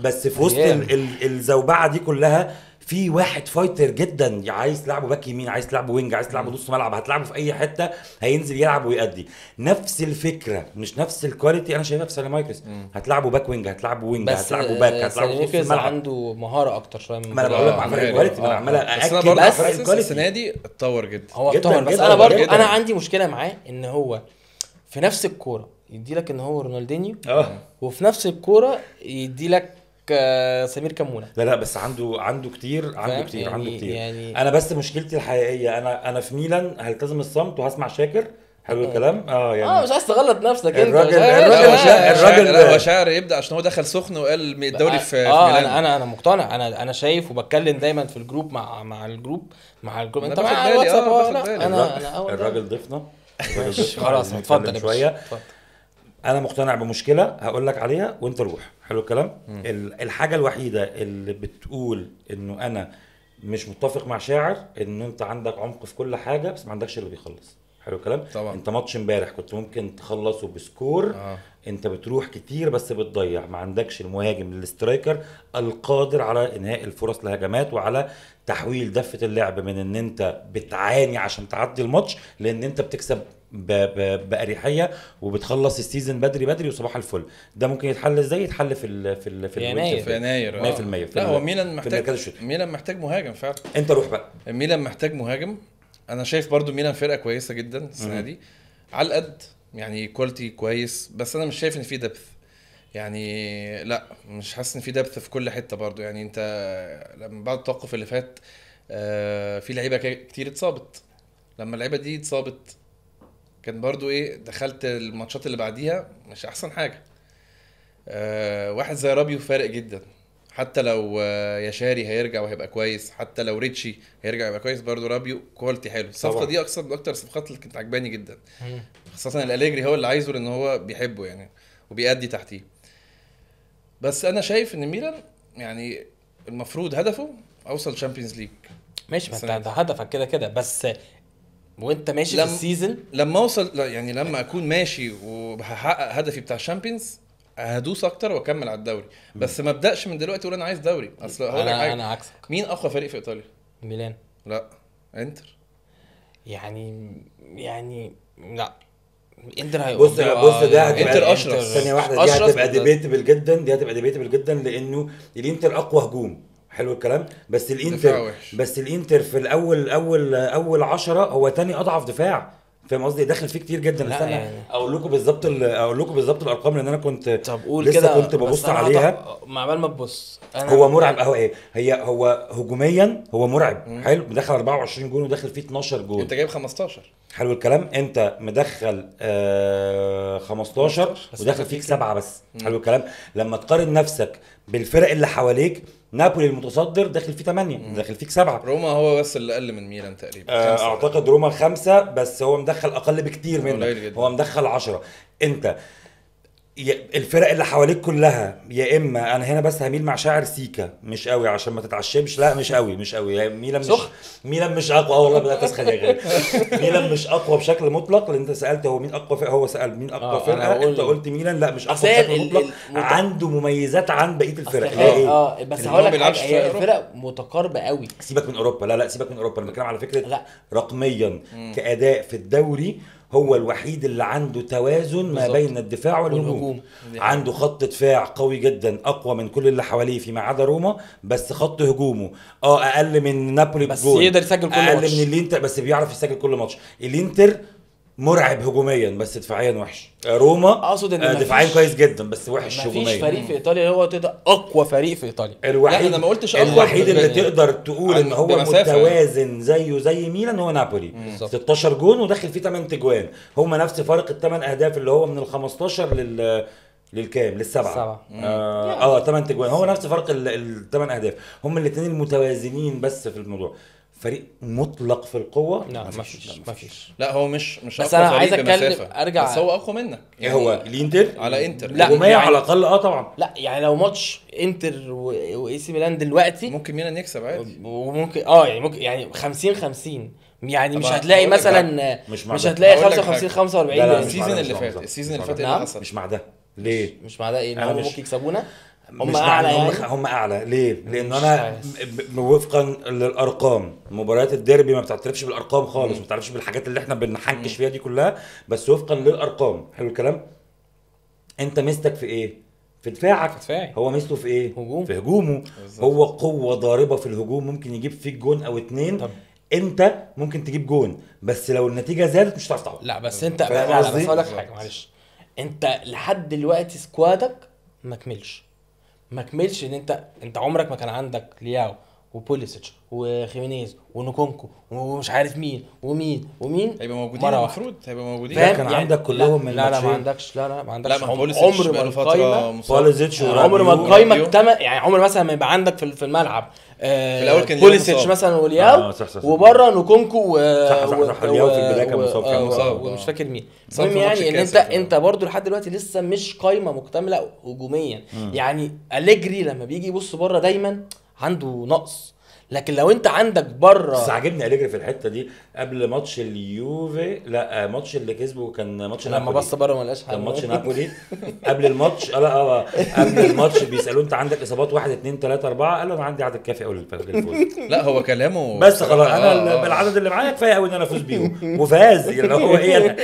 بس في وسط الزوبعه دي كلها في واحد فايتر جدا، عايز تلعبه باك يمين، عايز تلعبه وينج، عايز تلعبه نص ملعب، هتلعبه في اي حته هينزل يلعب ويأدي. نفس الفكره مش نفس الكواليتي انا شايفها في ساليمايكرس. هتلعبه باك وينج، هتلعبه وينج، هتلعبه باك، هتلعبه نص بس ملعب. عنده مهاره اكتر شويه من ما انا بقول لك مع فرق الكواليتي، ما انا عمال بس انا ااكد برضه على فرق حاسس الكواليتي. السنه دي اتطور جدا. هو جداً اتطور، بس جداً انا برضو جداً. انا عندي مشكله معاه ان هو في نفس الكوره يدي لك ان هو رونالدينيو، وفي نفس الكوره يدي لك سمير كمونه. لا بس عنده كتير فاهم؟ عنده يعني- كتير يعني- انا بس مشكلتي الحقيقيه انا في ميلان هلتزم الصمت وهسمع شاكر. حلو الكلام. يعني مش عايز تغلط نفسك انت. الراجل- مش عايز- الراجل- مش عايز- الراجل- هو شاعر يبدا عشان هو دخل سخن وقال الدوري في ميلان. انا مقتنع. انا شايف وبتكلم دايما في الجروب مع الجروب انت باخد معايا بالي، الواتساب. باخد لا، بالي. انا اول الراجل ضيفنا خلاص عايزين اتفضل نتكلم يا شويه. باشا، اتفضل. انا مقتنع بمشكله هقول لك عليها وانت روح. حلو الكلام. الحاجه الوحيده اللي بتقول انه انا مش متفق مع شاعر انه انت عندك عمق في كل حاجه بس ما عندكش اللي بيخلص. حلو الكلام. طبعا. انت ماتش امبارح كنت ممكن تخلصه بسكور. انت بتروح كتير بس بتضيع، ما عندكش المهاجم الاسترايكر القادر على انهاء الفرص لهجمات وعلى تحويل دفة اللعب من ان انت بتعاني عشان تعدي الماتش لان انت بتكسب بأريحية وبتخلص السيزون بدري وصباح الفل. ده ممكن يتحل ازاي؟ يتحل في يناير. في يناير 100%. لا هو ميلان في المركز محتاج الشتوي. ميلان محتاج مهاجم فعلا. انت روح بقى. ميلان محتاج مهاجم. انا شايف برضو ميلان فرقه كويسه جدا السنه دي على القد، يعني كواليتي كويس، بس انا مش شايف ان في دبث. يعني لا مش حاسس ان في دبث في كل حته برضو. يعني انت لما بعد التوقف اللي فات في لعيبه كتير اتصابت. لما اللعيبه دي اتصابت كان برضو دخلت الماتشات اللي بعديها مش احسن حاجه. واحد زي رابيو فارق جدا، حتى لو يشاري هيرجع وهيبقى كويس، حتى لو ريتشي هيرجع ويبقى كويس، برضو رابيو كواليتي حلو. الصفقه دي اكتر الصفقات اللي كانت عجباني جدا، خاصه الاليجري هو اللي عايزه لان هو بيحبه يعني وبيأدي تحتيه. بس انا شايف ان ميلان يعني المفروض هدفه اوصل تشامبيونز ليج. ماشي، ما انت هدفك كده بس وانت ماشي في السيزون. لما اوصل يعني لما اكون ماشي وهحقق هدفي بتاع الشامبيونز هدوس اكتر واكمل على الدوري. بس ما ابداش من دلوقتي اقول انا عايز دوري. اصل هقول لك حاجه، انا عكسك. مين اقوى فريق في ايطاليا؟ ميلان. لا انتر. يعني لا انتر بص ده هتبقى انتر اشرف. ثانيه واحده، دي هتبقى ديبيتبل جدا لانه الانتر اقوى هجوم. حلو الكلام. بس الانتر في اول 10 هو تاني اضعف دفاع. فاهم قصدي؟ داخل فيه كتير جدا. استنى يعني اقول لكم بالظبط الارقام لان انا كنت كنت ببص عليها. مع بال ما تبص هو مرعب اهو. هو هجوميا هو مرعب. حلو. مدخل 24 جون وداخل فيه 12 جون. انت جايب 15. حلو الكلام. انت مدخل 15 وداخل فيك 7 بس. حلو الكلام. لما تقارن نفسك بالفرق اللي حواليك، نابولي المتصدر داخل فيه 8 داخل فيك 7. روما هو بس اللي اقل من ميلان تقريبا. اعتقد روما 5 بس هو مدخل اقل بكتير منه. هو مدخل 10. انت الفرق اللي حواليك كلها يا اما انا هنا بس هميل مع شاعر سيكا مش قوي عشان ما تتعشمش. لا مش قوي. ميلان مش اقوى. والله بدات اسخن يا غالي. ميلان مش اقوى بشكل مطلق. لان انت سالت هو مين اقوى فرقه، هو سال مين اقوى فرقه، انت قلت ميلان. لا مش اقوى بشكل مطلق. عنده مميزات عن بقيه الفرق. بس هقول لك حاجه، هي الفرق متقاربه قوي. سيبك من اوروبا. لا سيبك من اوروبا. انا بتكلم على فكره رقميا كاداء في الدوري هو الوحيد اللي عنده توازن ما بين الدفاع والهجوم. عنده خط دفاع قوي جدا اقوى من كل اللي حواليه فيما عدا روما. بس خط هجومه اقل من نابولي بس بجول. يقدر يسجل كل اقل ماتش. من الانتر بس بيعرف يسجل كل ماتش. الانتر مرعب هجوميا بس دفاعيا وحش. روما اقصد ان دفاعيا كويس جدا بس وحش هجوميا. مفيش فريق في ايطاليا هو تقدر اقوى فريق في ايطاليا. الوحيد انا ما قلتش الوحيد اللي تقدر تقول ان هو متوازن زي ميلان هو نابولي. 16 جون وداخل فيه 8 تجوان. هما نفس فرق ال8 اهداف اللي هو من ال 15 للكام للسبعه. 8 تجوان. هو نفس فرق ال8 اهداف. هما الاثنين المتوازنين بس في الموضوع. فريق مطلق في القوه لا مفيش. لا هو مش بس انا عايز اتكلم ارجع. بس هو اقوى منك يعني. هو الانتر على انتر لا يعني على الاقل طبعا. لا يعني لو ماتش انتر واي سي ميلان دلوقتي ممكن ميلان يكسب عادي. وممكن يعني 50 يعني مش هتلاقي مثلا مش هتلاقي 55 45. السيزون اللي فات اللي حصل مش مع ده. ليه مش مع ده؟ ايه هم ممكن يكسبونا؟ هم اعلى يعني. هم اعلى ليه؟ لان انا وفقا للارقام مباريات الديربي ما بتعترفش بالارقام خالص. ما بتعترفش بالحاجات اللي احنا بنحنكش فيها دي كلها. بس وفقا للارقام. حلو الكلام. انت مستك في ايه؟ في دفاعك. هو مسته في ايه؟ في هجومه. هو قوه ضاربه في الهجوم. ممكن يجيب فيك جون او 2. انت ممكن تجيب جون بس لو النتيجه زادت مش هتعرف تعوض. لا بس انت بس اقول لك حاجه معلش. انت لحد دلوقتي سكوادك ما كملش. ما كملش ان انت عمرك ما كان عندك لياو وبوليسيتش وخيمينيز ونكونكو ومش عارف مين ومين هيبقى موجودين مرة المفروض هيبقى موجودين. فاهم؟ كان عندك كلهم من لا ما الماتشين. عندكش لا ما عندكش لا ما عمر بقى له فتره القايمه مصاب. بوليزيتش عمر ما ورابيو. القايمه اكتمل يعني عمر مثلا ما يبقى عندك في الملعب في الأول كان بوليسيتش مصاب. مثلا ولياو صح. وبره نوكونكو صح، لياو في البداية كان مصاب، كان مصاب. ومش فاكر مين. مصاب المهم في ماتش يعني ان الكاس انت برضو لحد دلوقتي لسه مش قايمه مكتمله هجوميا. يعني أليجري لما بيجي يبص بره دايما عنده نقص، لكن لو انت عندك بره بس عاجبني أليجري في الحته دي قبل ماتش اليوفي. لا ماتش اللي كسبه كان ماتش لما نابولي. بص بره ما لقاش حاجه. كان ماتش نابولي قبل الماتش. قبل الماتش بيسالوه انت عندك اصابات 1 2 3 4، قال له انا عندي عدد كافي قوي للفوز. لا هو كلامه بس خلاص انا آه. العدد اللي معايا كفايه قوي ان انا افوز بيهم وفاز. اللي هو ايه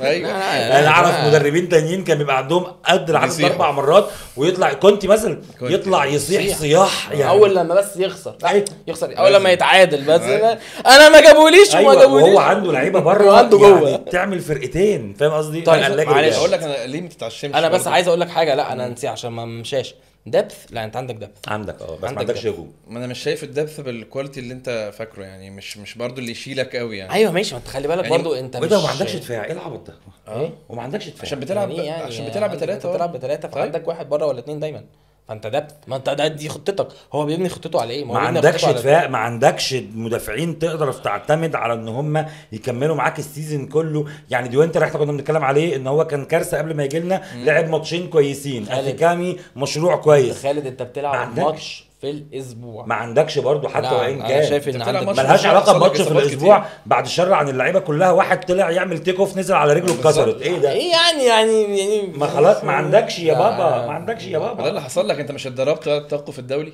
ايوه انا اعرف مدربين تانيين كان بيبقى عندهم قد العدد بيصيحوا. 4 مرات ويطلع كونتي مثلا كونتي. يطلع يصيح صياح يعني. اول لما بس يخسر أيوة. يخسر اول لما يتعادل بس أيوة. انا ما جابوليش وما ايوه جابوليش وهو عنده لعيبه بره وعنده جوه. يعني تعمل فرقتين. فاهم قصدي؟ طيب، أليجري معلش. ده. اقول لك انا ليه ما تتعشمش انا بس برضه؟ عايز اقول لك حاجه. لا انا نسي عشان ما مشاش دبث. لا انت عندك دبث عندك بس ما عندك عندكش ده. هجوم. ما انا مش شايف الدبث بالكواليتي اللي انت فاكره يعني مش برضو اللي يشيلك قوي يعني. ايوه ماشي. ما انت خلي بالك يعني برضو انت وايه ده مش وما عندكش دفاع؟ ايه العبط ده؟ ايه وما عندكش دفاع عشان بتلعب يعني إيه يعني؟ عشان بتلعب انت بثلاثه بتلعب بثلاثه طيب. فعندك واحد بره ولا اتنين دايما. فانت دبث. ما انت دي خطتك. هو بيبني خطته على ايه؟ ما هو بيبني عندكش خطته على- دفاع، ما عندكش مدافعين تقدر تعتمد على ان هم يكملوا معاك السيزون كله. يعني ديوانتر احنا كنا بنتكلم عليه ان هو كان كارثه قبل ما يجي لنا. لعب ماتشين كويسين. خالد. افيكامي مشروع كويس. خالد انت ما بتلعب عندكش. ماتش في الاسبوع. ما عندكش برضو حتى لا، وان انا كان شايف ان انت بتلعب عندك ماتش ملهاش الأسبوع، علاقه حصل لك بماتش في إصابات الاسبوع كتير. بعد الشر عن اللعيبه كلها. واحد طلع يعمل تيك اوف نزل على رجله اتكسرت. ايه ده؟ ايه يعني ما خلاص ما عندكش يا لا، بابا، ما عندكش يا ما ده بابا. اللي حصل لك. انت مش اتدربت ولا التوقف الدولي؟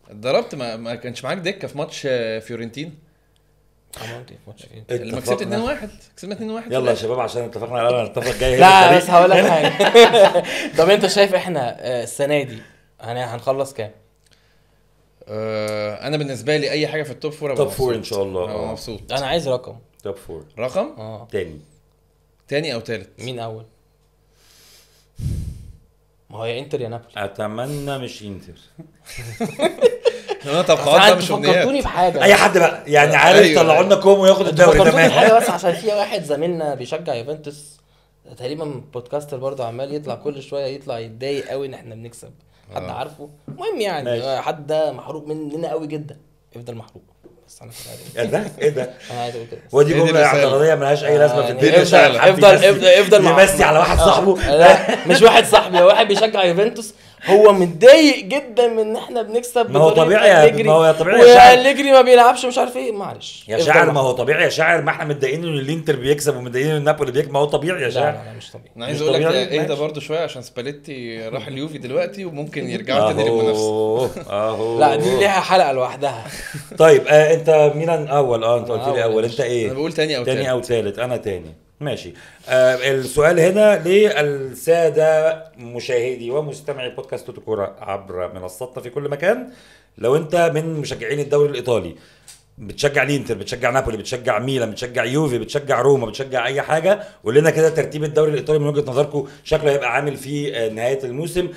اتدربت ما كانش معاك دكه في ماتش فيورنتين عملت ايه في ماتش فين؟ اللي كسبت 2-1 كسبنا 2-1 يلا يا شباب عشان اتفقنا على نتفق جاي. لا بس هقول لك حاجه. طب انت شايف احنا السنه دي هنخلص كام؟ انا بالنسبه لي اي حاجه في التوب فور توب فور ان شاء الله. انا مبسوط. انا عايز رقم. توب فور رقم تاني. تاني او تالت. مين اول؟ ما هو يا انتر يا نابولي. اتمنى مش انتر. انا توقعات ده مش فكرتوني امنيات. بحاجه. اي حد بقى يعني عارف أيوة. طلعوا لنا كوم وياخد الدوري فكرتوني بحاجه تمام. بس عشان في واحد زميلنا بيشجع يوفنتوس تقريبا بودكاستر برضه عمال يطلع كل شويه يطلع يتضايق قوي ان احنا بنكسب. حد عارفه؟ المهم يعني ماشي. حد ده محروق مننا قوي جدا. يفضل محروق. بس انا كنت عايز ايه ده؟ ايه ده؟ انا عايز اقول كده. ودي هي دي جمله الرسالة. اعتراضيه ملهاش اي لازمه في يعني الدنيا. رسالة. حد افضل مع- يمسي على واحد صاحبه. لا مش واحد صاحبي. هو واحد بيشجع يوفنتوس. هو متضايق جدا من ان احنا بنكسب. ما هو بطريقة طبيعي يا- أليجري. ما هو طبيعي يا شاعر. واليجري ما بيلعبش مش عارف ايه. معلش يا افضل شاعر مع- ما هو طبيعي يا شاعر. ما احنا متضايقين ان الانتر بيكسب ومتضايقين ان نابولي بيكسب. ما هو طبيعي يا لا شاعر. لا مش طبيعي. انا عايز مش اقول لك طبيعي. اهدى ماشي. برضو شويه عشان سباليتي راح اليوفي دلوقتي وممكن يرجعوا تاني للمنافسه. اهو لا دي ليها حلقه لوحدها. طيب انت مين اول؟ انت قلت لي أول اول. يا انت ايه؟ انا بقول تاني او تاني تالت. او تالت. انا تاني. ماشي. السؤال هنا للساده مشاهدي ومستمعي بودكاست توتو كوره عبر منصاتنا في كل مكان. لو انت من مشجعين الدوري الايطالي بتشجع الانتر، بتشجع نابولي، بتشجع ميلان، بتشجع يوفي، بتشجع روما، بتشجع اي حاجه، قول لنا كده ترتيب الدوري الايطالي من وجهه نظركم شكله هيبقى عامل في نهايه الموسم.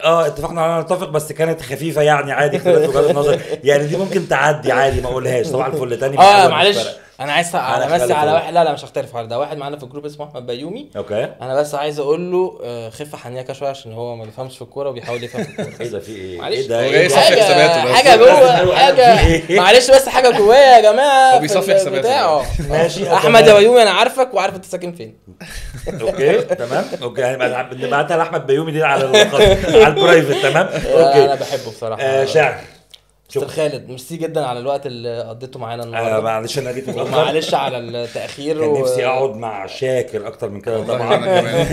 اتفقنا على نتفق بس كانت خفيفه يعني عادي. اختلاف وجهات النظر يعني دي ممكن تعدي عادي ما اقولهاش. طبعا الفل تاني معلش انا عايز أنا بس أختلف على أهو. واحد. لا مش هختلف على ده. واحد معانا في الجروب اسمه احمد بيومي. اوكي. انا بس عايز اقول له خف حنيكه شويه عشان هو ما بيفهمش في الكوره وبيحاول يفهم في الكوره. ايه ده؟ في ايه؟ معلش. ايه ده؟ هو إيه جاي ده؟ يصفي حساباته بس. حاجه جوه في حاجه. إيه؟ معلش بس حاجه جوايا يا جماعه. هو بيصفي في حساباته. بتاعه. ماشي. احمد يا بيومي انا عارفك وعارف انت ساكن فين. اوكي تمام. اوكي يعني نبعتها لاحمد بيومي دي على على البرايفت. تمام انا اوكي. بحبه بصراحه. شاعر. مستر خالد ميرسي جدا على الوقت اللي قضيته معانا النهارده. معلش انا جيت متاخر. معلش على التاخير. كان نفسي اقعد مع شاكر اكتر من كده والله طبعا. انا كمان.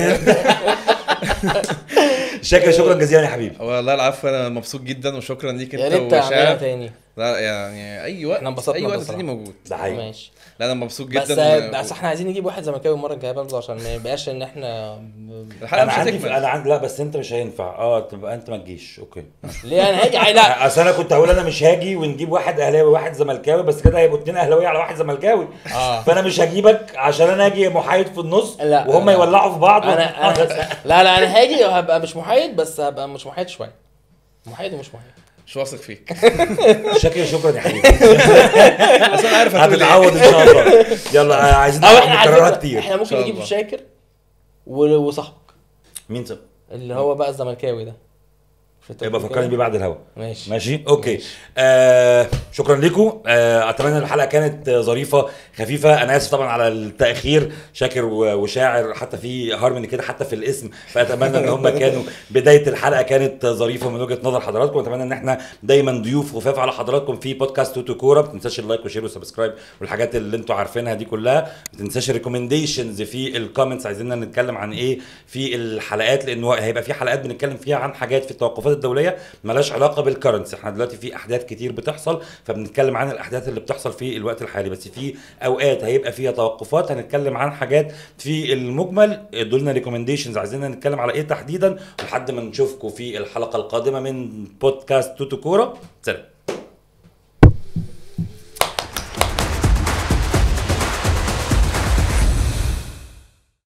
شاكر شكرا جزيلا يا حبيبي. والله العفو انا مبسوط جدا وشكرا ليك يا انت ريت تعملها وشاعر. تاني. لا يعني اي وقت احنا انبسطنا اي وقت بصراحة. تاني موجود. ده حقيقي. ماشي. لا انا مبسوط بس جدا. بس احنا عايزين نجيب واحد زملكاوي المره الجايه برضه عشان ما يبقاش ان احنا الحلقه انا مش عندي هتكمل. انا عندي لا بس انت مش هينفع. تبقى انت ما تجيش. اوكي. ليه انا هاجي لا اصل انا كنت هقول انا مش هاجي ونجيب واحد اهلاوي وواحد زملكاوي بس كده هيبقوا 2 اهلاويه على واحد زملكاوي. فانا مش هجيبك عشان انا اجي محايد في النص لا، وهم لا. يولعوا في بعض. انا لا انا هاجي وهبقى مش محايد بس هبقى مش محايد شويه. محايد ومش محايد. مش واثق فيك. شاكر شكرا يا حبيبي. بس انا عارف هتتعود ان شاء الله. يلا عايزين نكررها كتير. احنا ممكن نجيب شاكر وصاحبك مين صاحبك اللي هو بقى الزملكاوي ده، يبقى فكرني بيه بعد الهوا. ماشي اوكي. شكرا لكم. اتمنى الحلقه كانت ظريفه خفيفه. انا اسف طبعا على التاخير، شاكر وشاعر حتى في هارموني كده حتى في الاسم، فاتمنى ان هم كانوا بدايه الحلقه كانت ظريفه من وجهه نظر حضراتكم. اتمنى ان احنا دايما ضيوف خفاف على حضراتكم في بودكاست توتو كوره. ما تنساش اللايك والشير والسبسكرايب والحاجات اللي انتوا عارفينها دي كلها. ما تنساش الريكومنديشنز في الكومنتس، عايزيننا نتكلم عن ايه في الحلقات، لانه هيبقى في حلقات بنتكلم فيها عن حاجات في التوقفات الدوليه ملاش علاقه بالكرنسي. احنا دلوقتي في احداث كتير بتحصل، فبنتكلم عن الاحداث اللي بتحصل في الوقت الحالي، بس في اوقات هيبقى فيها توقفات هنتكلم عن حاجات في المجمل. ادوا لنا ريكومنديشنز عايزين نتكلم على ايه تحديدا، لحد ما نشوفكم في الحلقه القادمه من بودكاست توتو كوره. سلام.